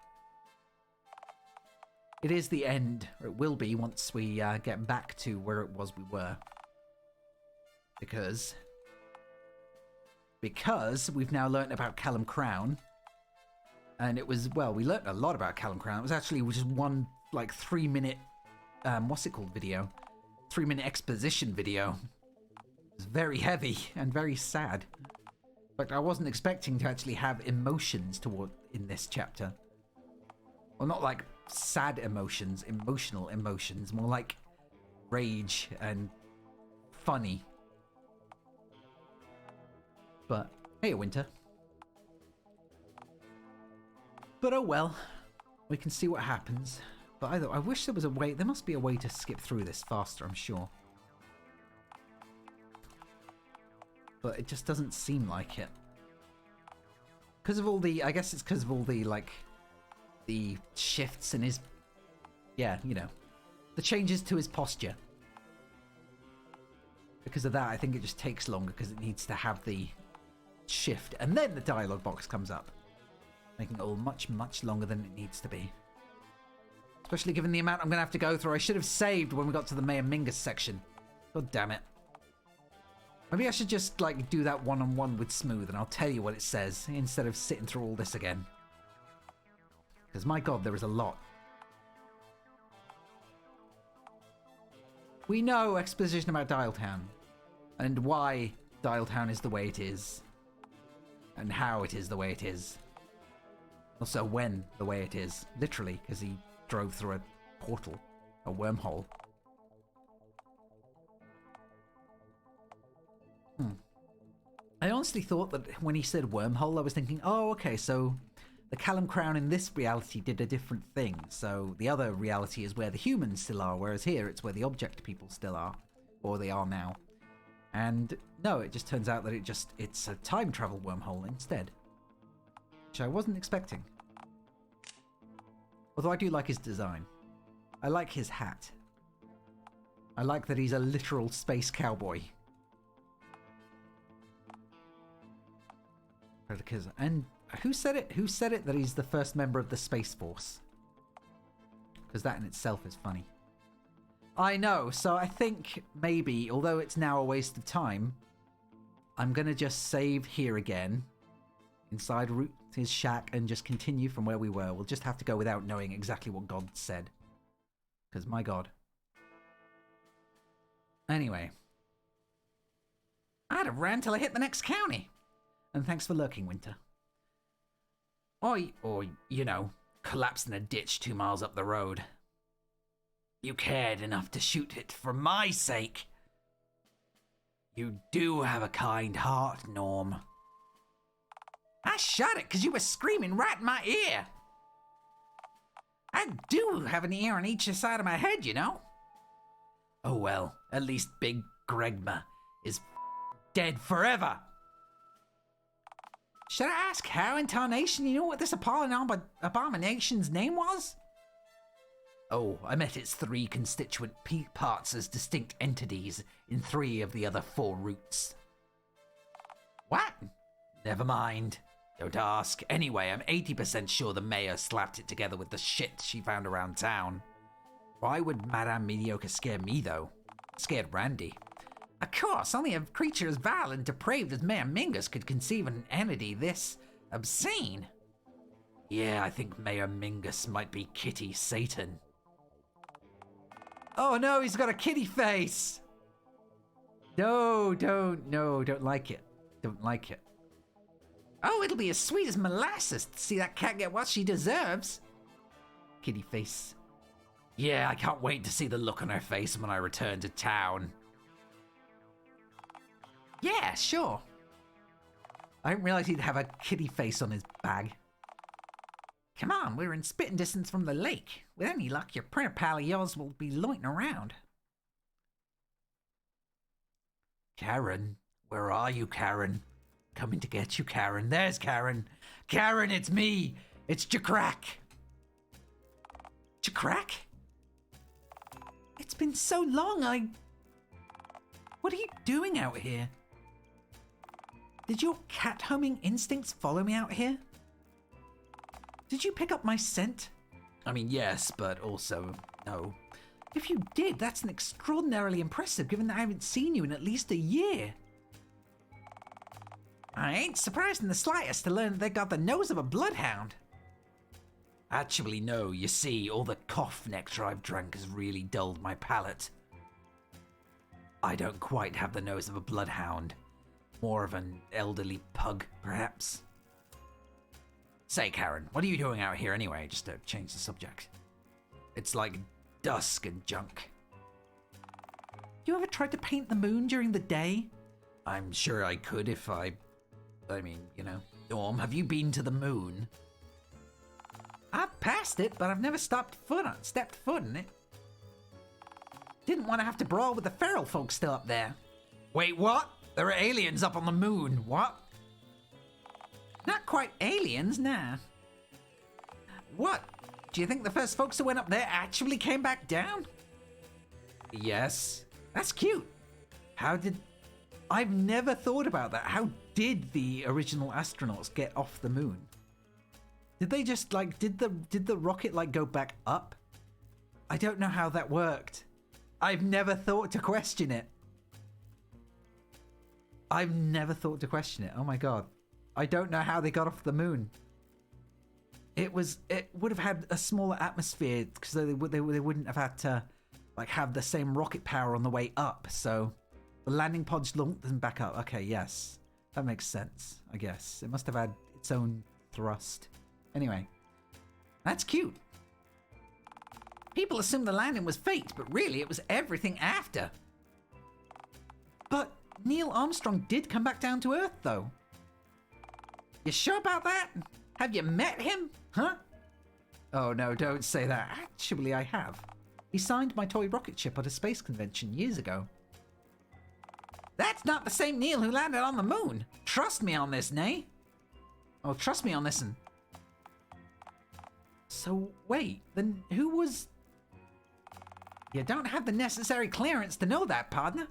It is the end, or it will be once we get back to where it was we were. Because we've now learnt about Callum Crown. And it was, well, we learnt a lot about Callum Crown. It was actually just one, like, 3-minute, what's it called, video? 3-minute exposition video. It was very heavy and very sad. In fact, I wasn't expecting to actually have emotions in this chapter. Well, not like sad emotions, emotional emotions, more like rage and funny. But, hey, Winter. But oh well, we can see what happens. But I wish there was a way, there must be a way to skip through this faster, I'm sure. But it just doesn't seem like it. Because of all the, I guess it's because of all the, like, the shifts in his, yeah, you know, the changes to his posture. Because of that, I think it just takes longer because it needs to have the shift, and then the dialogue box comes up, making it all much, much longer than it needs to be. Especially given the amount I'm going to have to go through. I should have saved when we got to the Mayor Mingus section. God damn it. Maybe I should just, like, do that one-on-one with Smooth, and I'll tell you what it says, instead of sitting through all this again. Because, my god, there is a lot. We know exposition about Dialtown, and why Dialtown is the way it is, and how it is the way it is. Also, when the way it is. Literally, because he drove through a portal, a wormhole. I honestly thought that when he said wormhole, I was thinking, oh, okay, so the Callum Crown in this reality did a different thing. So the other reality is where the humans still are, whereas here it's where the object people still are, or they are now. And no, it just turns out that it's a time travel wormhole instead, which I wasn't expecting. Although I do like his design. I like his hat. I like that he's a literal space cowboy. And who said it? Who said it that he's the first member of the Space Force? Because that in itself is funny. I know, so I think maybe, although it's now a waste of time, I'm going to just save here again, inside his shack, and just continue from where we were. We'll just have to go without knowing exactly what God said. Because, my God. Anyway. I'd have ran till I hit the next county. And thanks for lurking, Winter. Or, you know, collapsed in a ditch 2 miles up the road. You cared enough to shoot it for my sake. You do have a kind heart, Norm. I shot it because you were screaming right in my ear. I do have an ear on each side of my head, you know. Oh well, at least Big Gregma is dead forever. Should I ask how in tarnation you know what this abomination's name was? Oh, I met its 3 constituent parts as distinct entities in 3 of the other 4 routes. What? Never mind. Don't ask. Anyway, I'm 80% sure the mayor slapped it together with the shit she found around town. Why would Madame Mediocre scare me, though? Scared Randy. Of course, only a creature as vile and depraved as Mayor Mingus could conceive an entity this obscene. Yeah, I think Mayor Mingus might be Kitty Satan. Oh no, he's got a kitty face! No, don't like it. Don't like it. Oh, it'll be as sweet as molasses to see that cat get what she deserves. Kitty face. Yeah, I can't wait to see the look on her face when I return to town. Yeah, sure. I didn't realize he'd have a kitty face on his bag. Come on, we're in spitting distance from the lake. With any luck, your printer pal of yours will be loitering around. Karen, where are you, Karen? Coming to get you, Karen. There's Karen. Karen, it's me. It's JAQKpanda. JAQKpanda? It's been so long, What are you doing out here? Did your cat homing instincts follow me out here? Did you pick up my scent? I mean, yes, but also no. If you did, that's an extraordinarily impressive given that I haven't seen you in at least a year. I ain't surprised in the slightest to learn that they got the nose of a bloodhound. Actually, no, you see, all the cough nectar I've drank has really dulled my palate. I don't quite have the nose of a bloodhound. More of an elderly pug, perhaps. Say, Karen, what are you doing out here anyway, just to change the subject? It's like dusk and junk. You ever tried to paint the moon during the day? I'm sure I could if I mean, you know. Norm, have you been to the moon? I've passed it, but I've never stepped foot in it. Didn't want to have to brawl with the feral folks still up there. Wait, what? There are aliens up on the moon, what? Not quite aliens, nah. What? Do you think the first folks who went up there actually came back down? Yes. That's cute. How did... I've never thought about that. How did the original astronauts get off the moon? Did they just like did the rocket like go back up? I don't know how that worked. I've never thought to question it. I've never thought to question it. Oh my god. I don't know how they got off the moon. It would have had a smaller atmosphere because they wouldn't have had to like have the same rocket power on the way up. So the landing pods launched them back up. Okay, yes. That makes sense, I guess. It must have had its own thrust. Anyway, that's cute. People assume the landing was fate, but really it was everything after. But Neil Armstrong did come back down to Earth, though. You sure about that? Have you met him? Huh? Oh no, don't say that. Actually, I have. He signed my toy rocket ship at a space convention years ago. That's not the same Neil who landed on the moon. Trust me on this, Nay. Oh, trust me on this one. So, wait, then who was... You don't have the necessary clearance to know that, partner.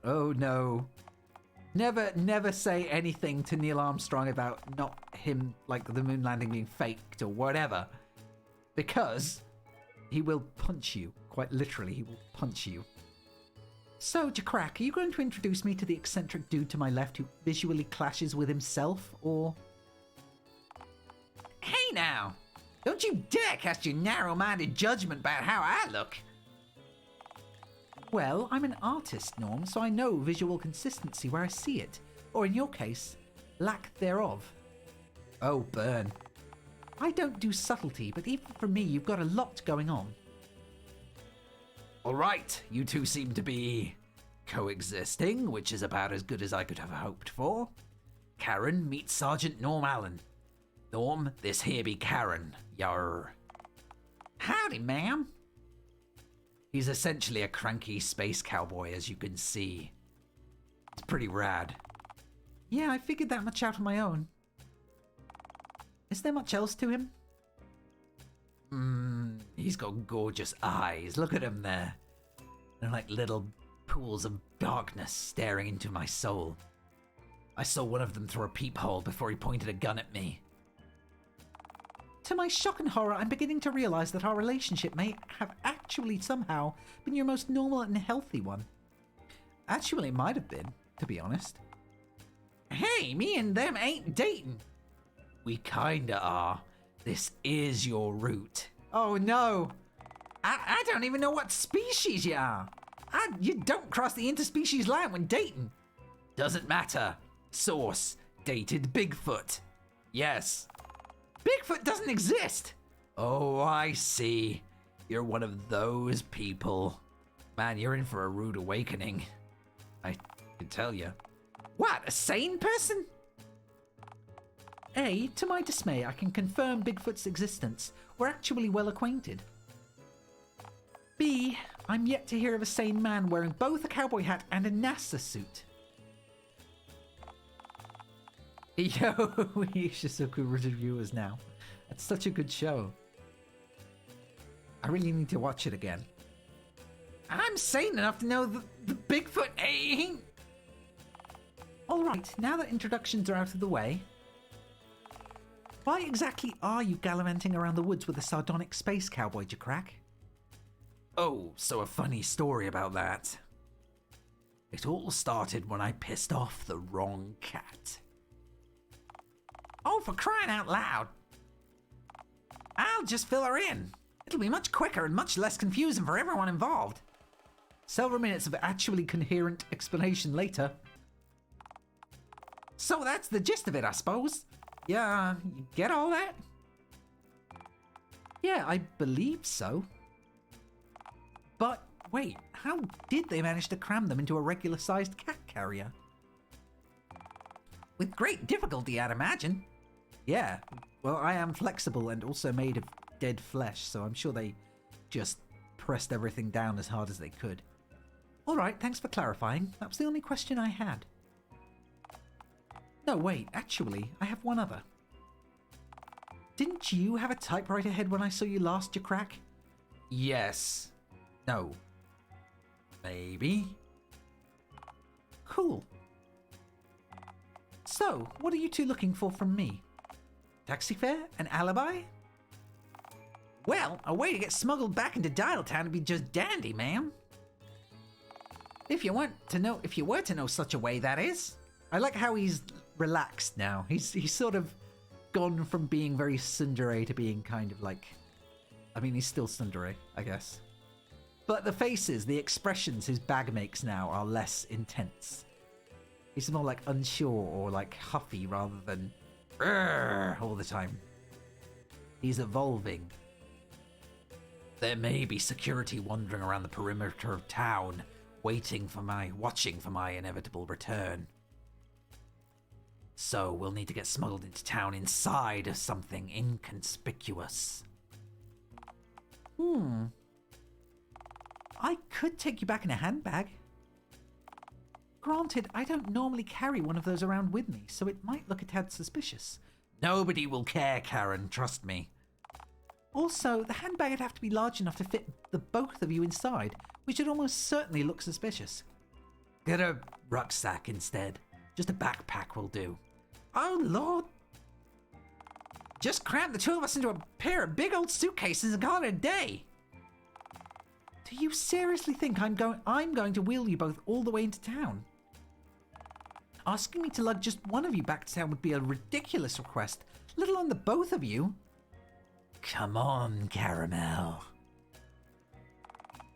Oh, no. Never say anything to Neil Armstrong about not him, like the moon landing being faked or whatever. Because he will punch you. Quite literally, he will punch you. So, JAQKk, are you going to introduce me to the eccentric dude to my left who visually clashes with himself, or... Hey now! Don't you dare cast your narrow-minded judgment about how I look! Well, I'm an artist, Norm, so I know visual consistency where I see it. Or in your case, lack thereof. Oh, burn. I don't do subtlety, but even for me, you've got a lot going on. Alright, you two seem to be coexisting, which is about as good as I could have hoped for. Karen, meet Sergeant Norm Allen. Norm, this here be Karen, yarr. Howdy, ma'am. He's essentially a cranky space cowboy, as you can see. It's pretty rad. Yeah, I figured that much out on my own. Is there much else to him? He's got gorgeous eyes. Look at him there. They're like little pools of darkness staring into my soul. I saw one of them through a peephole before he pointed a gun at me. To my shock and horror, I'm beginning to realize that our relationship may have actually somehow been your most normal and healthy one. Actually, it might have been, to be honest. Hey, me and them ain't dating. We kinda are. This is your route. Oh no! I don't even know what species you are. You don't cross the interspecies line when dating. Doesn't matter. Source, dated Bigfoot. Yes. Bigfoot doesn't exist! Oh, I see. You're one of those people. Man, you're in for a rude awakening. I can tell you. What, a sane person? A, to my dismay, I can confirm Bigfoot's existence. We're actually well acquainted. B, I'm yet to hear of a sane man wearing both a cowboy hat and a NASA suit. Yo, Shishoku reviewers now. That's such a good show. I really need to watch it again. I'm sane enough to know the Bigfoot ain't... Alright, now that introductions are out of the way, why exactly are you gallivanting around the woods with a sardonic space cowboy, JAQKk? Oh, so a funny story about that. It all started when I pissed off the wrong cat. Oh, for crying out loud. I'll just fill her in. It'll be much quicker and much less confusing for everyone involved. Several minutes of actually coherent explanation later. So that's the gist of it, I suppose. Yeah, you get all that? Yeah, I believe so. But wait, how did they manage to cram them into a regular-sized cat carrier? With great difficulty, I'd imagine. Yeah, well, I am flexible and also made of dead flesh, so I'm sure they just pressed everything down as hard as they could. Alright, thanks for clarifying. That was the only question I had. No, wait, actually, I have one other. Didn't you have a typewriter head when I saw you last, JAQKk? Yes. No. Maybe. Cool. So, what are you two looking for from me? Taxi fare? An alibi? Well, a way to get smuggled back into Dialtown would be just dandy, ma'am. If you were to know such a way, that is. I like how he's relaxed now. He's sort of gone from being very tsundere to being kind of like... I mean, he's still tsundere, I guess. But the faces, the expressions his bag makes now are less intense. He's more like unsure or like huffy rather than all the time. He's evolving. There may be security wandering around the perimeter of town, watching for my inevitable return. So we'll need to get smuggled into town inside of something inconspicuous. I could take you back in a handbag. Granted, I don't normally carry one of those around with me, so it might look a tad suspicious. Nobody will care, Karen, trust me. Also, the handbag would have to be large enough to fit the both of you inside, which would almost certainly look suspicious. Get a rucksack instead. Just a backpack will do. Oh, Lord. Just cram the two of us into a pair of big old suitcases and call it a day. Do you seriously think I'm going to wheel you both all the way into town? Asking me to lug just one of you back to town would be a ridiculous request, let alone the both of you. Come on, Caramel.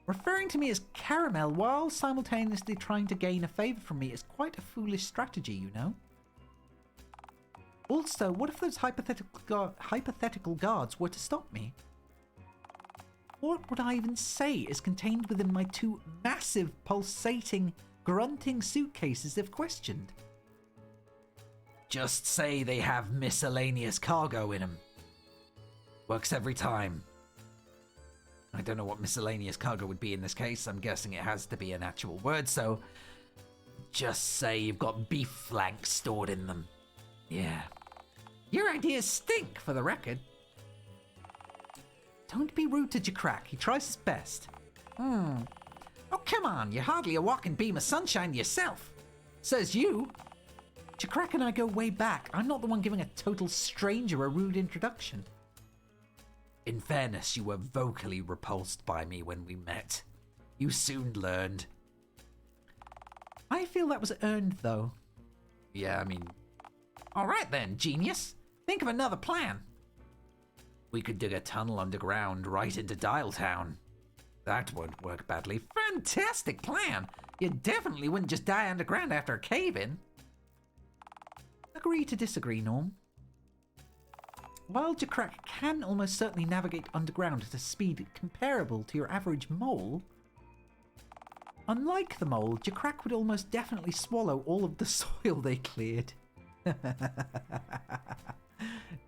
Referring to me as Caramel while simultaneously trying to gain a favour from me is quite a foolish strategy, you know. Also, what if those hypothetical guards were to stop me? What would I even say is contained within my two massive, pulsating, grunting suitcases if questioned? Just say they have miscellaneous cargo in them. Works every time. I don't know what miscellaneous cargo would be in this case. I'm guessing it has to be an actual word, so just say you've got beef flanks stored in them. Yeah. Your ideas stink, for the record. Don't be rude to JAQKpanda. He tries his best. Oh, come on. You're hardly a walking beam of sunshine yourself. Says you. JAQKpanda and I go way back. I'm not the one giving a total stranger a rude introduction. In fairness, you were vocally repulsed by me when we met. You soon learned. I feel that was earned, though. Yeah, I mean... Alright then, genius. Think of another plan. We could dig a tunnel underground right into Dialtown. That won't work badly. Fantastic plan! You definitely wouldn't just die underground after a cave-in. Agree to disagree, Norm. While JAQKpanda can almost certainly navigate underground at a speed comparable to your average mole, unlike the mole, JAQKpanda would almost definitely swallow all of the soil they cleared.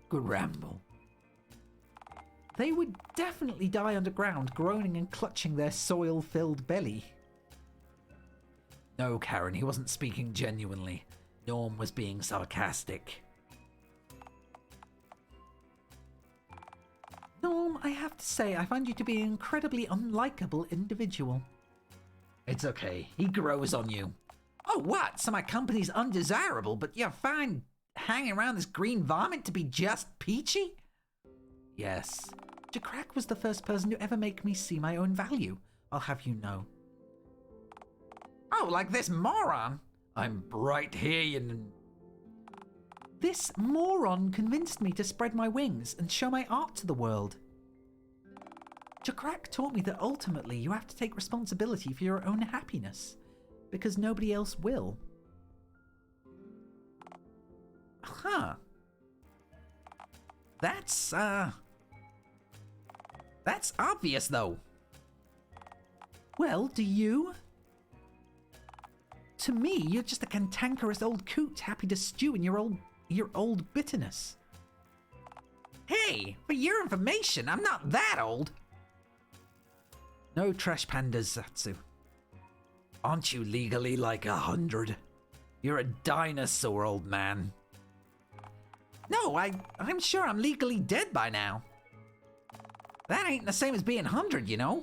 Good ramble. They would definitely die underground, groaning and clutching their soil-filled belly. No, Karen, he wasn't speaking genuinely. Norm was being sarcastic. Norm, I have to say, I find you to be an incredibly unlikable individual. It's okay. He grows on you. Oh, what? So my company's undesirable, but you're fine hanging around this green varmint to be just peachy? Yes. JAQKpanda was the first person to ever make me see my own value, I'll have you know. Oh, like this moron? I'm right here, you... This moron convinced me to spread my wings and show my art to the world. JAQKpanda taught me that ultimately you have to take responsibility for your own happiness, because nobody else will. Huh. That's obvious, though. Well, do you? To me, you're just a cantankerous old coot happy to stew in your old bitterness. Hey, for your information, I'm not that old. No trash pandas, Zatsu. Aren't you legally like 100? You're a dinosaur, old man. No, I'm sure I'm legally dead by now. That ain't the same as being 100, you know.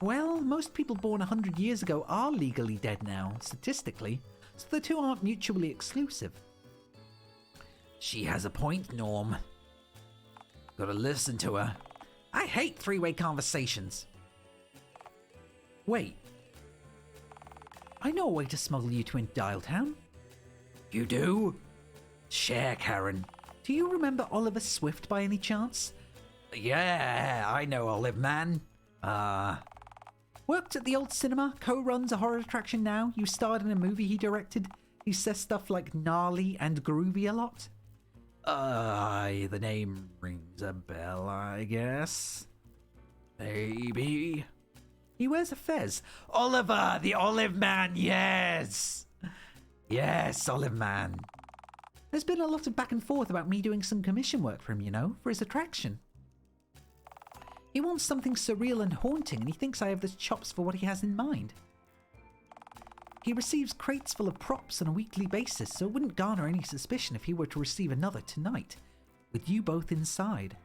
Well, most people born 100 years ago are legally dead now, statistically. so the two aren't mutually exclusive. She has a point, Norm. Gotta listen to her. I hate three-way conversations. Wait. I know a way to smuggle you to Dialtown. You do? Share, Karen. Do you remember Oliver Swift by any chance? Yeah, I know Olive Man. Worked at the old cinema, co-runs a horror attraction now. You starred in a movie he directed. He says stuff like gnarly and groovy a lot. The name rings a bell, I guess. Maybe. He wears a fez. Oliver, the Olive Man, yes! Yes, Olive Man. There's been a lot of back and forth about me doing some commission work for him, you know, for his attraction. He wants something surreal and haunting, and he thinks I have the chops for what he has in mind. He receives crates full of props on a weekly basis, so it wouldn't garner any suspicion if he were to receive another tonight, with you both inside.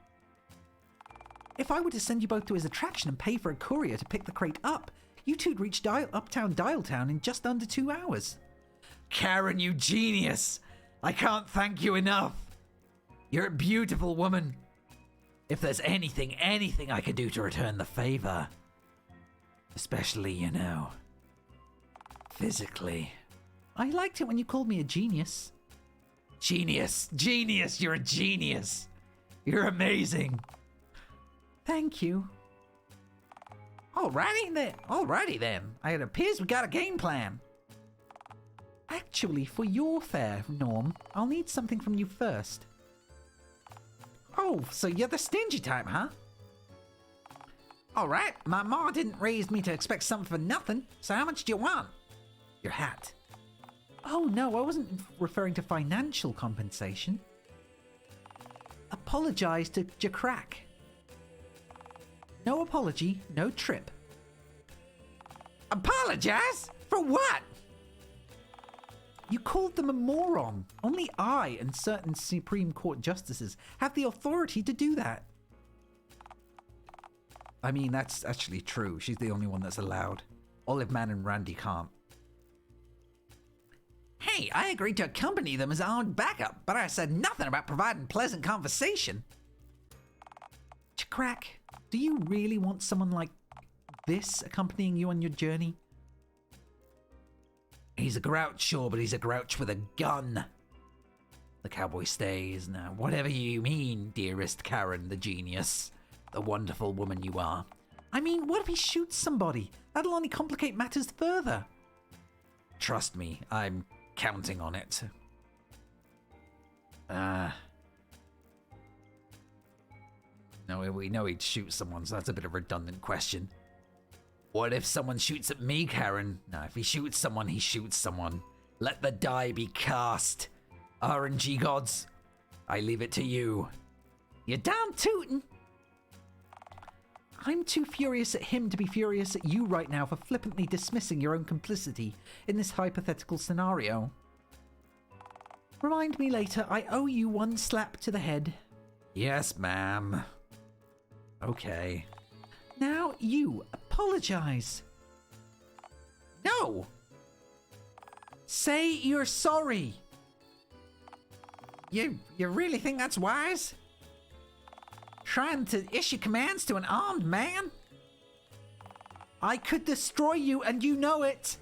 If I were to send you both to his attraction and pay for a courier to pick the crate up, you two'd reach Uptown Dialtown in just under 2 hours. Karen, you genius! I can't thank you enough. You're a beautiful woman. If there's anything I could do to return the favor, especially, you know, physically. I liked it when you called me a genius. Genius, you're a genius. You're amazing. Thank you. Alrighty then. It appears we got a game plan. Actually, for your fare, Norm, I'll need something from you first. Oh, so you're the stingy type, huh? Alright, my ma didn't raise me to expect something for nothing, so how much do you want? Your hat. Oh no, I wasn't referring to financial compensation. Apologize to JAQKpanda. No apology, no trip. Apologize? For what? You called them a moron. Only I and certain Supreme Court justices have the authority to do that. I mean, that's actually true. She's the only one that's allowed. Olive Man and Randy can't. Hey, I agreed to accompany them as armed backup, but I said nothing about providing pleasant conversation. JAQKpanda, do you really want someone like this accompanying you on your journey? He's a grouch, sure, but he's a grouch with a gun. The cowboy stays. Now, whatever you mean, dearest Karen, the genius. The wonderful woman you are. I mean, what if he shoots somebody? That'll only complicate matters further. Trust me, I'm counting on it. No, we know he'd shoot someone, so that's a bit of a redundant question. What if someone shoots at me, Karen? No, if he shoots someone, he shoots someone. Let the die be cast. RNG gods, I leave it to you. You're damn tootin'. I'm too furious at him to be furious at you right now for flippantly dismissing your own complicity in this hypothetical scenario. Remind me later, I owe you one slap to the head. Yes, ma'am. Okay. Now you apologize. No! Say you're sorry. You really think that's wise? Trying to issue commands to an armed man? I could destroy you and you know it.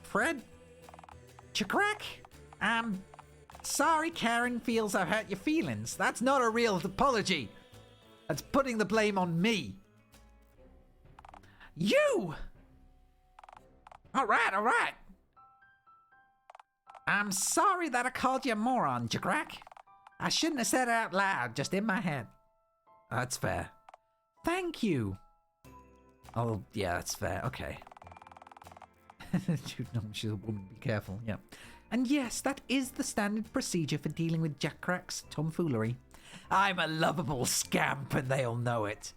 Fred? JAQKpanda? I'm sorry Karen feels I've hurt your feelings. That's not a real apology. That's putting the blame on me. You! Alright. I'm sorry that I called you a moron, JAQKpanda. I shouldn't have said it out loud, just in my head. That's fair. Thank you. Oh, yeah, that's fair. Okay. She's a woman, be careful, yeah. And yes, that is the standard procedure for dealing with JAQKpada's tomfoolery. I'm a lovable scamp and they all know it.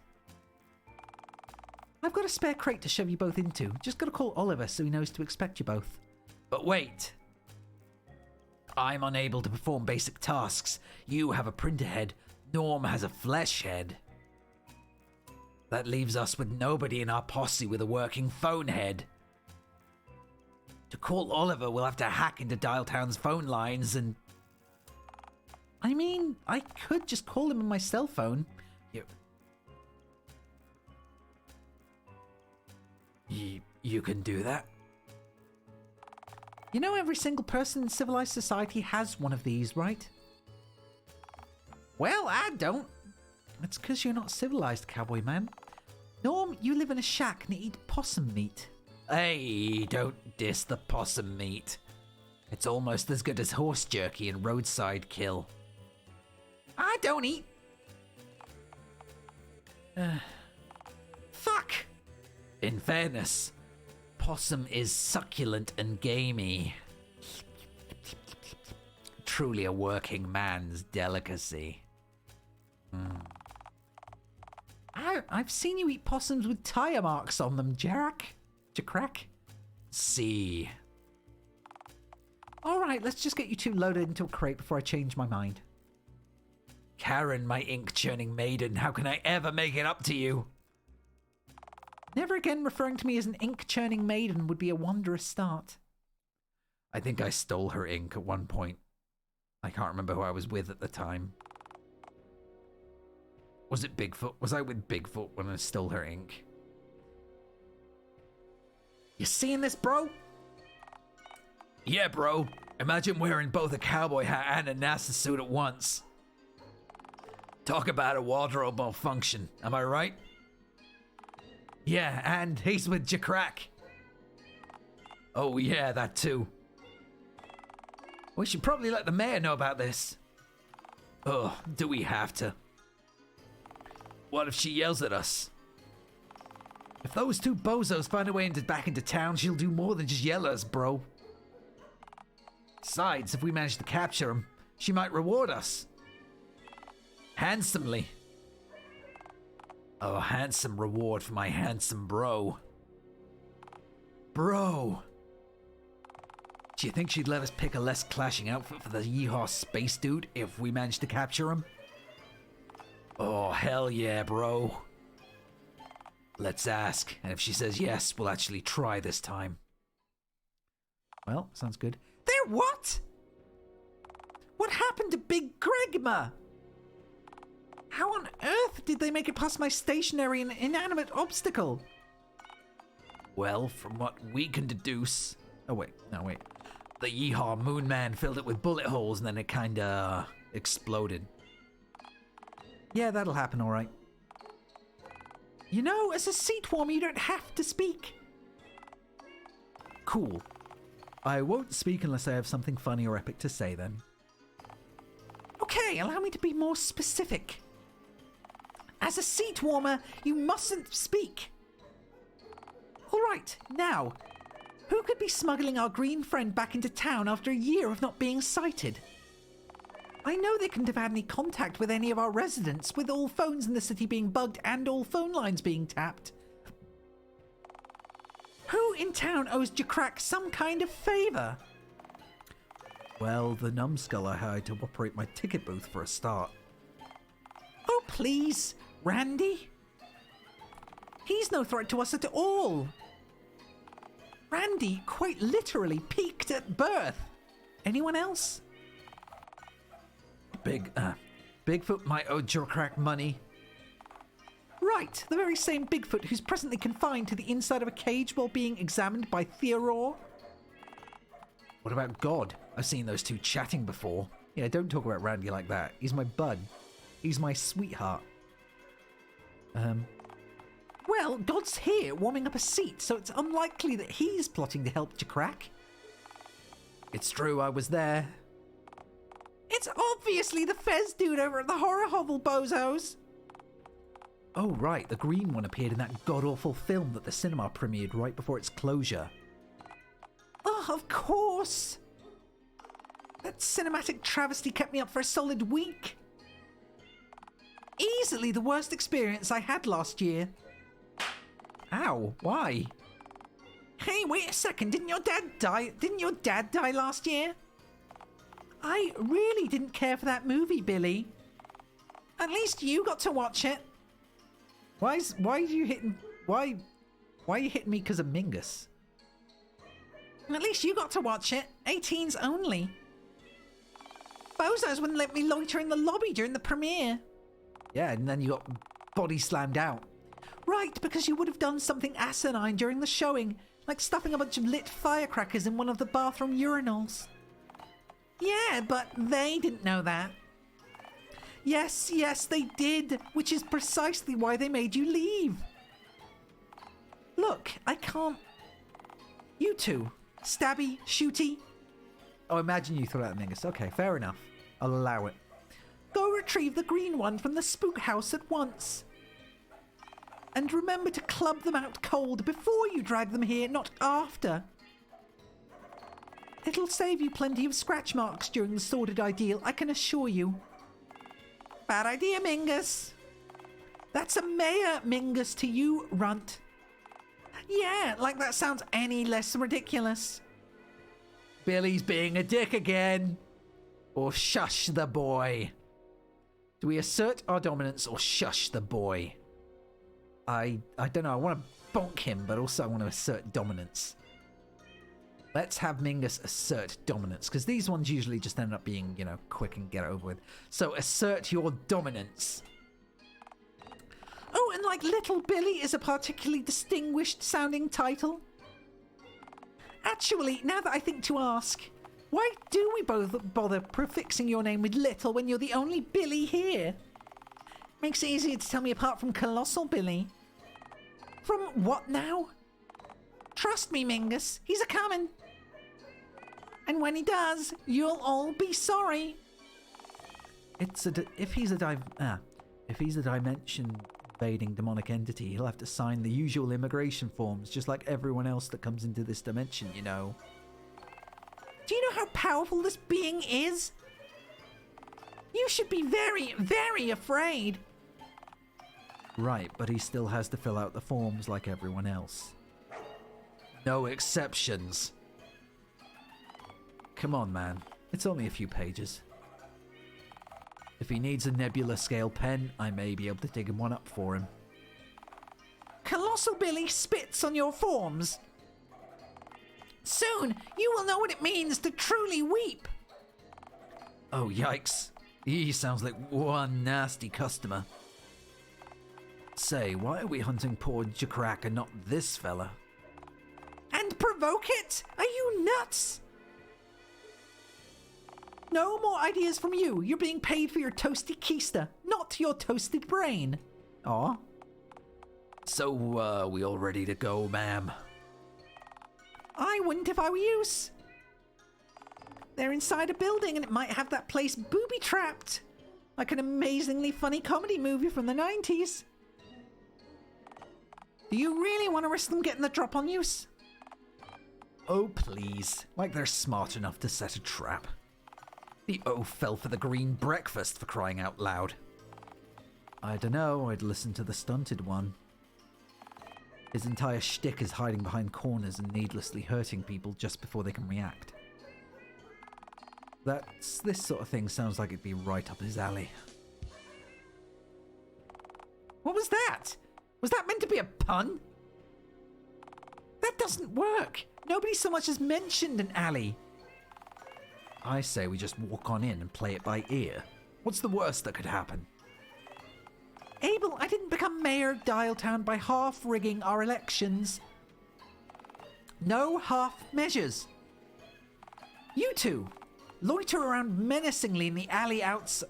I've got a spare crate to shove you both into. Just gotta call Oliver so he knows to expect you both. But wait. I'm unable to perform basic tasks. You have a printer head. Norm has a flesh head. That leaves us with nobody in our posse with a working phone head. To call Oliver, we'll have to hack into Dialtown's phone lines and... I mean, I could just call him on my cell phone. You can do that? You know every single person in civilized society has one of these, right? Well, I don't. It's because you're not civilized, cowboy man. Norm, you live in a shack and eat possum meat. Hey, don't diss the possum meat. It's almost as good as horse jerky and roadside kill. I don't eat. Fuck! In fairness, possum is succulent and gamey. Truly a working man's delicacy. I've seen you eat possums with tire marks on them, JAQK. See. Alright, let's just get you two loaded into a crate before I change my mind. Karen, my ink-churning maiden, how can I ever make it up to you? Never again referring to me as an ink-churning maiden would be a wondrous start. I think I stole her ink at one point. I can't remember who I was with at the time. Was it Bigfoot? Was I with Bigfoot when I stole her ink? You seeing this, bro? Yeah, bro. Imagine wearing both a cowboy hat and a NASA suit at once. Talk about a wardrobe malfunction, am I right? Yeah, and he's with JAQK. Oh yeah, that too. We should probably let the mayor know about this. Oh, do we have to? What if she yells at us? If those two bozos find a way back into town, she'll do more than just yell at us, bro. Besides, if we manage to capture him, she might reward us. Handsomely. A handsome reward for my handsome bro. Bro. Do you think she'd let us pick a less clashing outfit for the Yeehaw space dude if we managed to capture him? Oh, hell yeah, bro. Let's ask, and if she says yes, we'll actually try this time. Well, sounds good. There what? What happened to Big Gregma? How on earth did they make it past my stationary and inanimate obstacle? Well, from what we can deduce... Oh, wait. No, wait. The Yeehaw Moon Man filled it with bullet holes and then it kinda... exploded. Yeah, that'll happen, alright. You know, as a seat warmer, you don't have to speak. Cool. I won't speak unless I have something funny or epic to say, then. Okay, allow me to be more specific. As a seat warmer, you mustn't speak. Alright, now, who could be smuggling our green friend back into town after a year of not being sighted? I know they couldn't have had any contact with any of our residents, with all phones in the city being bugged and all phone lines being tapped. Who in town owes JAQK some kind of favour? Well, the numbskull I hired to operate my ticket booth for a start. Oh, please, Randy? He's no threat to us at all. Randy quite literally peaked at birth. Anyone else? Bigfoot might owe JAQK money. Right, the very same Bigfoot who's presently confined to the inside of a cage while being examined by Theodore. What about God? I've seen those two chatting before. Yeah, don't talk about Randy like that. He's my bud. He's my sweetheart. Well, God's here warming up a seat, so it's unlikely that he's plotting to help JAQK. It's true, I was there. It's obviously the Fez dude over at the Horror Hovel, bozos! Oh, right, the green one appeared in that god-awful film that the cinema premiered right before its closure. Oh, of course! That cinematic travesty kept me up for a solid week. Easily the worst experience I had last year. Ow, why? Hey, wait a second, didn't your dad die last year? I really didn't care for that movie, Billy. At least you got to watch it. Why are you hitting me because of Mingus? At least you got to watch it. 18s only. Bozos wouldn't let me loiter in the lobby during the premiere. Yeah, and then you got body slammed out. Right, because you would have done something asinine during the showing, like stuffing a bunch of lit firecrackers in one of the bathroom urinals. Yeah, but they didn't know that. Yes, they did, which is precisely why they made you leave. Look, I can't... You two, stabby, shooty. Oh, imagine you threw out Mingus. Okay, fair enough. I'll allow it. Go retrieve the green one from the spook house at once. And remember to club them out cold before you drag them here, not after. It'll save you plenty of scratch marks during the sordid ideal, I can assure you. Bad idea, Mingus. That's a mayor, Mingus, to you, runt. Yeah, like that sounds any less ridiculous. Billy's being a dick again. Or shush the boy. Do we assert our dominance or shush the boy? I don't know. I want to bonk him, but also I want to assert dominance. Let's have Mingus assert dominance, because these ones usually just end up being, quick and get it over with. So assert your dominance. Oh, and like Little Billy is a particularly distinguished sounding title. Actually, now that I think to ask, why do we both bother prefixing your name with Little when you're the only Billy here? Makes it easier to tell me apart from Colossal Billy. From what now? Trust me, Mingus, he's a-comin'. And when he does, you'll all be sorry. If he's a dimension invading demonic entity, he'll have to sign the usual immigration forms, just like everyone else that comes into this dimension, you know. Do you know how powerful this being is? You should be very, very afraid. Right, but he still has to fill out the forms like everyone else. No exceptions. Come on, man. It's only a few pages. If he needs a nebula scale pen, I may be able to dig him one up for him. Colossal Billy spits on your forms. Soon, you will know what it means to truly weep. Oh, yikes. He sounds like one nasty customer. Say, why are we hunting poor JAQKpanda and not this fella? And provoke it? Are you nuts? No more ideas from you. You're being paid for your toasty keister, not your toasted brain. Aw. So, we all ready to go, ma'am? I wouldn't if I were you. They're inside a building and it might have that place booby-trapped. Like an amazingly funny comedy movie from the 90s. Do you really want to risk them getting the drop on you? Oh, please. Like they're smart enough to set a trap. The oaf fell for the green breakfast, for crying out loud. I dunno, I'd listen to the stunted one. His entire shtick is hiding behind corners and needlessly hurting people just before they can react. This sort of thing sounds like it'd be right up his alley. What was that? Was that meant to be a pun? That doesn't work. Nobody so much as mentioned an alley. I say we just walk on in and play it by ear. What's the worst that could happen? Abel, I didn't become mayor of Dialtown by half-rigging our elections. No half measures. You two, loiter around menacingly in the alley outside.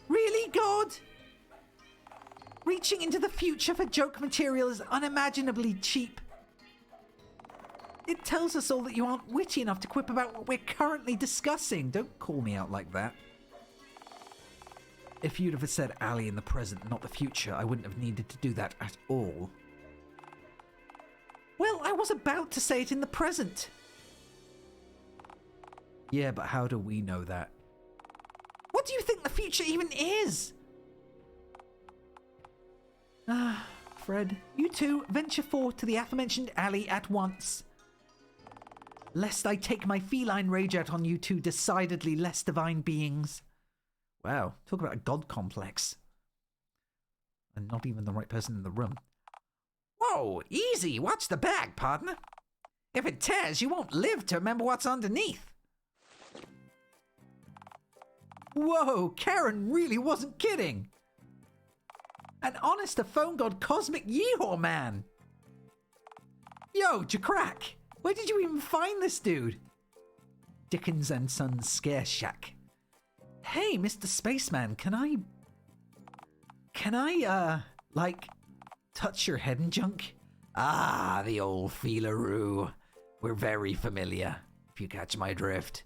Really, God? Reaching into the future for joke material is unimaginably cheap. It tells us all that you aren't witty enough to quip about what we're currently discussing. Don't call me out like that. If you'd have said alley in the present, not the future, I wouldn't have needed to do that at all. Well, I was about to say it in the present. Yeah, but how do we know that? What do you think the future even is? Fred, you two venture forth to the aforementioned alley at once. Lest I take my feline rage out on you two decidedly less divine beings. Wow, talk about a god complex. And not even the right person in the room. Whoa, Whoa! Easy! Watch the bag, partner. If it tears, you won't live to remember what's underneath. Whoa, Karen really wasn't kidding. An honest to phone god cosmic yeehaw man. Yo, JAQKk, where did you even find this dude? Dickens and Sons Scare Shack. Hey, Mr. Spaceman, can I, like, touch your head and junk? Ah, the old feelaroo. We're very familiar, if you catch my drift.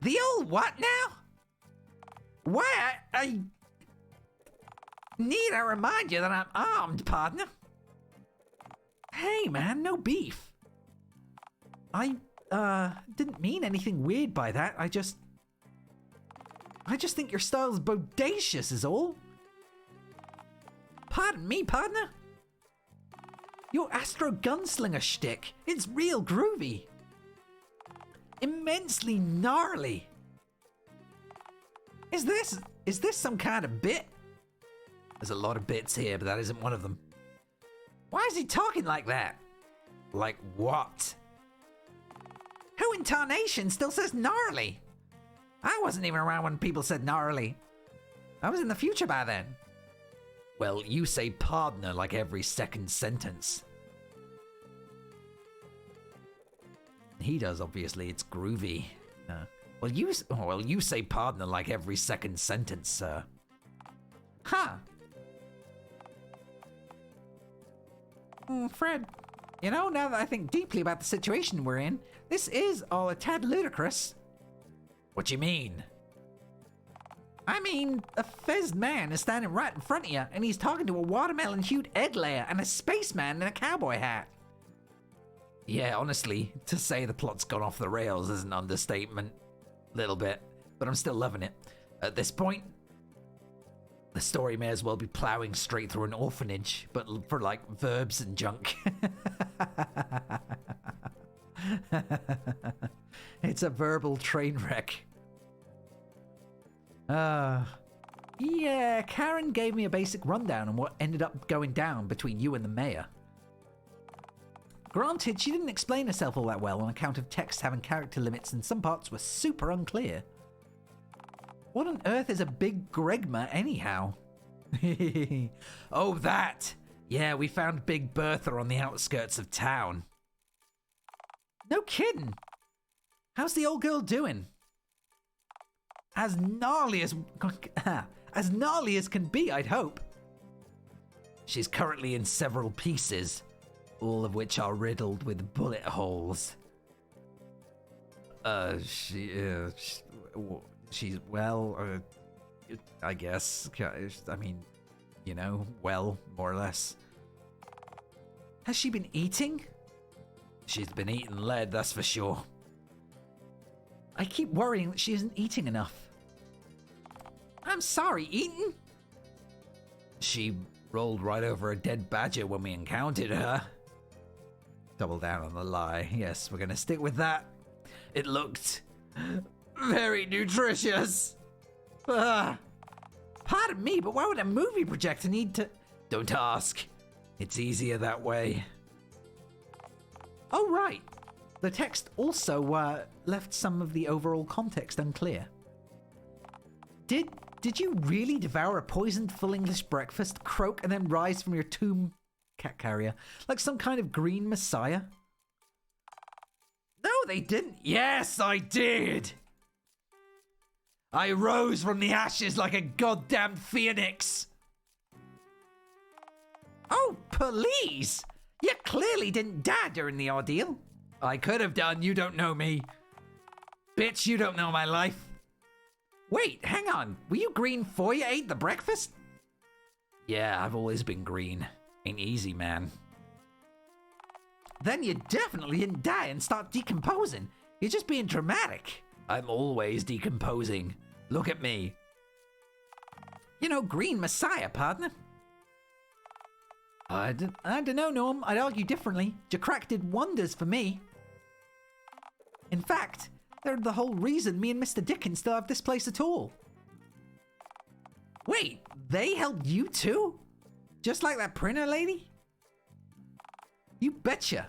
The old what now? Why, I need I remind you that I'm armed, partner. Hey, man, no beef. I, didn't mean anything weird by that. I just think your style's bodacious is all. Pardon me, partner. Your Astro Gunslinger shtick, it's real groovy. Immensely gnarly. Is this some kind of bit? There's a lot of bits here, but that isn't one of them. Why is he talking like that? Like what? Who in tarnation still says gnarly? I wasn't even around when people said gnarly. I was in the future by then. Well, you say partner like every second sentence. He does, obviously. It's groovy. Well, you say partner like every second sentence, sir. Huh. Fred, you know, now that I think deeply about the situation we're in, this is all a tad ludicrous. What do you mean? I mean, a fezzed man is standing right in front of you, and he's talking to a watermelon-hued egg layer and a spaceman in a cowboy hat. Yeah, honestly, to say the plot's gone off the rails is an understatement. Little bit, but I'm still loving it. At this point, the story may as well be plowing straight through an orphanage, but for like verbs and junk. It's a verbal train wreck. Yeah, Karen gave me a basic rundown on what ended up going down between you and the mayor. Granted, she didn't explain herself all that well on account of text having character limits and some parts were super unclear. What on earth is a big Gregma anyhow? Oh, that! Yeah, we found Big Bertha on the outskirts of town. No kidding! How's the old girl doing? As gnarly as can be, I'd hope. She's currently in several pieces, all of which are riddled with bullet holes. She's well, I guess. I mean, you know, well, more or less. Has she been eating? She's been eating lead, that's for sure. I keep worrying that she isn't eating enough. I'm sorry, eating? She rolled right over a dead badger when we encountered her. Double down on the lie. Yes, we're gonna stick with that. It looked very nutritious. Pardon me, but why would a movie projector need to... Don't ask. It's easier that way. Oh, right. The text also left some of the overall context unclear. Did you really devour a poisoned full English breakfast, croak, and then rise from your tomb cat carrier like some kind of green messiah? No, they didn't. Yes, I did. I rose from the ashes like a goddamn phoenix. Oh, please! You clearly didn't die during the ordeal. I could have done. You don't know me. Bitch, you don't know my life. Wait, hang on. Were you green before you ate the breakfast? Yeah, I've always been green. Ain't easy, man. Then you definitely didn't die and start decomposing. You're just being dramatic. I'm always decomposing. Look at me. You know, green messiah, partner. I don't know, Norm. I'd argue differently. JAQKpanda did wonders for me. In fact, they're the whole reason me and Mr. Dickens still have this place at all. Wait, they helped you too? Just like that printer lady? You betcha.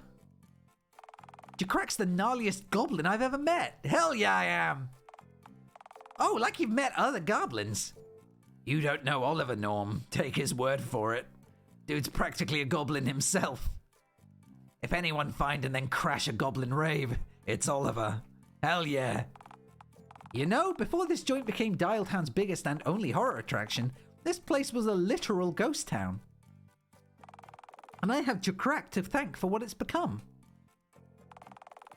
JAQK's the gnarliest goblin I've ever met. Hell yeah, I am. Oh, like you've met other goblins. You don't know Oliver, Norm. Take his word for it. Dude's practically a goblin himself. If anyone find and then crash a goblin rave, it's Oliver. Hell yeah. You know, before this joint became Dialtown's biggest and only horror attraction, this place was a literal ghost town. And I have JAQK to thank for what it's become.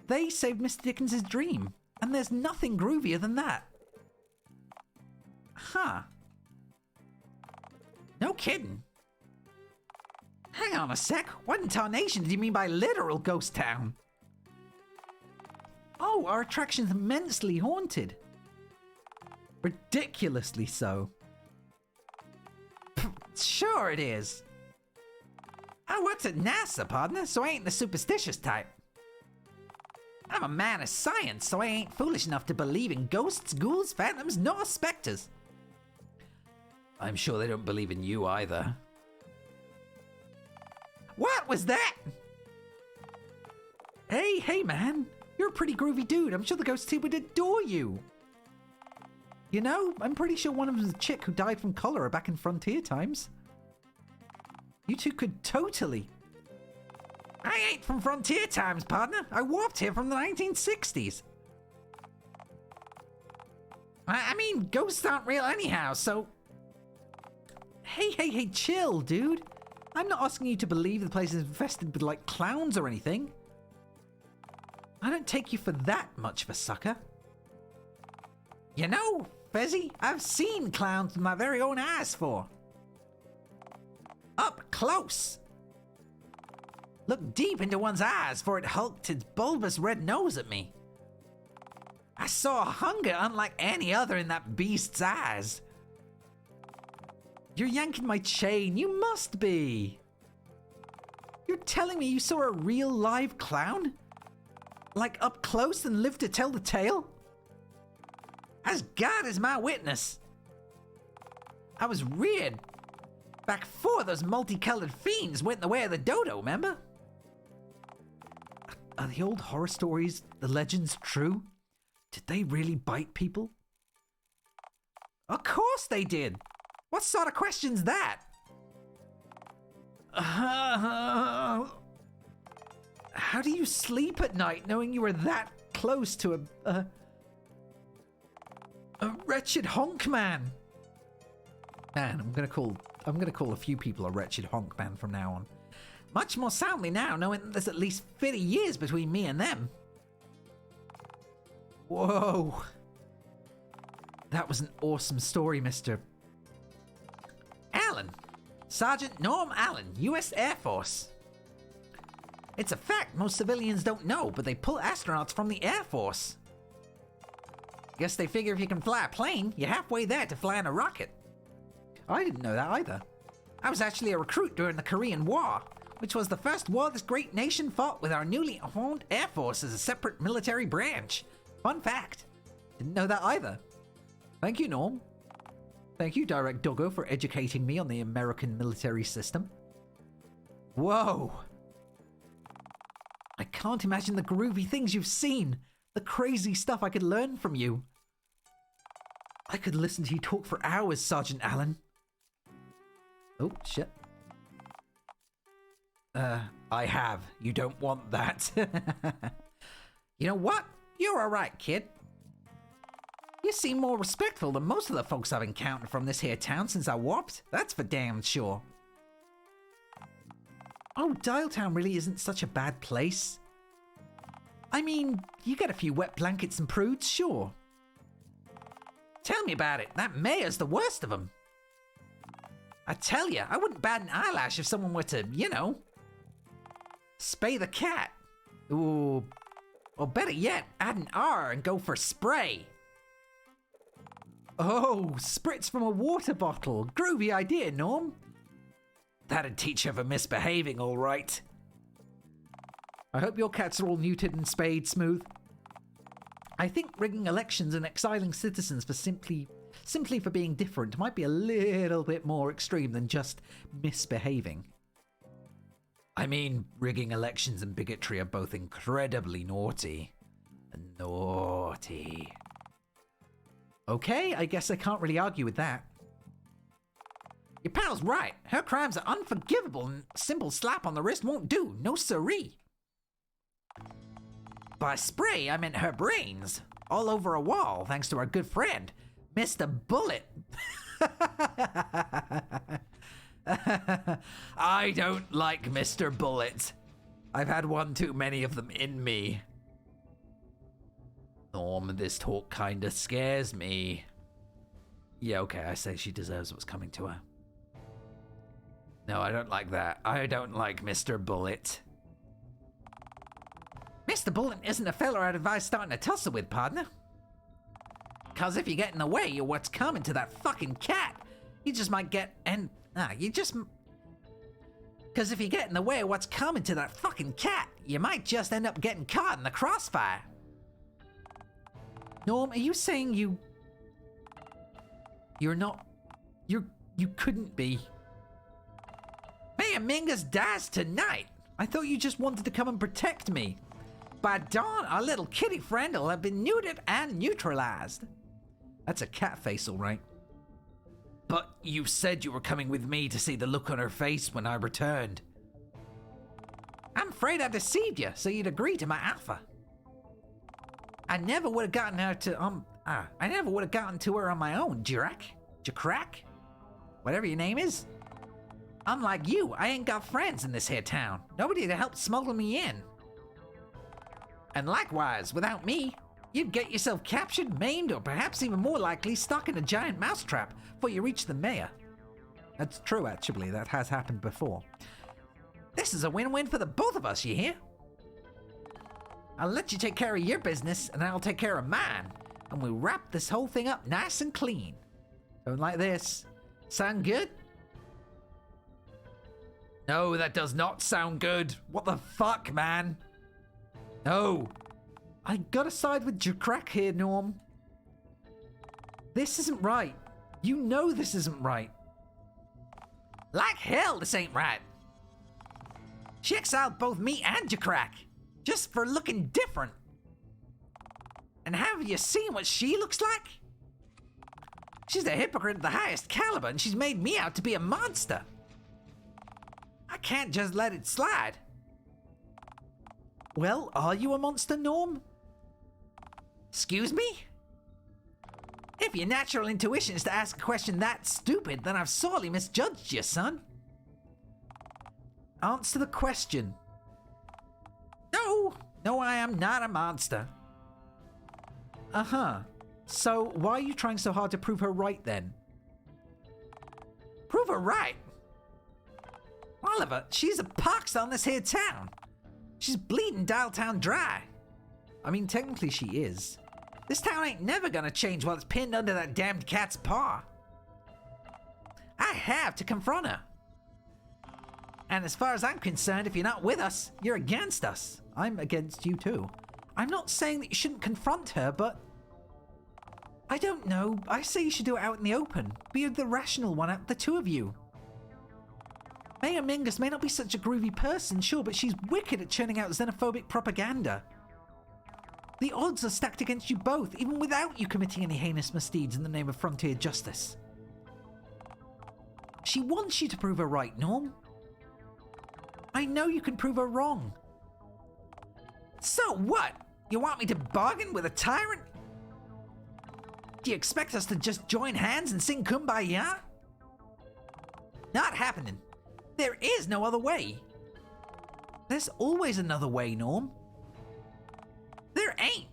They saved Mr. Dickens's dream, and there's nothing groovier than that. Huh. No kidding. Hang on a sec, what in tarnation did you mean by literal ghost town? Oh, our attraction's immensely haunted. Ridiculously so. Pff, sure it is. I worked at NASA, partner, so I ain't the superstitious type. I'm a man of science, so I ain't foolish enough to believe in ghosts, ghouls, phantoms, nor specters. I'm sure they don't believe in you either. What was that? Hey man, you're a pretty groovy dude. I'm sure the ghost team would adore you. You know, I'm pretty sure one of them's a chick who died from cholera back in frontier times. You two could totally... I ain't from frontier times, partner. I warped here from the 1960s. I mean, ghosts aren't real anyhow, so... Hey, chill, dude. I'm not asking you to believe the place is infested with, like, clowns or anything. I don't take you for that much of a sucker. You know, Fezzy, I've seen clowns with my very own eyes for. Up close. Look deep into one's eyes, for it hulked its bulbous red nose at me. I saw hunger unlike any other in that beast's eyes. You're yanking my chain, you must be. You're telling me you saw a real live clown? Like up close and lived to tell the tale? As God is my witness. I was reared back before those multicolored fiends went the way of the dodo, remember? Are the old horror stories, the legends, true? Did they really bite people? Of course they did! What sort of question's that? How do you sleep at night knowing you were that close to a wretched honk man? Man, I'm gonna call a few people a wretched honk man from now on. Much more soundly now, knowing that there's at least 50 years between me and them. Whoa. That was an awesome story, Mr. Allen. Sergeant Norm Allen, U.S. Air Force. It's a fact most civilians don't know, but they pull astronauts from the Air Force. Guess they figure if you can fly a plane, you're halfway there to flying a rocket. I didn't know that either. I was actually a recruit during the Korean War, which was the first war this great nation fought with our newly formed Air Force as a separate military branch. Fun fact. Didn't know that either. Thank you, Norm. Thank you, Direct Doggo, for educating me on the American military system. Whoa. I can't imagine the groovy things you've seen. The crazy stuff I could learn from you. I could listen to you talk for hours, Sergeant Allen. Oh, shit. I have. You don't want that. You know what? You're alright, kid. You seem more respectful than most of the folks I've encountered from this here town since I warped. That's for damn sure. Oh, Dialtown really isn't such a bad place. I mean, you get a few wet blankets and prudes, sure. Tell me about it. That mayor's the worst of them. I tell you, I wouldn't bat an eyelash if someone were to, you know, spay the cat. Ooh. Or better yet, add an R and go for spray. Oh, spritz from a water bottle. Groovy idea, Norm. That'd teach her for misbehaving, all right. I hope your cats are all neutered and spayed smooth. I think rigging elections and exiling citizens for simply for being different might be a little bit more extreme than just misbehaving. I mean, rigging elections and bigotry are both incredibly naughty. Naughty. Okay, I guess I can't really argue with that. Your pal's right. Her crimes are unforgivable and a simple slap on the wrist won't do. No siree. By spray, I meant her brains. All over a wall, thanks to our good friend, Mr. Bullet. I don't like Mr. Bullet. I've had one too many of them in me. Norm, this talk kinda scares me. Yeah, okay, I say she deserves what's coming to her. No, I don't like that. I don't like Mr. Bullet. Mr. Bullet isn't a fella I'd advise starting a tussle with, partner. Cause if you get in the way of what's coming to that fucking cat, you just might get Cause if you get in the way of what's coming to that fucking cat, you might just end up getting caught in the crossfire. Norm, are you saying you're not... you couldn't be... Mayor Mingus dies tonight. I thought you just wanted to come and protect me. By dawn, our little kitty friend will have been neutered and neutralized. That's a cat face, all right. But you said you were coming with me to see the look on her face when I returned. I'm afraid I deceived you, so you'd agree to my offer. I never would have gotten her to, I never would have gotten to her on my own, JAQK? Whatever your name is. Unlike you, I ain't got friends in this here town. Nobody to help smuggle me in. And likewise, without me, you'd get yourself captured, maimed, or perhaps even more likely stuck in a giant mousetrap before you reach the mayor. That's true, actually. That has happened before. This is a win-win for the both of us, you hear? I'll let you take care of your business, and I'll take care of mine, and we'll wrap this whole thing up nice and clean. Don't like this. Sound good? No, that does not sound good. What the fuck, man? No. I gotta side with JAQK here, Norm. This isn't right. You know this isn't right. Like hell, this ain't right. She exiled both me and JAQK, just for looking different. And have you seen what she looks like? She's a hypocrite of the highest caliber, and she's made me out to be a monster. I can't just let it slide. Well, are you a monster, Norm? Excuse me? If your natural intuition is to ask a question that stupid, then I've sorely misjudged you, son. Answer the question. No, I am not a monster. Uh-huh. So, why are you trying so hard to prove her right, then? Prove her right? Oliver, she's a pox on this here town. She's bleeding Dialtown dry. I mean, technically she is. This town ain't never gonna change while it's pinned under that damned cat's paw. I have to confront her. And as far as I'm concerned, if you're not with us, you're against us. I'm against you too. I'm not saying that you shouldn't confront her, but... I don't know. I say you should do it out in the open. Be the rational one out of the two of you. Mayor Mingus may not be such a groovy person, sure, but she's wicked at churning out xenophobic propaganda. The odds are stacked against you both, even without you committing any heinous misdeeds in the name of frontier justice. She wants you to prove her right, Norm. I know you can prove her wrong. So what? You want me to bargain with a tyrant? Do you expect us to just join hands and sing Kumbaya? Not happening. There is no other way. There's always another way, Norm. There ain't.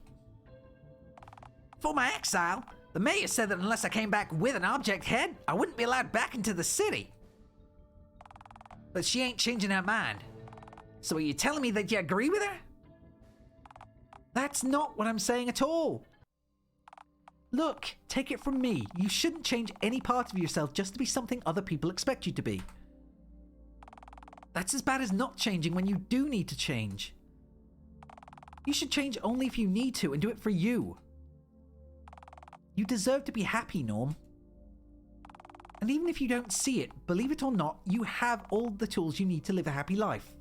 For my exile, the mayor said that unless I came back with an object head, I wouldn't be allowed back into the city. But she ain't changing her mind. So are you telling me that you agree with her? That's not what I'm saying at all. Look, take it from me. You shouldn't change any part of yourself just to be something other people expect you to be. That's as bad as not changing when you do need to change. You should change only if you need to and do it for you. You deserve to be happy, Norm. And even if you don't see it, believe it or not, you have all the tools you need to live a happy life.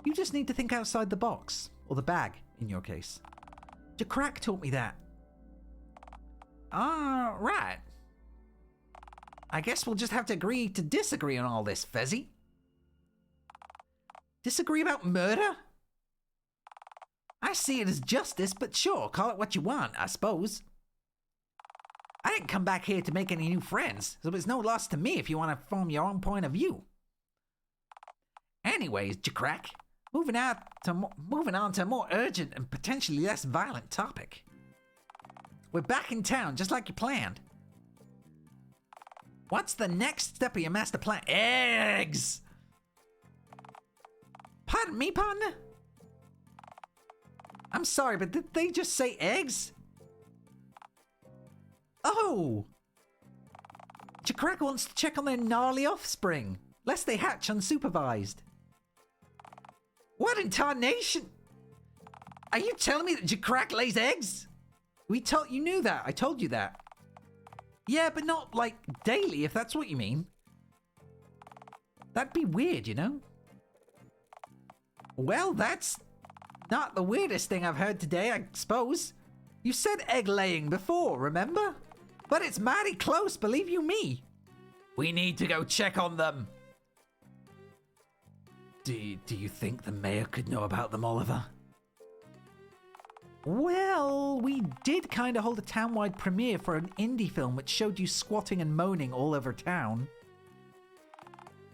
You just need to think outside the box. Or the bag, in your case. JAQKk taught me that. Right. I guess we'll just have to agree to disagree on all this, Fezzy. Disagree about murder? I see it as justice, but sure, call it what you want, I suppose. I didn't come back here to make any new friends, so it's no loss to me if you want to form your own point of view. Anyways, JAQKk, moving on to a more urgent and potentially less violent topic. We're back in town, just like you planned. What's the next step of your master plan? Eggs! Pardon me, partner? I'm sorry, but did they just say eggs? Oh! JAQKk wants to check on their gnarly offspring, lest they hatch unsupervised. What in tarnation? Are you telling me that JAQKk lays eggs? You knew that. I told you that. Yeah, but not, like, daily, if that's what you mean. That'd be weird, you know? Well, that's not the weirdest thing I've heard today, I suppose. You said egg-laying before, remember? But it's mighty close, believe you me. We need to go check on them. Do you think the mayor could know about them, Oliver? Well, we did kind of hold a town-wide premiere for an indie film which showed you squatting and moaning all over town.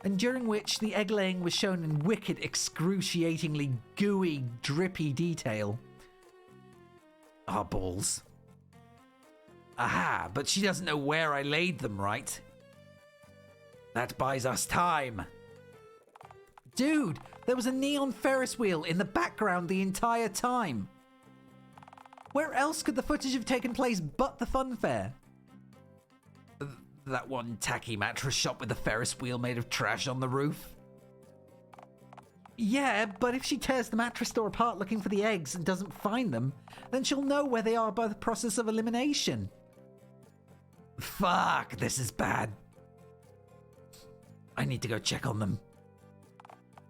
And during which the egg-laying was shown in wicked, excruciatingly gooey, drippy detail. Ah, balls. Aha, but she doesn't know where I laid them, right? That buys us time. Dude, there was a neon Ferris wheel in the background the entire time. Where else could the footage have taken place but the fun fair? That one tacky mattress shop with the Ferris wheel made of trash on the roof? Yeah, but if she tears the mattress store apart looking for the eggs and doesn't find them, then she'll know where they are by the process of elimination. Fuck, this is bad. I need to go check on them.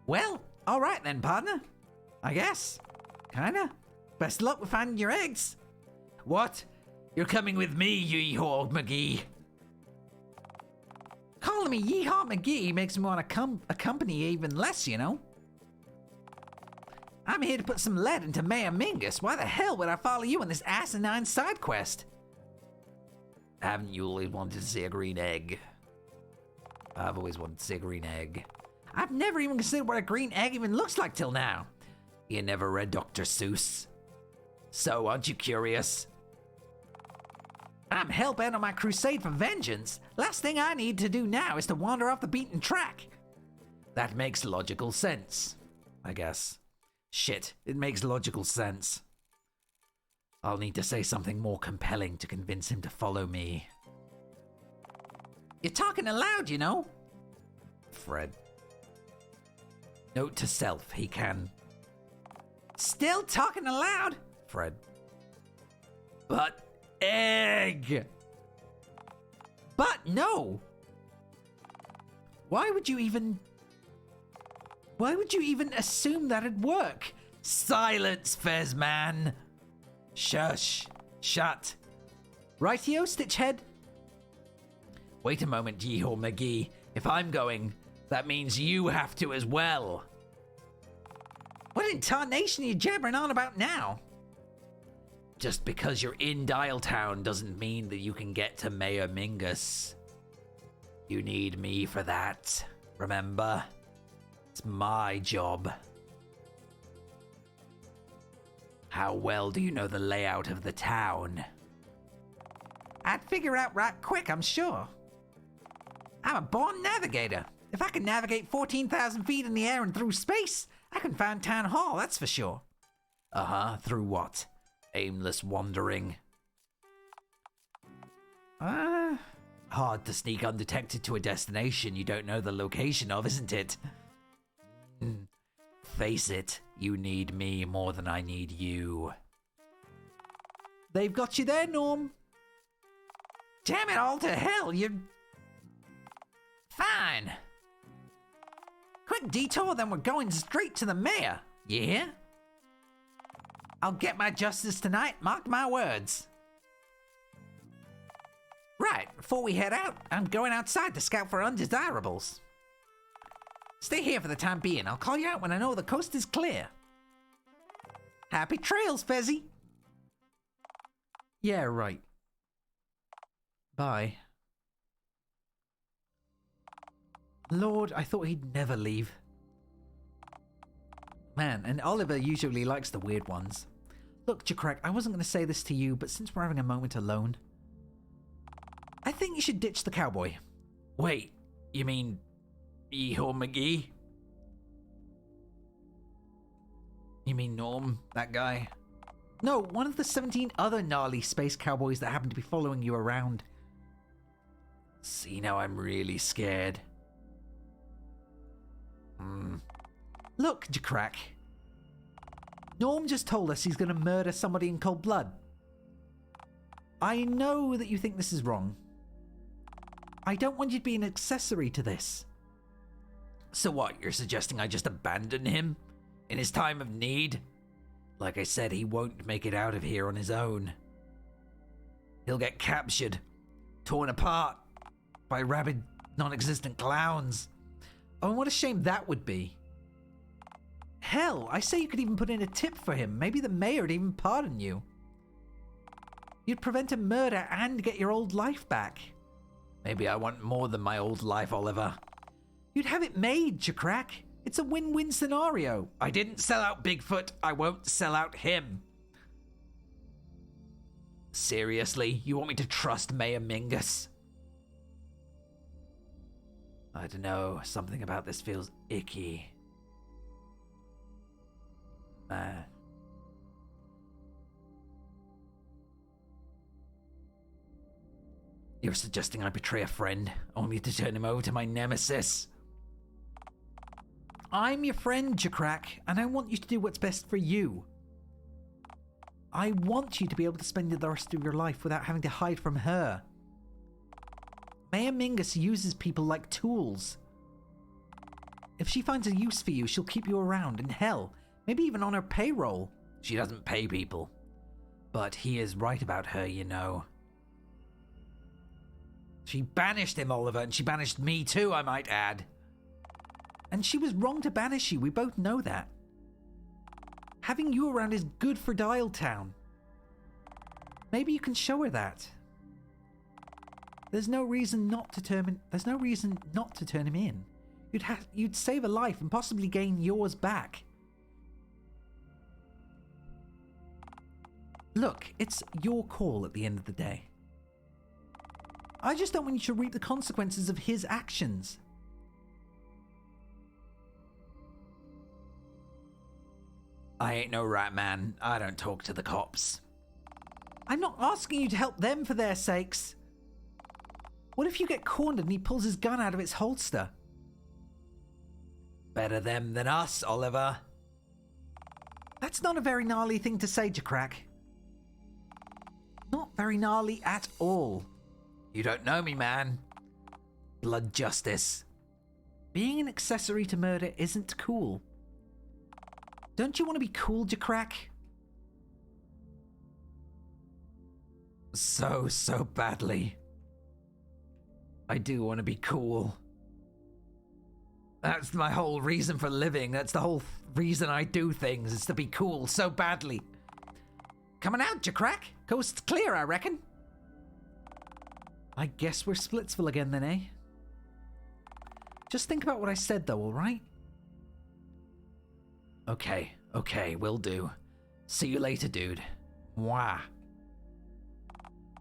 Well, alright then, partner. I guess. Kinda. Best luck with finding your eggs. What? You're coming with me, you Yeehaw McGee. Calling me Yeehaw McGee makes me want to accompany you even less, you know? I'm here to put some lead into Mayor Mingus. Why the hell would I follow you on this asinine side quest? Haven't you always wanted to see a green egg? I've always wanted to see a green egg. I've never even considered what a green egg even looks like till now. You never read Dr. Seuss? So, aren't you curious? I'm hell-bent on my crusade for vengeance. Last thing I need to do now is to wander off the beaten track. That makes logical sense, I guess. Shit, it makes logical sense. I'll need to say something more compelling to convince him to follow me. You're talking aloud, you know. Fred. Note to self, he can. Still talking aloud? Fred. But egg! But no! Why would you even assume that'd work? Silence, Fezman! Shush. Shut. Rightio, Stitchhead? Wait a moment, Yeehaw McGee. If I'm going, that means you have to as well. What in tarnation are you jabbering on about now? Just because you're in Dialtown doesn't mean that you can get to Mayor Mingus. You need me for that, remember? It's my job. How well do you know the layout of the town? I'd figure out right quick, I'm sure. I'm a born navigator. If I can navigate 14,000 feet in the air and through space, I can find Town Hall, that's for sure. Uh-huh, through what? Aimless wandering. Hard to sneak undetected to a destination you don't know the location of, isn't it? Face it, you need me more than I need you. They've got you there, Norm. Damn it all to hell, you're... Fine. Quick detour, then we're going straight to the mayor. You hear? I'll get my justice tonight, mark my words. Right, before we head out, I'm going outside to scout for undesirables. Stay here for the time being. I'll call you out when I know the coast is clear. Happy trails, Fezzy. Yeah, right. Bye. Lord, I thought he'd never leave. Man, and Oliver usually likes the weird ones. Look, JAQKk, I wasn't going to say this to you, but since we're having a moment alone, I think you should ditch the cowboy. Wait, you mean Eeyore McGee? You mean Norm, that guy? No, one of the 17 other gnarly space cowboys that happen to be following you around. See, now I'm really scared. Look, JAQKk. Norm just told us he's going to murder somebody in cold blood. I know that you think this is wrong. I don't want you to be an accessory to this. So what, you're suggesting I just abandon him? In his time of need? Like I said, he won't make it out of here on his own. He'll get captured, torn apart by rabid, non-existent clowns. Oh, what a shame that would be. Hell, I say you could even put in a tip for him. Maybe the mayor would even pardon you. You'd prevent a murder and get your old life back. Maybe I want more than my old life, Oliver. You'd have it made, JAQKk. It's a win-win scenario. I didn't sell out Bigfoot. I won't sell out him. Seriously, you want me to trust Mayor Mingus? I don't know. Something about this feels icky. You're suggesting I betray a friend, only to turn him over to my nemesis? I'm your friend, JAQKk, and I want you to do what's best for you. I want you to be able to spend the rest of your life without having to hide from her. Mayor Mingus uses people like tools. If she finds a use for you, she'll keep you around, and hell, maybe even on her payroll. She doesn't pay people. But he is right about her, you know. She banished him, Oliver, and she banished me too, I might add. And she was wrong to banish you, we both know that. Having you around is good for Dialtown. Maybe you can show her that. There's no reason not to turn him in. You'd save a life and possibly gain yours back. Look, it's your call at the end of the day. I just don't want you to reap the consequences of his actions. I ain't no rat man. I don't talk to the cops. I'm not asking you to help them for their sakes. What if you get cornered and he pulls his gun out of its holster? Better them than us, Oliver. That's not a very gnarly thing to say, JAQKk. Not very gnarly at all. You don't know me, man. Blood justice. Being an accessory to murder isn't cool. Don't you want to be cool, JAQKk? So badly. I do want to be cool. That's my whole reason for living. That's the whole reason I do things, is to be cool so badly. Coming out, JAQKk. Coast's clear, I reckon. I guess we're Splitsville again then, eh? Just think about what I said though, alright? Okay, will do. See you later, dude. Mwah.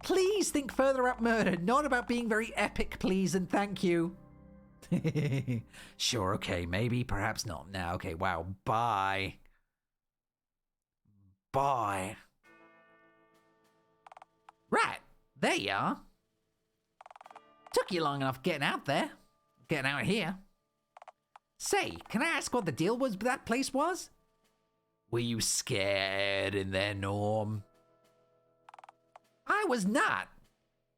Please think further about murder, not about being very epic, please, and thank you. Sure, okay, maybe, perhaps not now. Okay, wow, bye. Bye. Right, there you are. Took you long enough getting out of here. Say, can I ask what the deal was with that place was? Were you scared in there, Norm? I was not.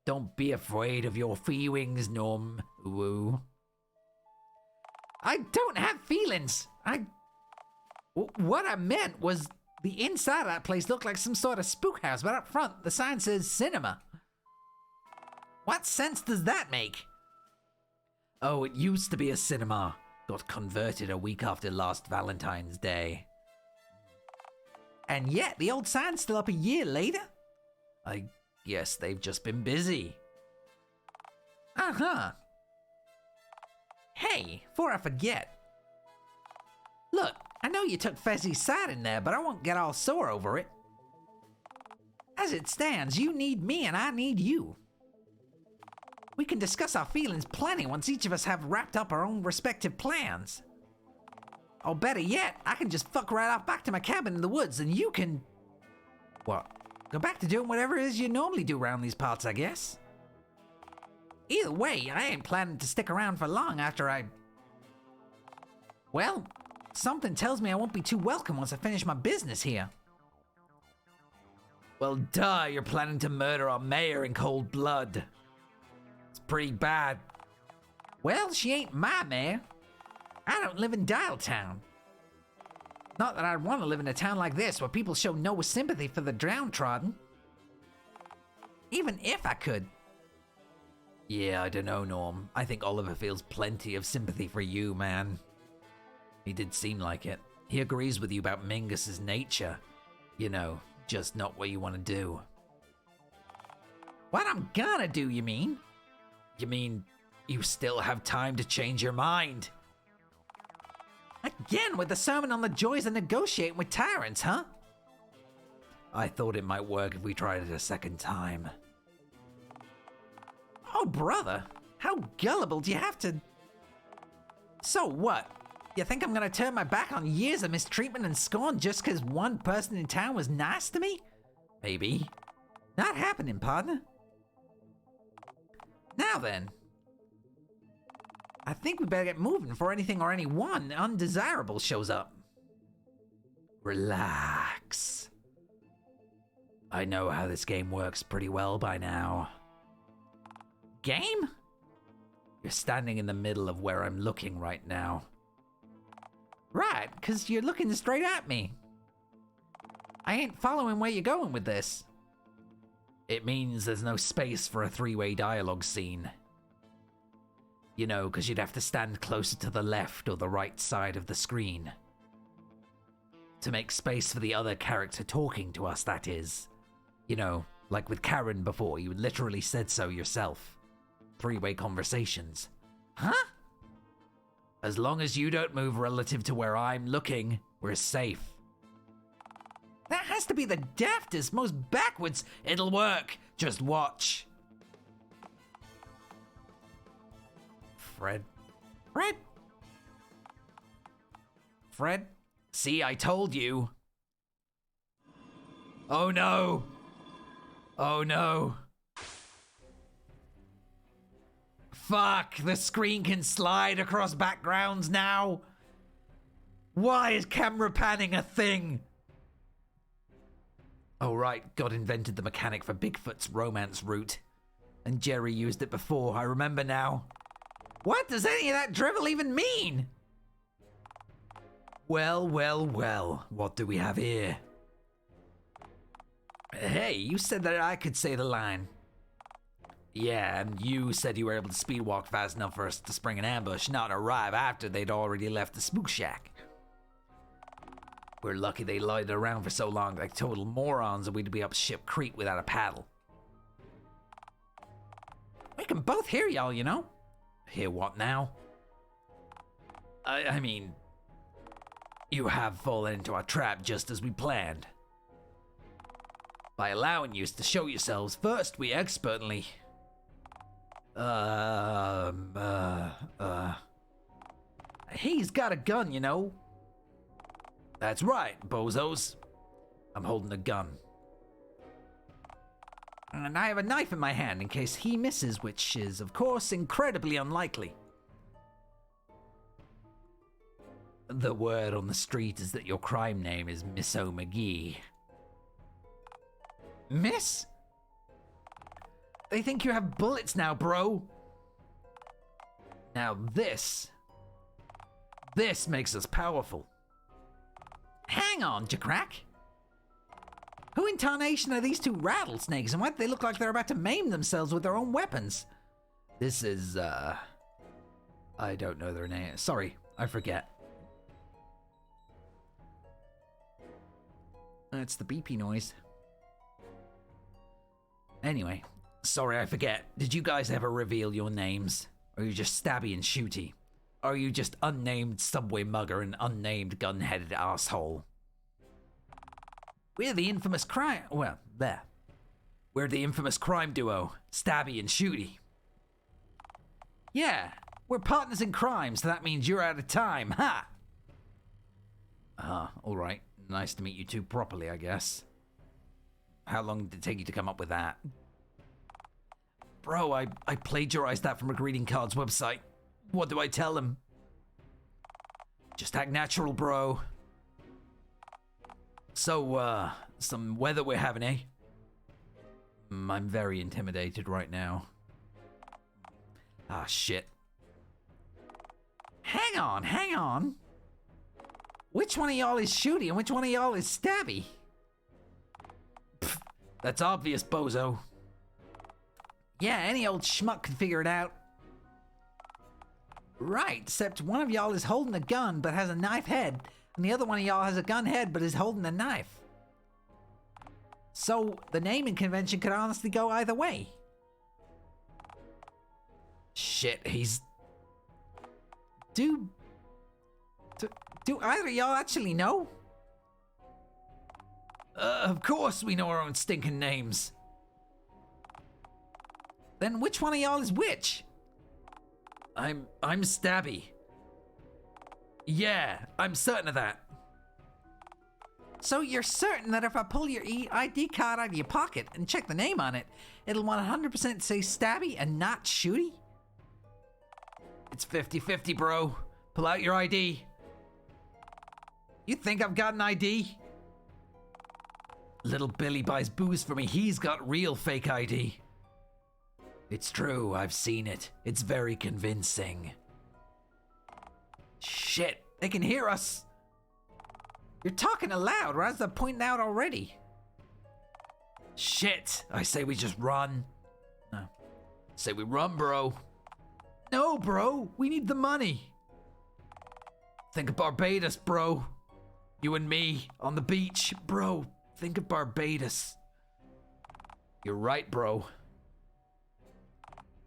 Don't be afraid of your feelings, Norm. Woo. I don't have feelings. What I meant was the inside of that place looked like some sort of spook house, but up front, the sign says cinema. What sense does that make? Oh, it used to be a cinema. Got converted a week after last Valentine's Day. And yet, the old sign's still up a year later? I guess they've just been busy. Uh-huh. Hey, before I forget. Look, I know you took Fezzi's side in there, but I won't get all sore over it. As it stands, you need me and I need you. We can discuss our feelings plenty once each of us have wrapped up our own respective plans. Or better yet, I can just fuck right off back to my cabin in the woods and you can... What? Go back to doing whatever it is you normally do around these parts, I guess. Either way, I ain't planning to stick around for long after I... Well, something tells me I won't be too welcome once I finish my business here. Well, duh, you're planning to murder our mayor in cold blood. It's pretty bad. Well, she ain't my mayor. I don't live in Dialtown. Not that I'd want to live in a town like this where people show no sympathy for the downtrodden. Even if I could. Yeah, I don't know, Norm. I think Oliver feels plenty of sympathy for you, man. He did seem like it. He agrees with you about Mingus's nature. You know, just not what you want to do. What I'm gonna do, you mean? You mean you still have time to change your mind? Again, with the sermon on the joys of negotiating with tyrants, huh? I thought it might work if we tried it a second time. Oh, brother, how gullible do you have to... So what? You think I'm gonna turn my back on years of mistreatment and scorn just because one person in town was nice to me? Maybe. Not happening, partner. Now then. I think we better get moving before anything or anyone undesirable shows up. Relax. I know how this game works pretty well by now. Game? You're standing in the middle of where I'm looking right now. Right, because you're looking straight at me. I ain't following where you're going with this. It means there's no space for a three-way dialogue scene. You know, because you'd have to stand closer to the left or the right side of the screen. To make space for the other character talking to us, that is. You know, like with Karen before, you literally said so yourself. Three-way conversations. Huh? As long as you don't move relative to where I'm looking, we're safe. That has to be the daftest, most backwards... It'll work. Just watch. Fred? Fred? See, I told you. Oh no. Oh no. Fuck, the screen can slide across backgrounds now. Why is camera panning a thing? Oh right, God invented the mechanic for Bigfoot's romance route. And Jerry used it before, I remember now. What does any of that drivel even mean? Well, what do we have here? Hey, you said that I could say the line. Yeah, and you said you were able to speed walk fast enough for us to spring an ambush, not arrive after they'd already left the spook shack. We're lucky they lied around for so long like total morons and we'd be up Ship Creek without a paddle. We can both hear y'all, you know? Hear what now? I mean, you have fallen into our trap just as we planned. By allowing you to show yourselves first, we expertly... He's got a gun, you know. That's right, bozos. I'm holding a gun. And I have a knife in my hand in case he misses, which is, of course, incredibly unlikely. The word on the street is that your crime name is Miss O'McGee. Miss? They think you have bullets now, bro. Now this This makes us powerful. Hang on, JAQK. Who in tarnation are these two rattlesnakes, and why do they look like they're about to maim themselves with their own weapons? This is, I don't know their name. Sorry, I forget. It's the beepy noise. Anyway, sorry, I forget. Did you guys ever reveal your names? Or are you just stabby and shooty? Or are you just unnamed subway mugger and unnamed gun-headed asshole? We're the infamous crime... Well, there. We're the infamous crime duo, Stabby and Shooty. Yeah, we're partners in crime, so that means you're out of time, ha! Alright. Nice to meet you two properly, I guess. How long did it take you to come up with that? Bro, I plagiarized that from a greeting cards website. What do I tell him? Just act natural, bro. So, some weather we're having, eh? I'm very intimidated right now. Ah, shit. Hang on. Which one of y'all is Shooty and which one of y'all is Stabby? Pfft, that's obvious, bozo. Yeah, any old schmuck can figure it out. Right, except one of y'all is holding a gun but has a knife head, and the other one of y'all has a gun head but is holding a knife. So, the naming convention could honestly go either way. Shit, he's... Do either of y'all actually know? Of course we know our own stinking names. Then which one of y'all is which? I'm Stabby. Yeah, I'm certain of that. So you're certain that if I pull your ID card out of your pocket and check the name on it, it'll 100% say Stabby and not Shooty? It's 50-50, bro. Pull out your ID. You think I've got an ID? Little Billy buys booze for me. He's got real fake ID. It's true, I've seen it. It's very convincing. Shit, they can hear us. You're talking aloud, or as they're pointing out already. Shit, I say we just run. No. Say we run, bro. No, bro, we need the money. Think of Barbados, bro. You and me on the beach. Bro, think of Barbados. You're right, bro.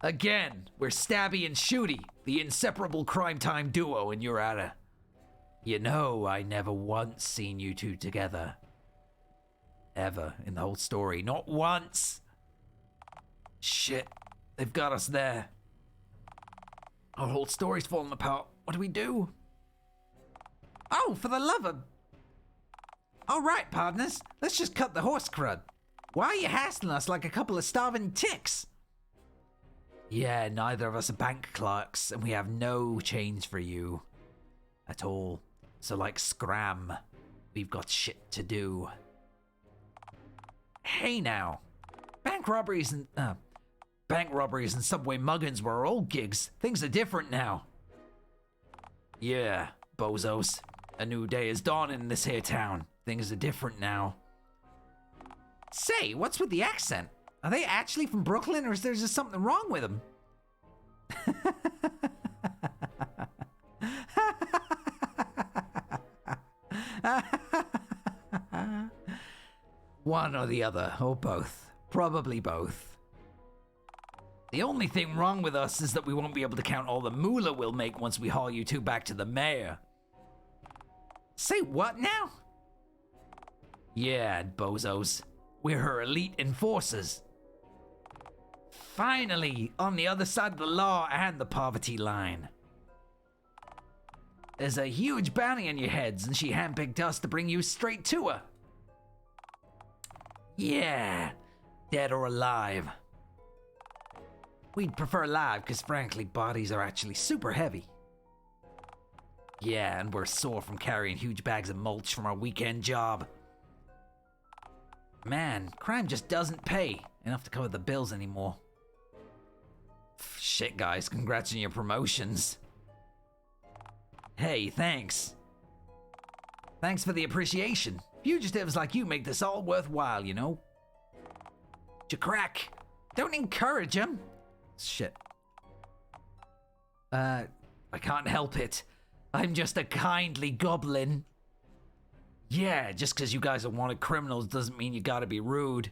Again, we're Stabby and Shooty, the inseparable crime time duo, and you're at a... You know, I never once seen you two together. Ever in the whole story. Not once. Shit, they've got us there. Our whole story's falling apart. What do we do? Oh, for the love of... All right, partners, let's just cut the horse crud. Why are you hassling us like a couple of starving ticks? Yeah, neither of us are bank clerks, and we have no change for you. At all. So like scram. We've got shit to do. Hey now. Bank robberies and subway muggins were old gigs. Things are different now. Yeah, bozos. A new day is dawning in this here town. Things are different now. Say, what's with the accent? Are they actually from Brooklyn, or is there just something wrong with them? One or the other, or both. Probably both. The only thing wrong with us is that we won't be able to count all the moolah we'll make once we haul you two back to the mayor. Say what now? Yeah, bozos. We're her elite enforcers. Finally, on the other side of the law and the poverty line. There's a huge bounty on your heads, and she handpicked us to bring you straight to her. Yeah, dead or alive. We'd prefer alive, because frankly, bodies are actually super heavy. Yeah, and we're sore from carrying huge bags of mulch from our weekend job. Man, crime just doesn't pay enough to cover the bills anymore. Shit, guys, congrats on your promotions. Hey, thanks. Thanks for the appreciation. Fugitives like you make this all worthwhile, you know? JAQK, don't encourage him. Shit. I can't help it. I'm just a kindly goblin. Yeah, just because you guys are wanted criminals doesn't mean you gotta be rude.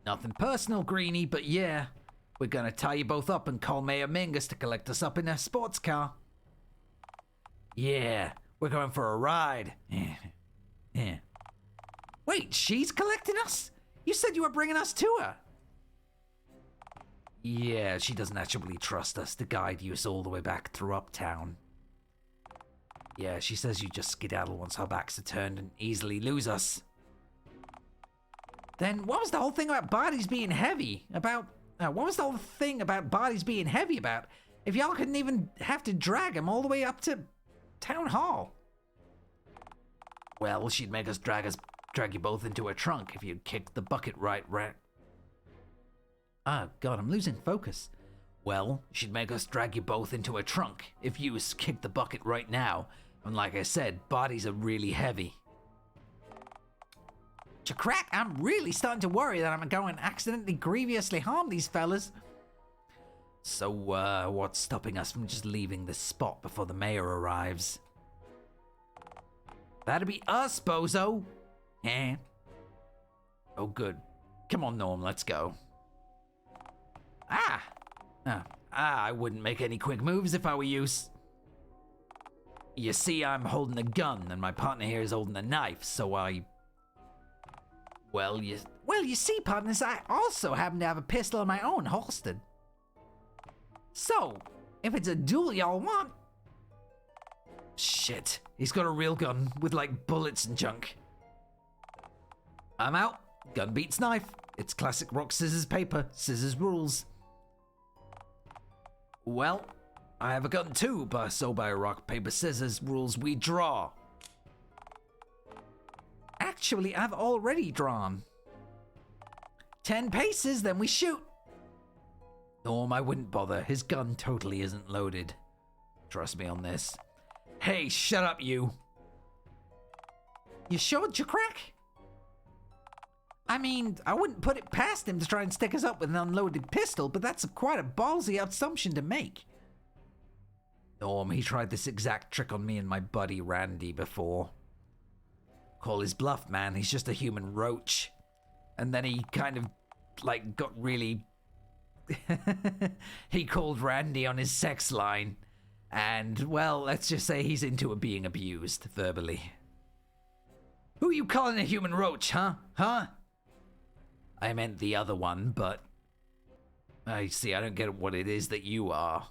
Nothing personal, Greenie, but yeah. We're gonna tie you both up and call Mayor Mingus to collect us up in a sports car. Yeah, we're going for a ride. Yeah. Wait, she's collecting us? You said you were bringing us to her. Yeah, she doesn't actually trust us to guide you all the way back through Uptown. Yeah, she says you just skedaddle once our backs are turned and easily lose us. Then what was the whole thing about bodies being heavy? What was the whole thing about bodies being heavy about? If y'all couldn't even have to drag them all the way up to Town Hall. Well, she'd make us drag you both into her trunk if you'd kicked the bucket right. Ah, God, I'm losing focus. Well, she'd make us drag you both into her trunk if you kicked the bucket right now. And like I said, bodies are really heavy. JAQK, I'm really starting to worry that I'm going to accidentally grievously harm these fellas. So, what's stopping us from just leaving this spot before the mayor arrives? That'd be us, bozo. Eh? Oh, good. Come on, Norm, let's go. I wouldn't make any quick moves if I were you. You see, I'm holding a gun, and my partner here is holding a knife, so Well, you see, partners, I also happen to have a pistol of my own holstered. So, if it's a duel y'all want... Shit, he's got a real gun with, like, bullets and junk. I'm out. Gun beats knife. It's classic rock, scissors, paper. Scissors rules. Well, I have a gun too, but so by rock, paper, scissors rules we draw. Actually, I've already drawn. 10 paces, then we shoot. Norm, I wouldn't bother. His gun totally isn't loaded. Trust me on this. Hey, shut up, you. You sure, JAQK? I mean, I wouldn't put it past him to try and stick us up with an unloaded pistol, but that's quite a ballsy assumption to make. Norm, he tried this exact trick on me and my buddy Randy before. Call his bluff, man. He's just a human roach. And then he kind of, like, got really... He called Randy on his sex line. And, well, let's just say he's into being abused, verbally. Who are you calling a human roach, huh? Huh? I meant the other one, but... I see, I don't get what it is that you are.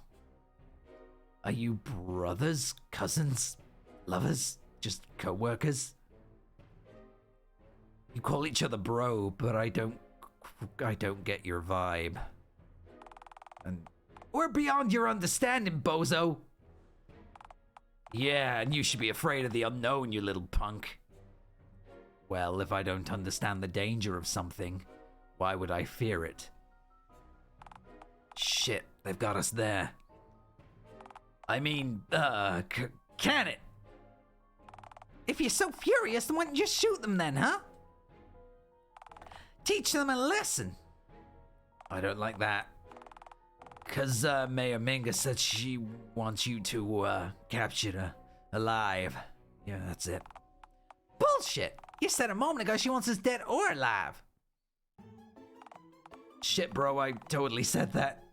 Are you brothers, cousins, lovers, just co-workers? You call each other bro, but I don't get your vibe. And we're beyond your understanding, bozo. Yeah, and you should be afraid of the unknown, you little punk. Well, if I don't understand the danger of something, why would I fear it? Shit, they've got us there. I mean, can it? If you're so furious, then why don't you just shoot them then, huh? Teach them a lesson. I don't like that. Cause Mayor Mingus said she wants you to capture her alive. Yeah, that's it. Bullshit! You said a moment ago she wants us dead or alive. Shit, bro, I totally said that.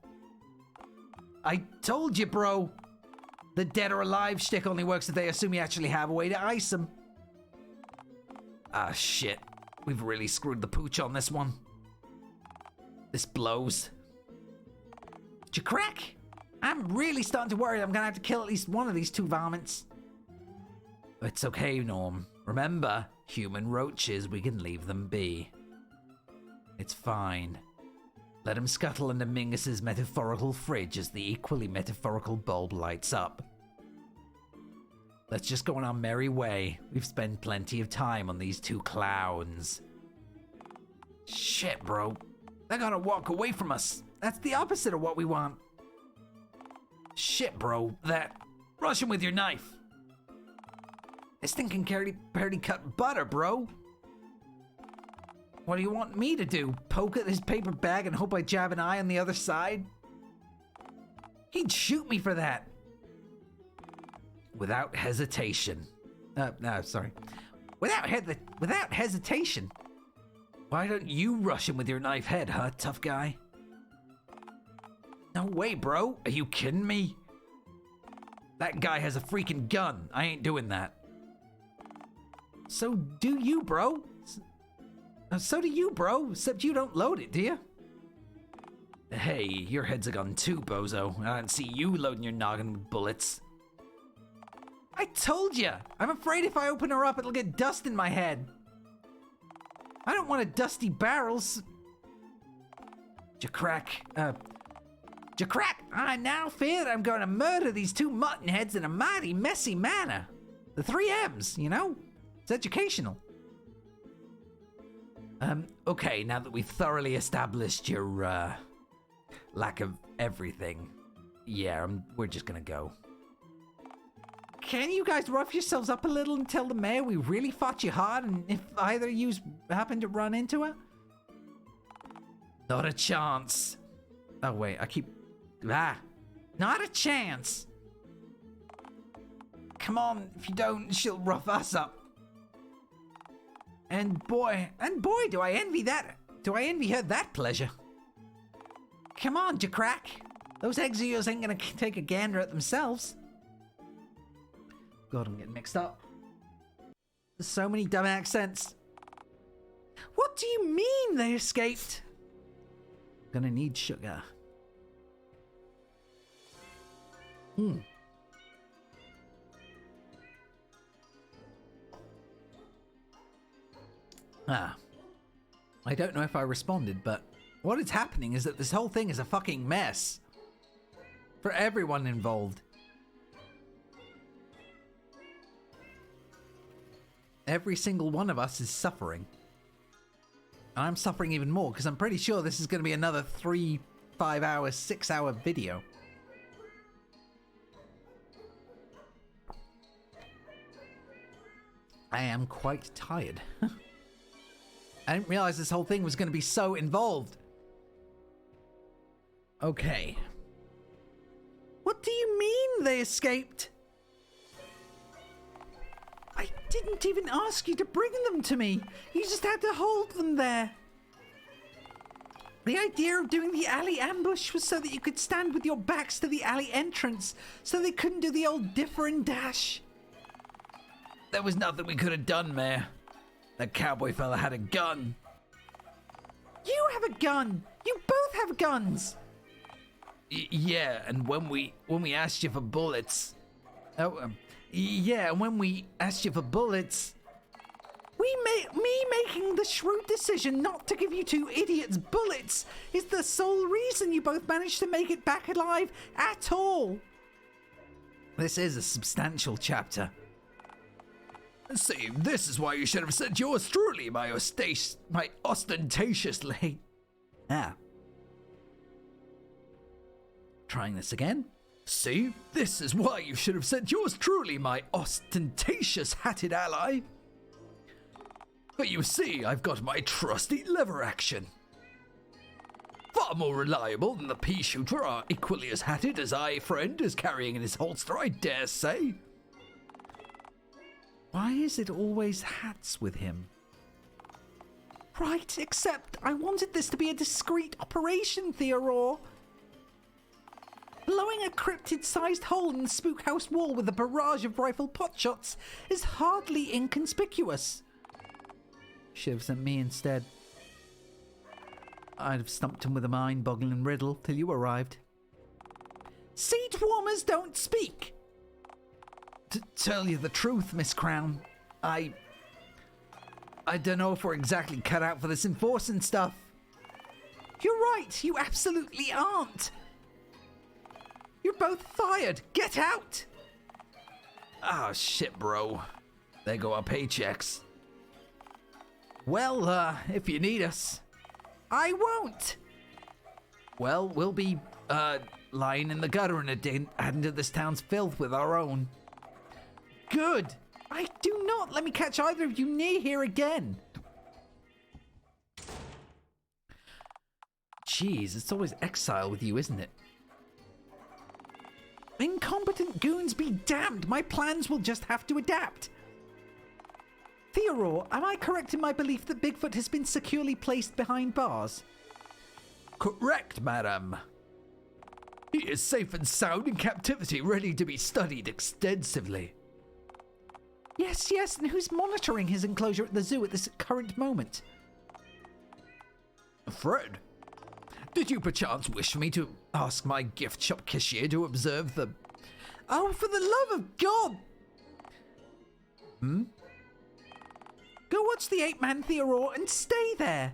I told you, bro. The dead or alive shtick only works if they assume you actually have a way to ice them. Ah, shit. We've really screwed the pooch on this one. This blows. JAQK, I'm really starting to worry I'm gonna have to kill at least one of these two varmints. It's okay, Norm. Remember, human roaches, we can leave them be. It's fine. Let him scuttle into Mingus's metaphorical fridge as the equally metaphorical bulb lights up. Let's just go on our merry way. We've spent plenty of time on these two clowns. Shit, bro. They're gonna walk away from us. That's the opposite of what we want. Shit, bro. Rush him with your knife. This thing can barely cut butter, bro. What do you want me to do? Poke at his paper bag and hope I jab an eye on the other side? He'd shoot me for that. Without hesitation. No, sorry. Without hesitation. Why don't you rush him with your knife head, huh, tough guy? No way, bro. Are you kidding me? That guy has a freaking gun. I ain't doing that. So do you, bro. So do you, bro. Except you don't load it, do you? Hey, your head's a gun too, bozo. I don't see you loading your noggin with bullets. I told you. I'm afraid if I open her up, it'll get dust in my head. I don't want a dusty barrels. JAQK, I now fear that I'm going to murder these two mutton heads in a mighty messy manner. The 3 M's, you know? It's educational. Okay, now that we've thoroughly established your, lack of everything, yeah, we're just gonna go. Can you guys rough yourselves up a little and tell the mayor we really fought you hard, and if either of you happen to run into her? Not a chance. Oh, wait, not a chance. Come on, if you don't, she'll rough us up. And boy, do I envy that. Do I envy her that pleasure? Come on, JAQK. Those eggs of yours ain't gonna take a gander at themselves. God, I'm getting mixed up. There's so many dumb accents. What do you mean they escaped? Gonna need sugar. I don't know if I responded, but what is happening is that this whole thing is a fucking mess. For everyone involved. Every single one of us is suffering. And I'm suffering even more because I'm pretty sure this is going to be another 3, 5 hour, 6 hour video. I am quite tired. I didn't realize this whole thing was going to be so involved. Okay. What do you mean they escaped? I didn't even ask you to bring them to me. You just had to hold them there. The idea of doing the alley ambush was so that you could stand with your backs to the alley entrance, so they couldn't do the old differ and dash. There was nothing we could have done, Mayor. That cowboy fella had a gun. You have a gun. You both have guns. Yeah, and when we asked you for bullets. Yeah, and when we asked you for bullets, me making the shrewd decision not to give you two idiots bullets is the sole reason you both managed to make it back alive at all. This is a substantial chapter. See, this is why you should have said yours truly, my ostentatiously. Trying this again. See, this is why you should have said yours truly, my ostentatious hatted ally. But you see, I've got my trusty lever action. Far more reliable than the pea shooter, are equally as hatted as I, friend, is carrying in his holster, I dare say. Why is it always hats with him? Right, except I wanted this to be a discreet operation, Theodore. Blowing a cryptid-sized hole in the spook house wall with a barrage of rifle potshots is hardly inconspicuous. Should have sent me instead. I'd have stumped him with a mind-boggling riddle till you arrived. Seat warmers don't speak! To tell you the truth, Miss Crown, I don't know if we're exactly cut out for this enforcing stuff. You're right, you absolutely aren't. You're both fired. Get out! Ah, shit, bro. There go our paychecks. Well, if you need us. I won't! Well, we'll be, lying in the gutter and adding to this town's filth with our own. Good! I do not let me catch either of you near here again. Jeez, it's always exile with you, isn't it? Incompetent goons be damned! My plans will just have to adapt. Theodore, am I correct in my belief that Bigfoot has been securely placed behind bars? Correct, madam. He is safe and sound in captivity, ready to be studied extensively. Yes, yes, and who's monitoring his enclosure at the zoo at this current moment? Fred, did you perchance wish me to ask my gift shop cashier to observe the... Oh, for the love of God! Go watch the ape-man, Theodore, and stay there.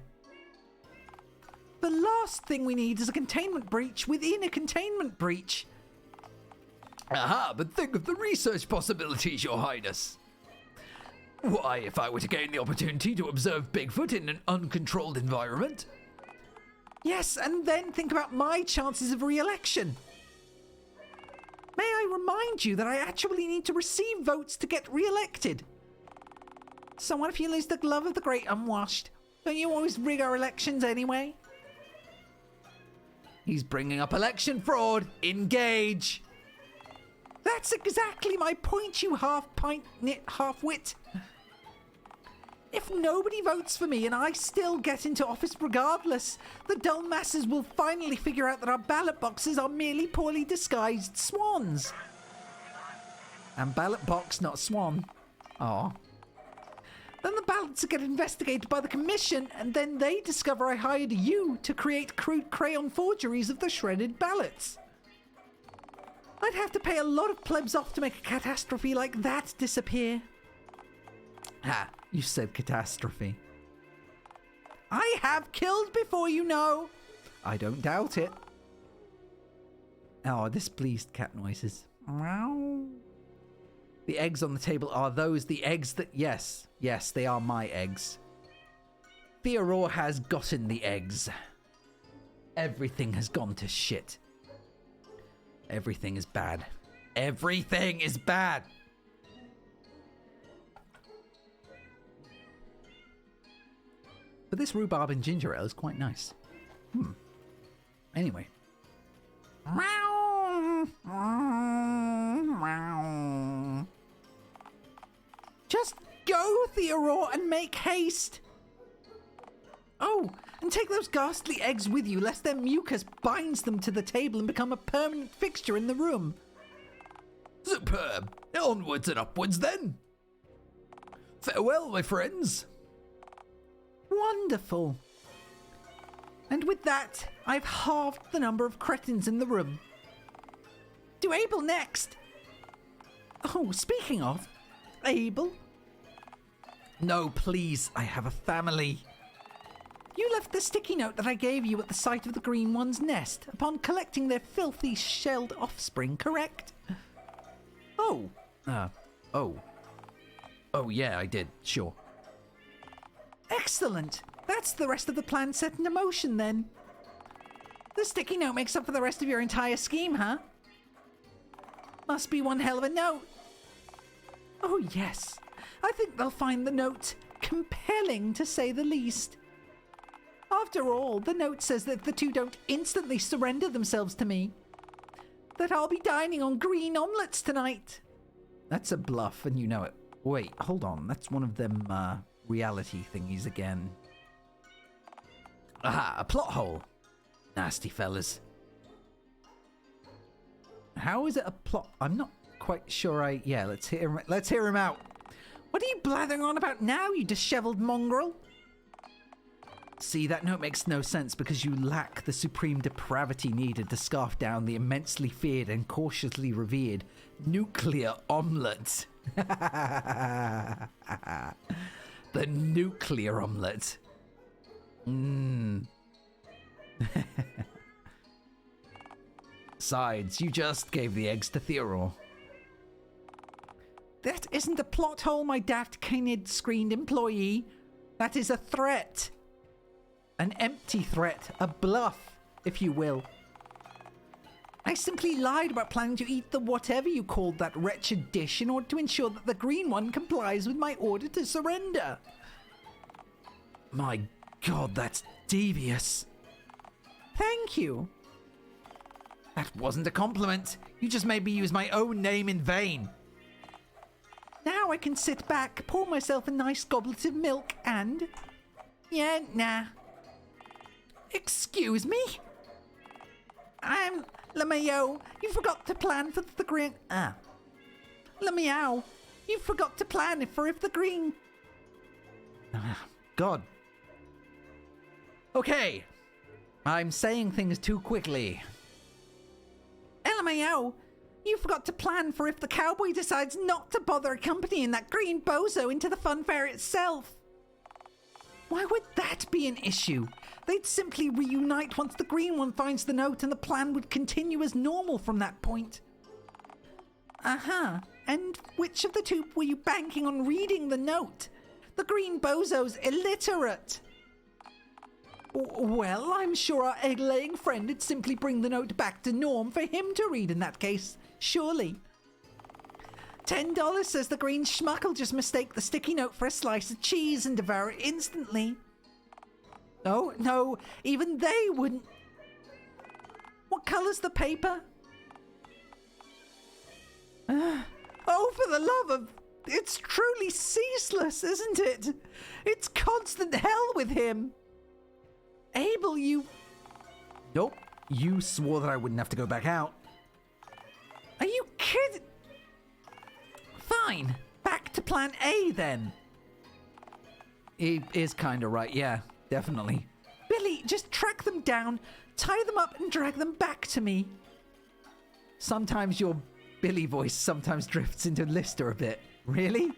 The last thing we need is a containment breach within a containment breach. Aha, but think of the research possibilities, Your Highness. Why, if I were to gain the opportunity to observe Bigfoot in an uncontrolled environment? Yes, and then think about my chances of re-election. May I remind you that I actually need to receive votes to get re-elected? So what if you lose the glove of the great unwashed? Don't you always rig our elections anyway? He's bringing up election fraud. Engage. That's exactly my point, you half-pint nit half-wit. If nobody votes for me and I still get into office regardless, the dull masses will finally figure out that our ballot boxes are merely poorly disguised swans. And ballot box, not swan. Aw. Then the ballots get investigated by the commission, and then they discover I hired you to create crude crayon forgeries of the shredded ballots. I'd have to pay a lot of plebs off to make a catastrophe like that disappear. Ha, you said catastrophe. I have killed before, you know. I don't doubt it. Oh, displeased cat noises. Meow. The eggs on the table, are those the eggs that... Yes, yes, they are my eggs. Theodore has gotten the eggs. Everything has gone to shit. Everything is bad. Everything is bad! But this rhubarb and ginger ale is quite nice. Anyway. Just go, Theodore, and make haste. Oh, and take those ghastly eggs with you, lest their mucus binds them to the table and become a permanent fixture in the room. Superb. Onwards and upwards, then. Farewell, my friends. Wonderful. And with that, I've halved the number of cretins in the room. Do Abel next. Oh, speaking of, Abel? No, please, I have a family. You left the sticky note that I gave you at the site of the green one's nest upon collecting their filthy shelled offspring, correct? Oh. Oh, yeah, I did, sure. Excellent. That's the rest of the plan set into motion, then. The sticky note makes up for the rest of your entire scheme, huh? Must be one hell of a note. Oh, yes. I think they'll find the note compelling, to say the least. After all, the note says that if the two don't instantly surrender themselves to me, that I'll be dining on green omelettes tonight. That's a bluff, and you know it. Wait, hold on. That's one of them, reality thingies again. Aha, a plot hole. Nasty fellas. How is it a plot? I'm not quite sure Yeah, let's hear him out. What are you blathering on about now, you disheveled mongrel? See, that note makes no sense because you lack the supreme depravity needed to scarf down the immensely feared and cautiously revered nuclear omelette. The nuclear omelette. Besides, you just gave the eggs to Theodore. That isn't a plot hole, my daft canid screened employee. That is a threat. An empty threat, a bluff, if you will. I simply lied about planning to eat the whatever you called that wretched dish in order to ensure that the green one complies with my order to surrender. My God, that's devious. Thank you. That wasn't a compliment. You just made me use my own name in vain. Now I can sit back, pour myself a nice goblet of milk, and... Yeah, nah. Excuse me? LeMayo, you forgot to plan for the green... LeMayo, you forgot to plan for if the green... God. Okay. I'm saying things too quickly. LMAO, you forgot to plan for if the cowboy decides not to bother accompanying that green bozo into the fun fair itself. Why would that be an issue? They'd simply reunite once the green one finds the note and the plan would continue as normal from that point. Uh-huh. And which of the two were you banking on reading the note? The green bozo's illiterate. Well, I'm sure our egg-laying friend would simply bring the note back to Norm for him to read in that case, surely. $10 says the green schmuck will just mistake the sticky note for a slice of cheese and devour it instantly. Oh, no, even they wouldn't. What colour's the paper? Oh, for the love of... It's truly ceaseless, isn't it? It's constant hell with him. Abel, you... Nope. You swore that I wouldn't have to go back out. Are you kidding? Fine. Back to plan A, then. He is kind of right, yeah. Definitely. Billy, just track them down, tie them up, and drag them back to me. Sometimes your Billy voice sometimes drifts into Lister a bit. Really?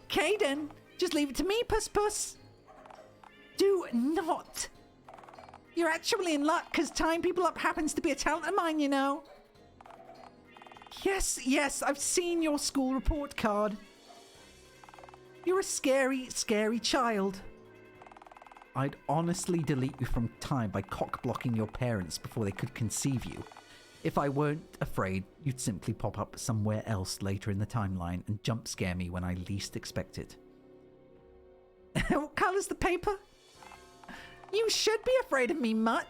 Caden, just leave it to me, Puss. Do not. You're actually in luck, because tying people up happens to be a talent of mine, you know. Yes, I've seen your school report card. You're a scary, scary child. I'd honestly delete you from time by cock-blocking your parents before they could conceive you. If I weren't afraid, you'd simply pop up somewhere else later in the timeline and jump scare me when I least expect it. What colour's the paper? You should be afraid of me, Mutt.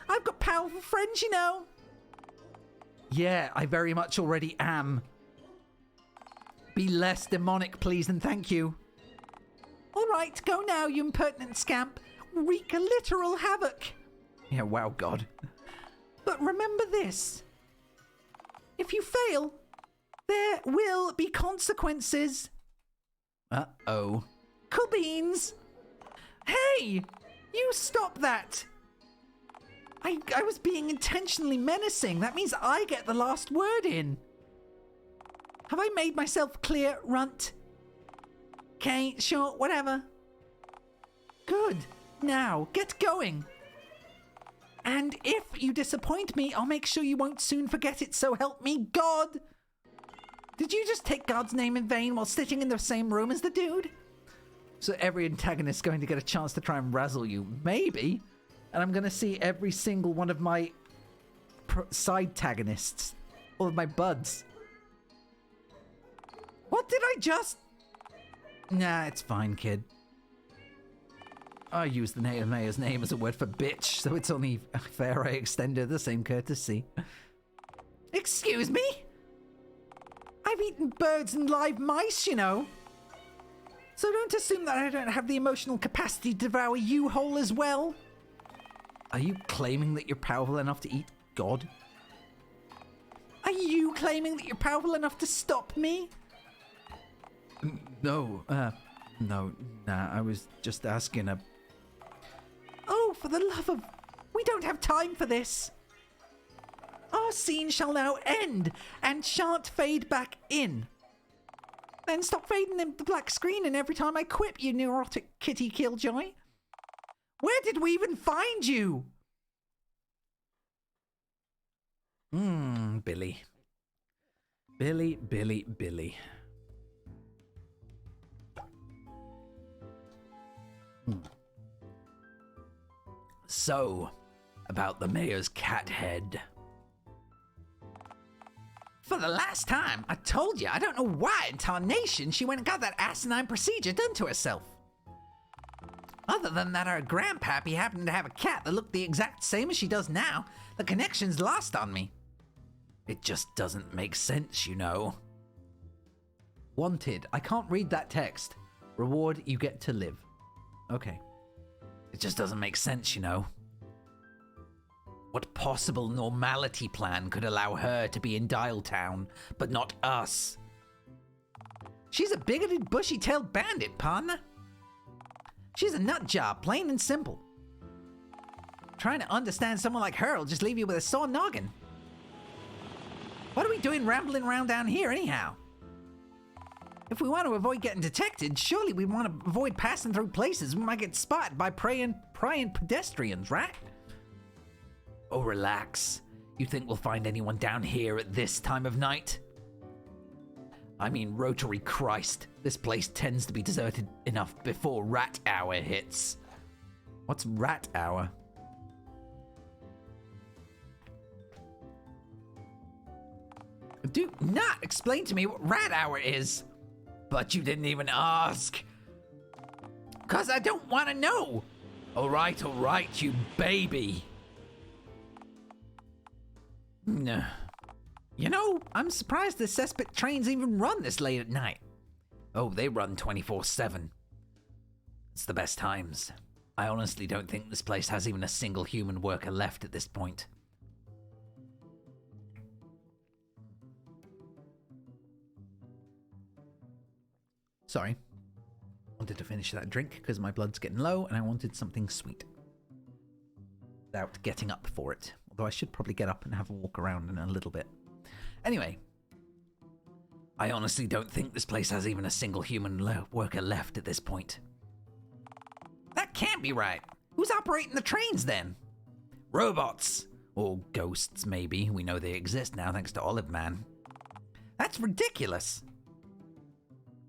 I've got powerful friends, you know. Yeah, I very much already am. Be less demonic, please, and thank you. All right, go now, you impertinent scamp. Wreak a literal havoc. Yeah, wow, God. But remember this. If you fail, there will be consequences. Uh-oh. Cool beans. Hey, you stop that. I was being intentionally menacing. That means I get the last word in. Have I made myself clear, runt? Okay, sure, whatever. Good. Now, get going. And if you disappoint me, I'll make sure you won't soon forget it, so help me God. Did you just take God's name in vain while sitting in the same room as the dude? So every antagonist is going to get a chance to try and razzle you. Maybe. And I'm going to see every single one of my side-tagonists. All of my buds. What did I just... Nah, it's fine, kid. I use the mayor's name as a word for bitch, so it's only fair I extend her the same courtesy. Excuse me? I've eaten birds and live mice, you know. So don't assume that I don't have the emotional capacity to devour you whole as well. Are you claiming that you're powerful enough to eat God? Are you claiming that you're powerful enough to stop me? No, nah, I was just asking a... Oh, for the love of... We don't have time for this. Our scene shall now end and shan't fade back in. Then stop fading in the black screen and every time I quip, you neurotic kitty killjoy. Where did we even find you? Billy. Billy. So, about the mayor's cat head. For the last time, I told you, I don't know why in tarnation she went and got that asinine procedure done to herself. Other than that, her grandpappy happened to have a cat that looked the exact same as she does now. The connection's lost on me. It just doesn't make sense, you know. Wanted. I can't read that text. Reward, you get to live. Okay. It just doesn't make sense, you know. What possible normality plan could allow her to be in Dialtown, but not us? She's a bigoted, bushy-tailed bandit, partner. She's a nut job, plain and simple. Trying to understand someone like her will just leave you with a sore noggin. What are we doing rambling around down here, anyhow? If we want to avoid getting detected, surely we want to avoid passing through places we might get spotted by prying pedestrians, right? Oh, relax. You think we'll find anyone down here at this time of night? I mean, Rotary Christ, this place tends to be deserted enough before rat hour hits. What's rat hour? Do not explain to me what rat hour is. But you didn't even ask. 'Cause I don't want to know. All right, you baby. No. You know, I'm surprised the cesspit trains even run this late at night. Oh, they run 24/7. It's the best times. I honestly don't think this place has even a single human worker left at this point. Sorry. Wanted to finish that drink because my blood's getting low and I wanted something sweet. Without getting up for it. Although I should probably get up and have a walk around in a little bit. Anyway. I honestly don't think this place has even a single human worker left at this point. That can't be right. Who's operating the trains then? Robots! Or ghosts, maybe. We know they exist now thanks to Olive Man. That's ridiculous.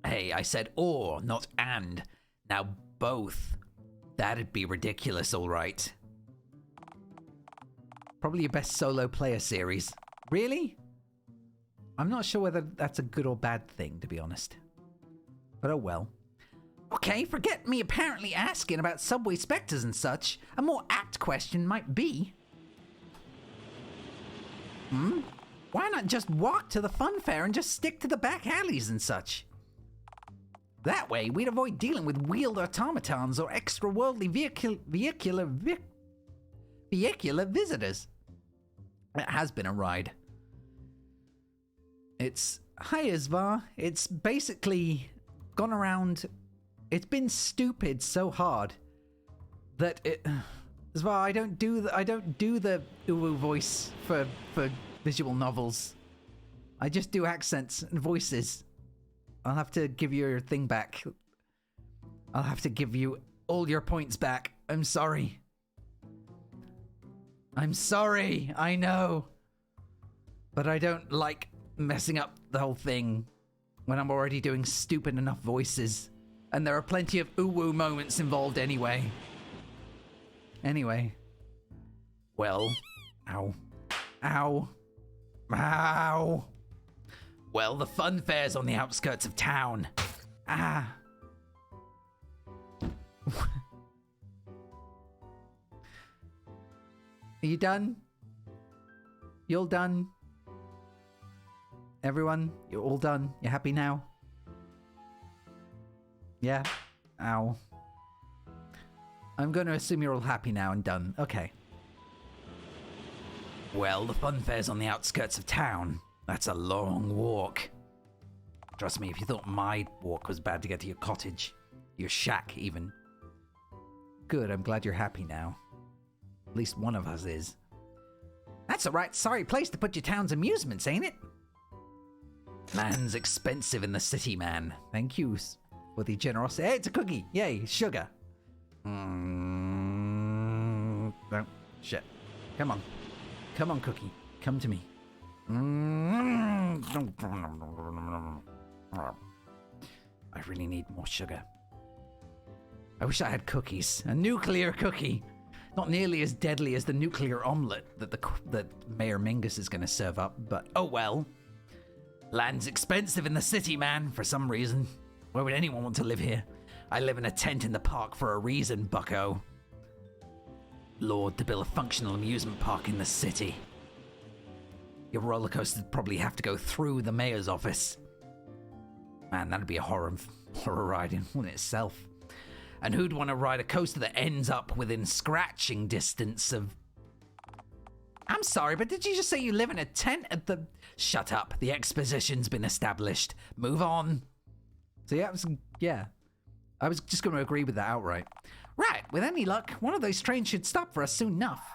Hey, I said or, not and. Now both. That'd be ridiculous, alright. Probably your best solo player series. Really? I'm not sure whether that's a good or bad thing, to be honest. But oh well. Okay, forget me apparently asking about subway specters and such. A more apt question might be... Why not just walk to the fun fair and just stick to the back alleys and such? That way, we'd avoid dealing with wheeled automatons or extra-worldly vehicular visitors. It has been a ride. Hi, Isvar. It's basically gone around... It's been stupid so hard that it... Isvar, I don't do the uwu voice for visual novels. I just do accents and voices. I'll have to give you your thing back. I'll have to give you all your points back. I'm sorry. I'm sorry, I know. But I don't like messing up the whole thing when I'm already doing stupid enough voices. And there are plenty of uwu moments involved anyway. Anyway. Well. Ow. Ow. Ow. Well, the fun fair's on the outskirts of town. Ah. Are you done? You all done? Everyone, you're all done? You happy now? Yeah? Ow. I'm going to assume you're all happy now and done. Okay. Well, the fun fair's on the outskirts of town. That's a long walk. Trust me, if you thought my walk was bad to get to your cottage, your shack even. Good, I'm glad you're happy now. At least one of us is. That's a right sorry place to put your town's amusements, ain't it? Man's expensive in the city, man. Thank you for the generosity. Hey, it's a cookie. Yay, sugar. No, shit. Come on. Come on, cookie. Come to me. I really need more sugar. I wish I had cookies. A nuclear cookie. Not nearly as deadly as the nuclear omelette that Mayor Mingus is going to serve up, but oh well. Land's expensive in the city, man, for some reason. Why would anyone want to live here? I live in a tent in the park for a reason, bucko. Lord, to build a functional amusement park in the city. Your roller coasters probably have to go through the mayor's office. Man, that'd be a horror ride in itself. And who'd want to ride a coaster that ends up within scratching distance of... I'm sorry, but did you just say you live in a tent at the... Shut up. The exposition's been established. Move on. So yeah, I was just going to agree with that outright. Right, with any luck, one of those trains should stop for us soon enough.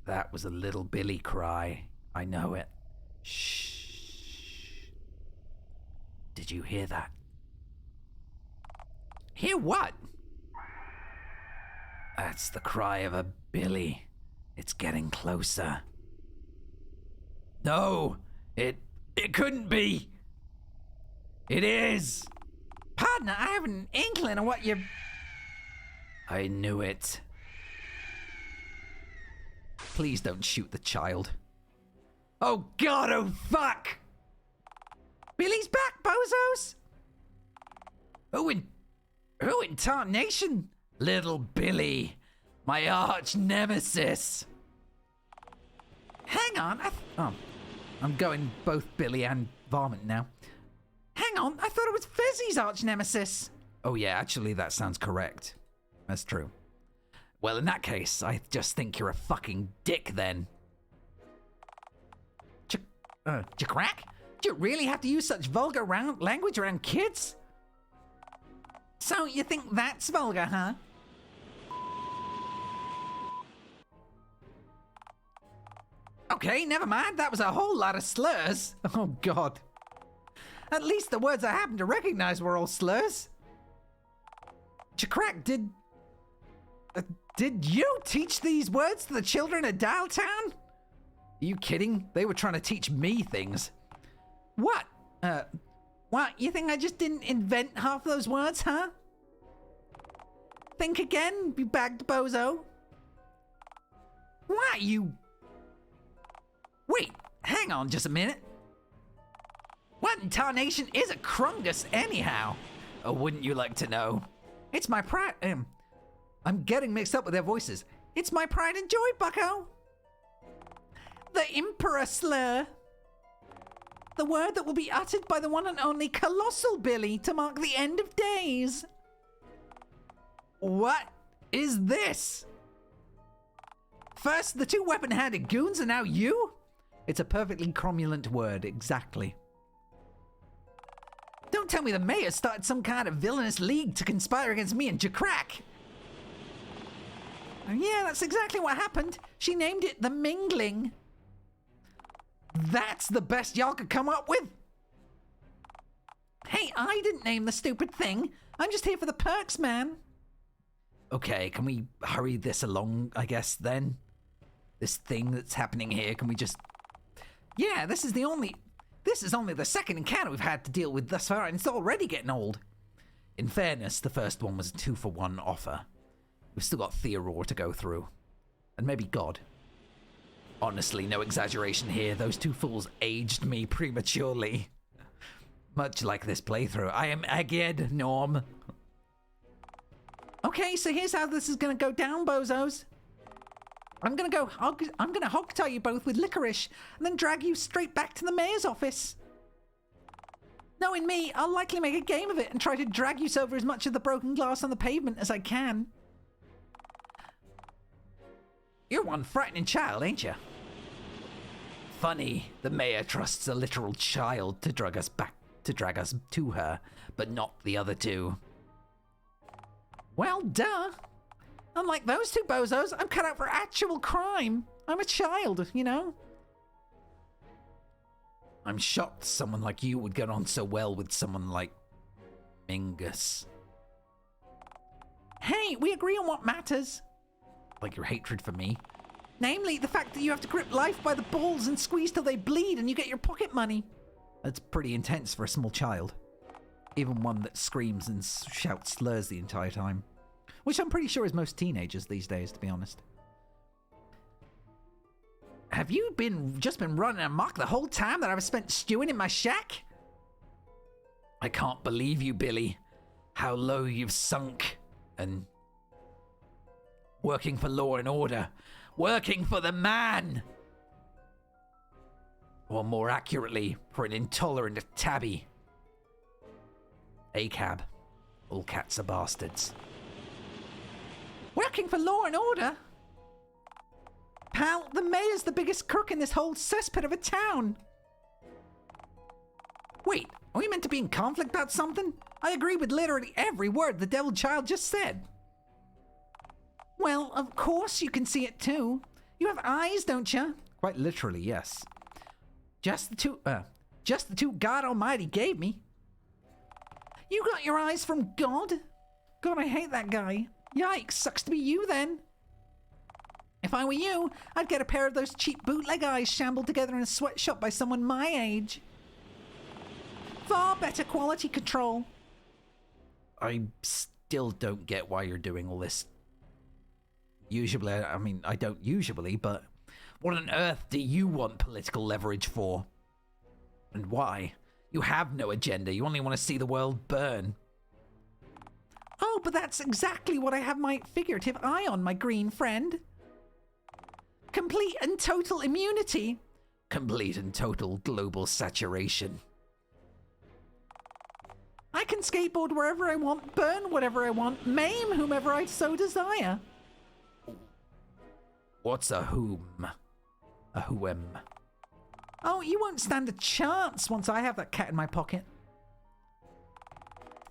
That was a little Billy cry. I know it. Shh. Did you hear that? Hear what? That's the cry of a Billy. It's getting closer. No, it couldn't be. It is. Partner, I have an inkling of what you... I knew it. Please don't shoot the child. Oh God, oh fuck! Billy's back, bozos! Who in tarnation? Little Billy, my arch nemesis. Hang on, I'm going both Billy and Varmint now. Hang on, I thought it was Fizzy's arch nemesis. Oh yeah, actually that sounds correct. That's true. Well, in that case, I just think you're a fucking dick then. JAQKpanda? Do you really have to use such vulgar language around kids? So you think that's vulgar, huh? Okay, never mind. That was a whole lot of slurs. Oh, God. At least the words I happen to recognize were all slurs. JAQKpanda, did you teach these words to the children of Dialtown? Are you kidding? They were trying to teach me things. What? What? You think I just didn't invent half those words, huh? Think again, you bagged bozo. What, you... Wait, hang on just a minute. What in tarnation is a crungus anyhow? Oh, wouldn't you like to know? It's my pride... I'm getting mixed up with their voices. It's my pride and joy, bucko. The Emperor slur. The word that will be uttered by the one and only Colossal Billy to mark the end of days. What is this? First, the two weapon-handed goons, and now you? It's a perfectly cromulent word, exactly. Don't tell me the mayor started some kind of villainous league to conspire against me and JAQKpanda. Yeah, that's exactly what happened. She named it the Mingling. That's the best y'all could come up with. Hey, I didn't name the stupid thing. I'm just here for the perks, man. Okay, can we hurry this along, I guess, then? This thing that's happening here, can we just... Yeah, this is only the second encounter we've had to deal with thus far, and it's already getting old. In fairness, the first one was a 2-for-1 offer. We've still got Theorore to go through. And maybe God. Honestly, no exaggeration here. Those two fools aged me prematurely. Much like this playthrough. I am egged, Norm. Okay, so here's how this is gonna go down, bozos. I'm gonna hog tie you both with licorice and then drag you straight back to the mayor's office. Knowing me, I'll likely make a game of it and try to drag you over as much of the broken glass on the pavement as I can. You're one frightening child, ain't you? Funny, the mayor trusts a literal child to drag us to her, but not the other two. Well, duh. Unlike those two bozos, I'm cut out for actual crime. I'm a child, you know? I'm shocked someone like you would get on so well with someone like Mingus. Hey, we agree on what matters. Like your hatred for me? Namely, the fact that you have to grip life by the balls and squeeze till they bleed and you get your pocket money. That's pretty intense for a small child. Even one that screams and shouts slurs the entire time. Which I'm pretty sure is most teenagers these days, to be honest. have you just been running amok the whole time that I've spent stewing in my shack? I can't believe you, Billy. How low you've sunk. And working for law and order. Working for the man! Or more accurately, for an intolerant tabby. ACAB. All cats are bastards. Working for law and order? Pal, the mayor's the biggest crook in this whole cesspit of a town. Wait, are we meant to be in conflict about something? I agree with literally every word the devil child just said. Well, of course you can see it too. You have eyes, don't you? Quite literally, yes. Just the two God Almighty gave me. You got your eyes from God? God, I hate that guy. Yikes, sucks to be you then. If I were you, I'd get a pair of those cheap bootleg eyes shambled together in a sweatshop by someone my age. Far better quality control. I still don't get why you're doing all this. Usually, I mean, I don't usually, but what on earth do you want political leverage for? And why? You have no agenda. You only want to see the world burn. Oh, but that's exactly what I have my figurative eye on, my green friend. Complete and total immunity. Complete and total global saturation. I can skateboard wherever I want, burn whatever I want, maim whomever I so desire. What's a whom? A whoem? Oh, you won't stand a chance once I have that cat in my pocket.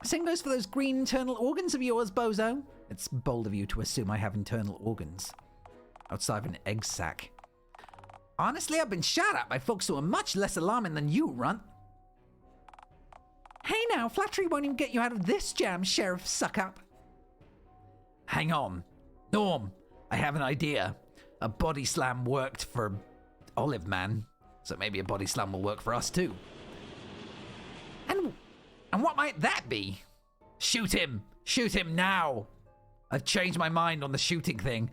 Same goes for those green internal organs of yours, bozo. It's bold of you to assume I have internal organs. Outside of an egg sac. Honestly, I've been shot at by folks who are much less alarming than you, runt. Hey now, flattery won't even get you out of this jam, Sheriff Suckup. Hang on. Norm, I have an idea. A body slam worked for Olive Man, so maybe a body slam will work for us too. And what might that be? Shoot him! Shoot him now! I've changed my mind on the shooting thing.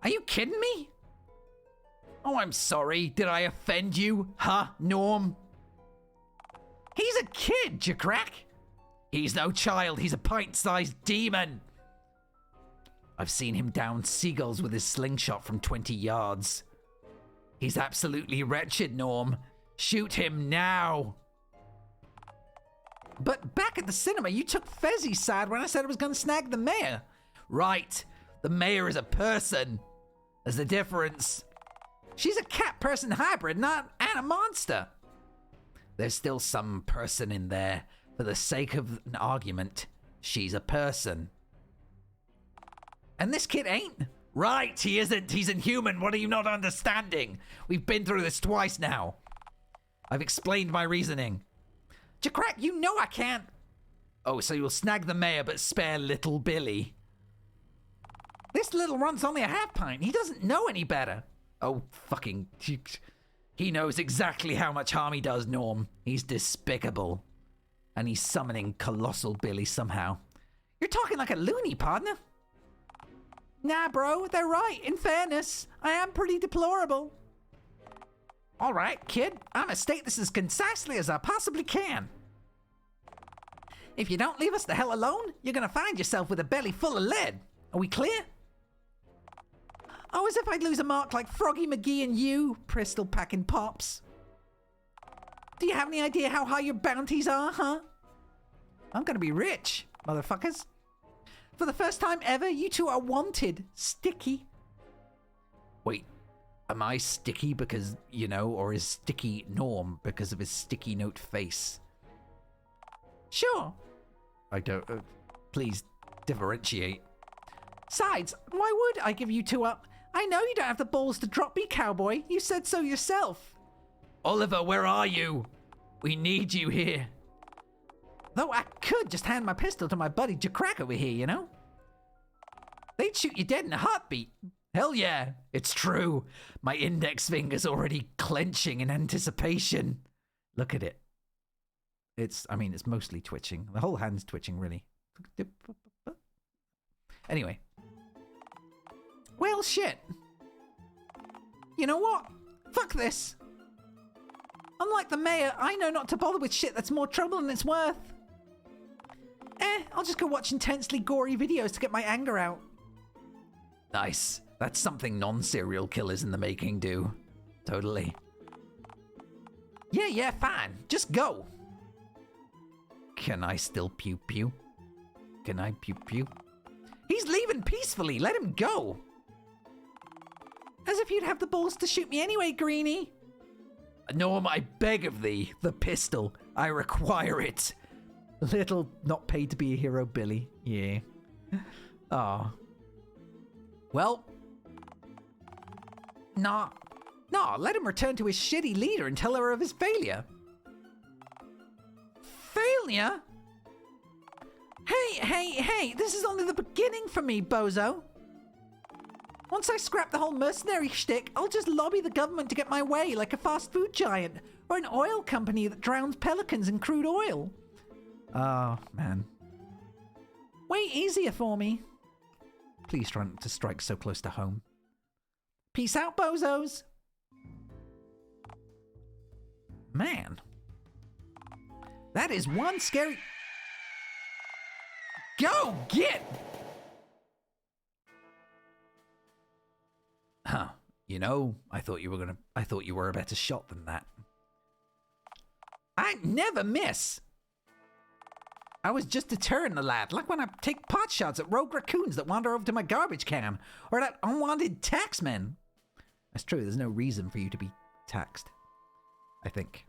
Are you kidding me? Oh, I'm sorry. Did I offend you? Huh, Norm? He's a kid, JAQKpanda. He's no child. He's a pint-sized demon. I've seen him down seagulls with his slingshot from 20 yards. He's absolutely wretched, Norm. Shoot him now. But back at the cinema, you took Fezzi's side when I said I was going to snag the mayor. Right. The mayor is a person. There's a difference. She's a cat-person hybrid, and a monster. There's still some person in there. For the sake of an argument, she's a person. And this kid ain't. Right, he isn't. He's inhuman. What are you not understanding? We've been through this twice now. I've explained my reasoning. JAQKpanda, you know I can't. Oh, so you'll snag the mayor but spare little Billy. This little runt's only a half pint. He doesn't know any better. Oh, fucking... He knows exactly how much harm he does, Norm. He's despicable. And he's summoning Colossal Billy somehow. You're talking like a loony, partner. Nah, bro, they're right. In fairness, I am pretty deplorable. All right, kid. I'm gonna state this as concisely as I possibly can. If you don't leave us the hell alone, you're gonna find yourself with a belly full of lead. Are we clear? Oh, as if I'd lose a mark like Froggy McGee and you, Bristol packing pops. Do you have any idea how high your bounties are, huh? I'm gonna be rich, motherfuckers. For the first time ever, you two are wanted. Sticky. Wait, am I sticky because, you know, or is Sticky Norm because of his sticky note face? Sure. I don't... please differentiate. Besides, why would I give you two up? I know you don't have the balls to drop me, cowboy. You said so yourself. Oliver, where are you? We need you here. Though I could just hand my pistol to my buddy JAQKpanda over here, you know? They'd shoot you dead in a heartbeat. Hell yeah, it's true. My index finger's already clenching in anticipation. Look at it. It's mostly twitching. The whole hand's twitching, really. Anyway. Well, shit. You know what? Fuck this. Unlike the mayor, I know not to bother with shit that's more trouble than it's worth. I'll just go watch intensely gory videos to get my anger out. Nice. That's something non-serial killers in the making do. Totally. Yeah, fine. Just go. Can I still pew pew? Can I pew pew? He's leaving peacefully. Let him go. As if you'd have the balls to shoot me anyway, Greenie. Norm, I beg of thee, the pistol. I require it. Little not paid to be a hero, Billy. Yeah. Ah. Well. Nah, let him return to his shitty leader and tell her of his failure. Failure? Hey, this is only the beginning for me, bozo. Once I scrap the whole mercenary shtick, I'll just lobby the government to get my way like a fast food giant or an oil company that drowns pelicans in crude oil. Oh, man. Way easier for me. Please try not to strike so close to home. Peace out, bozos. Man. That is one scary... Go get! Huh. You know, I thought you were a better shot than that. I never miss. I was just deterring the lad, like when I take pot shots at rogue raccoons that wander over to my garbage can, or at unwanted taxmen. That's true, there's no reason for you to be taxed, I think.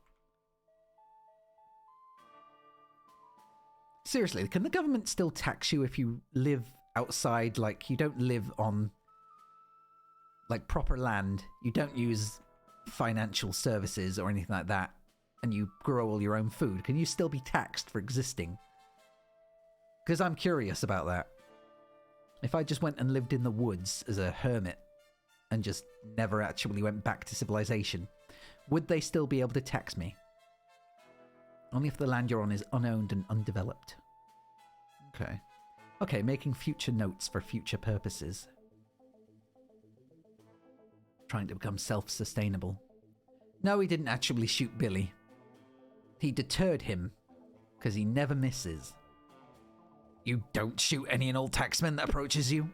Seriously, can the government still tax you if you live outside, like you don't live on, like, proper land, you don't use financial services or anything like that, and you grow all your own food? Can you still be taxed for existing? Because I'm curious about that. If I just went and lived in the woods as a hermit and just never actually went back to civilization, would they still be able to tax me? Only if the land you're on is unowned and undeveloped. Okay, making future notes for future purposes. Trying to become self-sustainable. No, he didn't actually shoot Billy. He deterred him, because he never misses. You don't shoot any and all taxman that approaches you?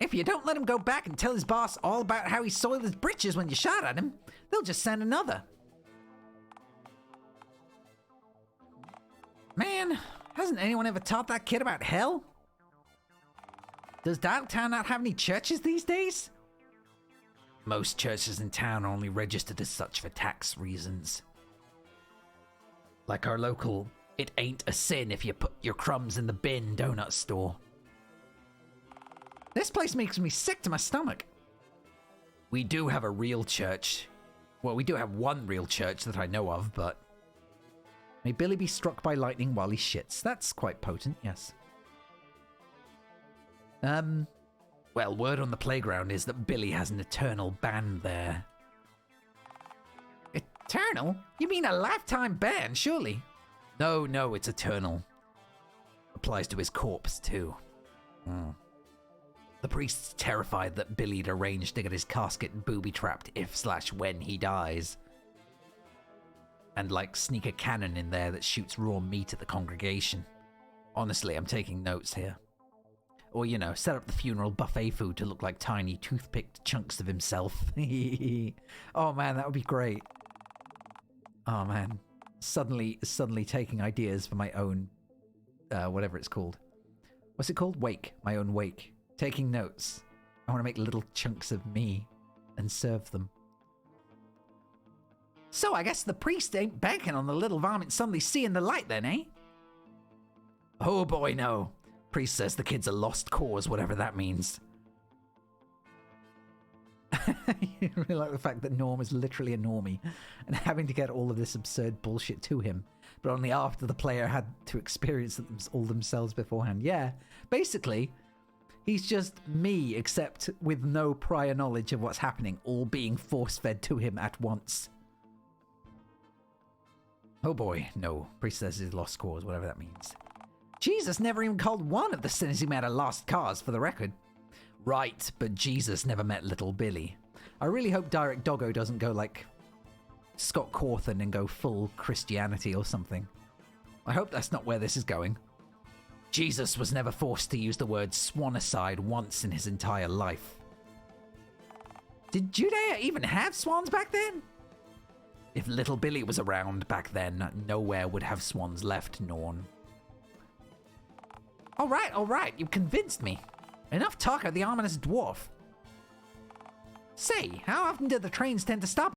If you don't let him go back and tell his boss all about how he soiled his britches when you shot at him, they'll just send another. Man, hasn't anyone ever taught that kid about hell? Does Dialtown not have any churches these days? Most churches in town are only registered as such for tax reasons. Like our local, it ain't a sin if you put your crumbs in the bin donut store. This place makes me sick to my stomach. We do have a real church. Well, we do have one real church that I know of, but... May Billy be struck by lightning while he shits. That's quite potent, yes. Well, word on the playground is that Billy has an eternal ban there. Eternal? You mean a lifetime ban, surely? No, it's eternal. Applies to his corpse, too. The priest's terrified that Billy'd arranged to get his casket booby-trapped if/when he dies. And, like, sneak a cannon in there that shoots raw meat at the congregation. Honestly, I'm taking notes here. Or, you know, set up the funeral buffet food to look like tiny toothpicked chunks of himself. Oh man, that would be great. Oh man. Suddenly taking ideas for my own, whatever it's called. What's it called? Wake. My own wake. Taking notes. I want to make little chunks of me and serve them. So I guess the priest ain't banking on the little varmint suddenly seeing the light then, eh? Oh boy, no. Priest says the kid's a lost cause, whatever that means. You really like the fact that Norm is literally a normie and having to get all of this absurd bullshit to him, but only after the player had to experience it all themselves beforehand. Yeah, basically, he's just me, except with no prior knowledge of what's happening, all being force-fed to him at once. Oh boy, no. Priest says he's lost cause, whatever that means. Jesus never even called one of the sinners he made a lost cause, for the record. Right, but Jesus never met little Billy. I really hope Direct Doggo doesn't go like Scott Cawthon and go full Christianity or something. I hope that's not where this is going. Jesus was never forced to use the word swanicide once in his entire life. Did Judea even have swans back then? If little Billy was around back then, nowhere would have swans left, Norn. All right, you convinced me. Enough talk of the ominous dwarf. Say, how often do the trains tend to stop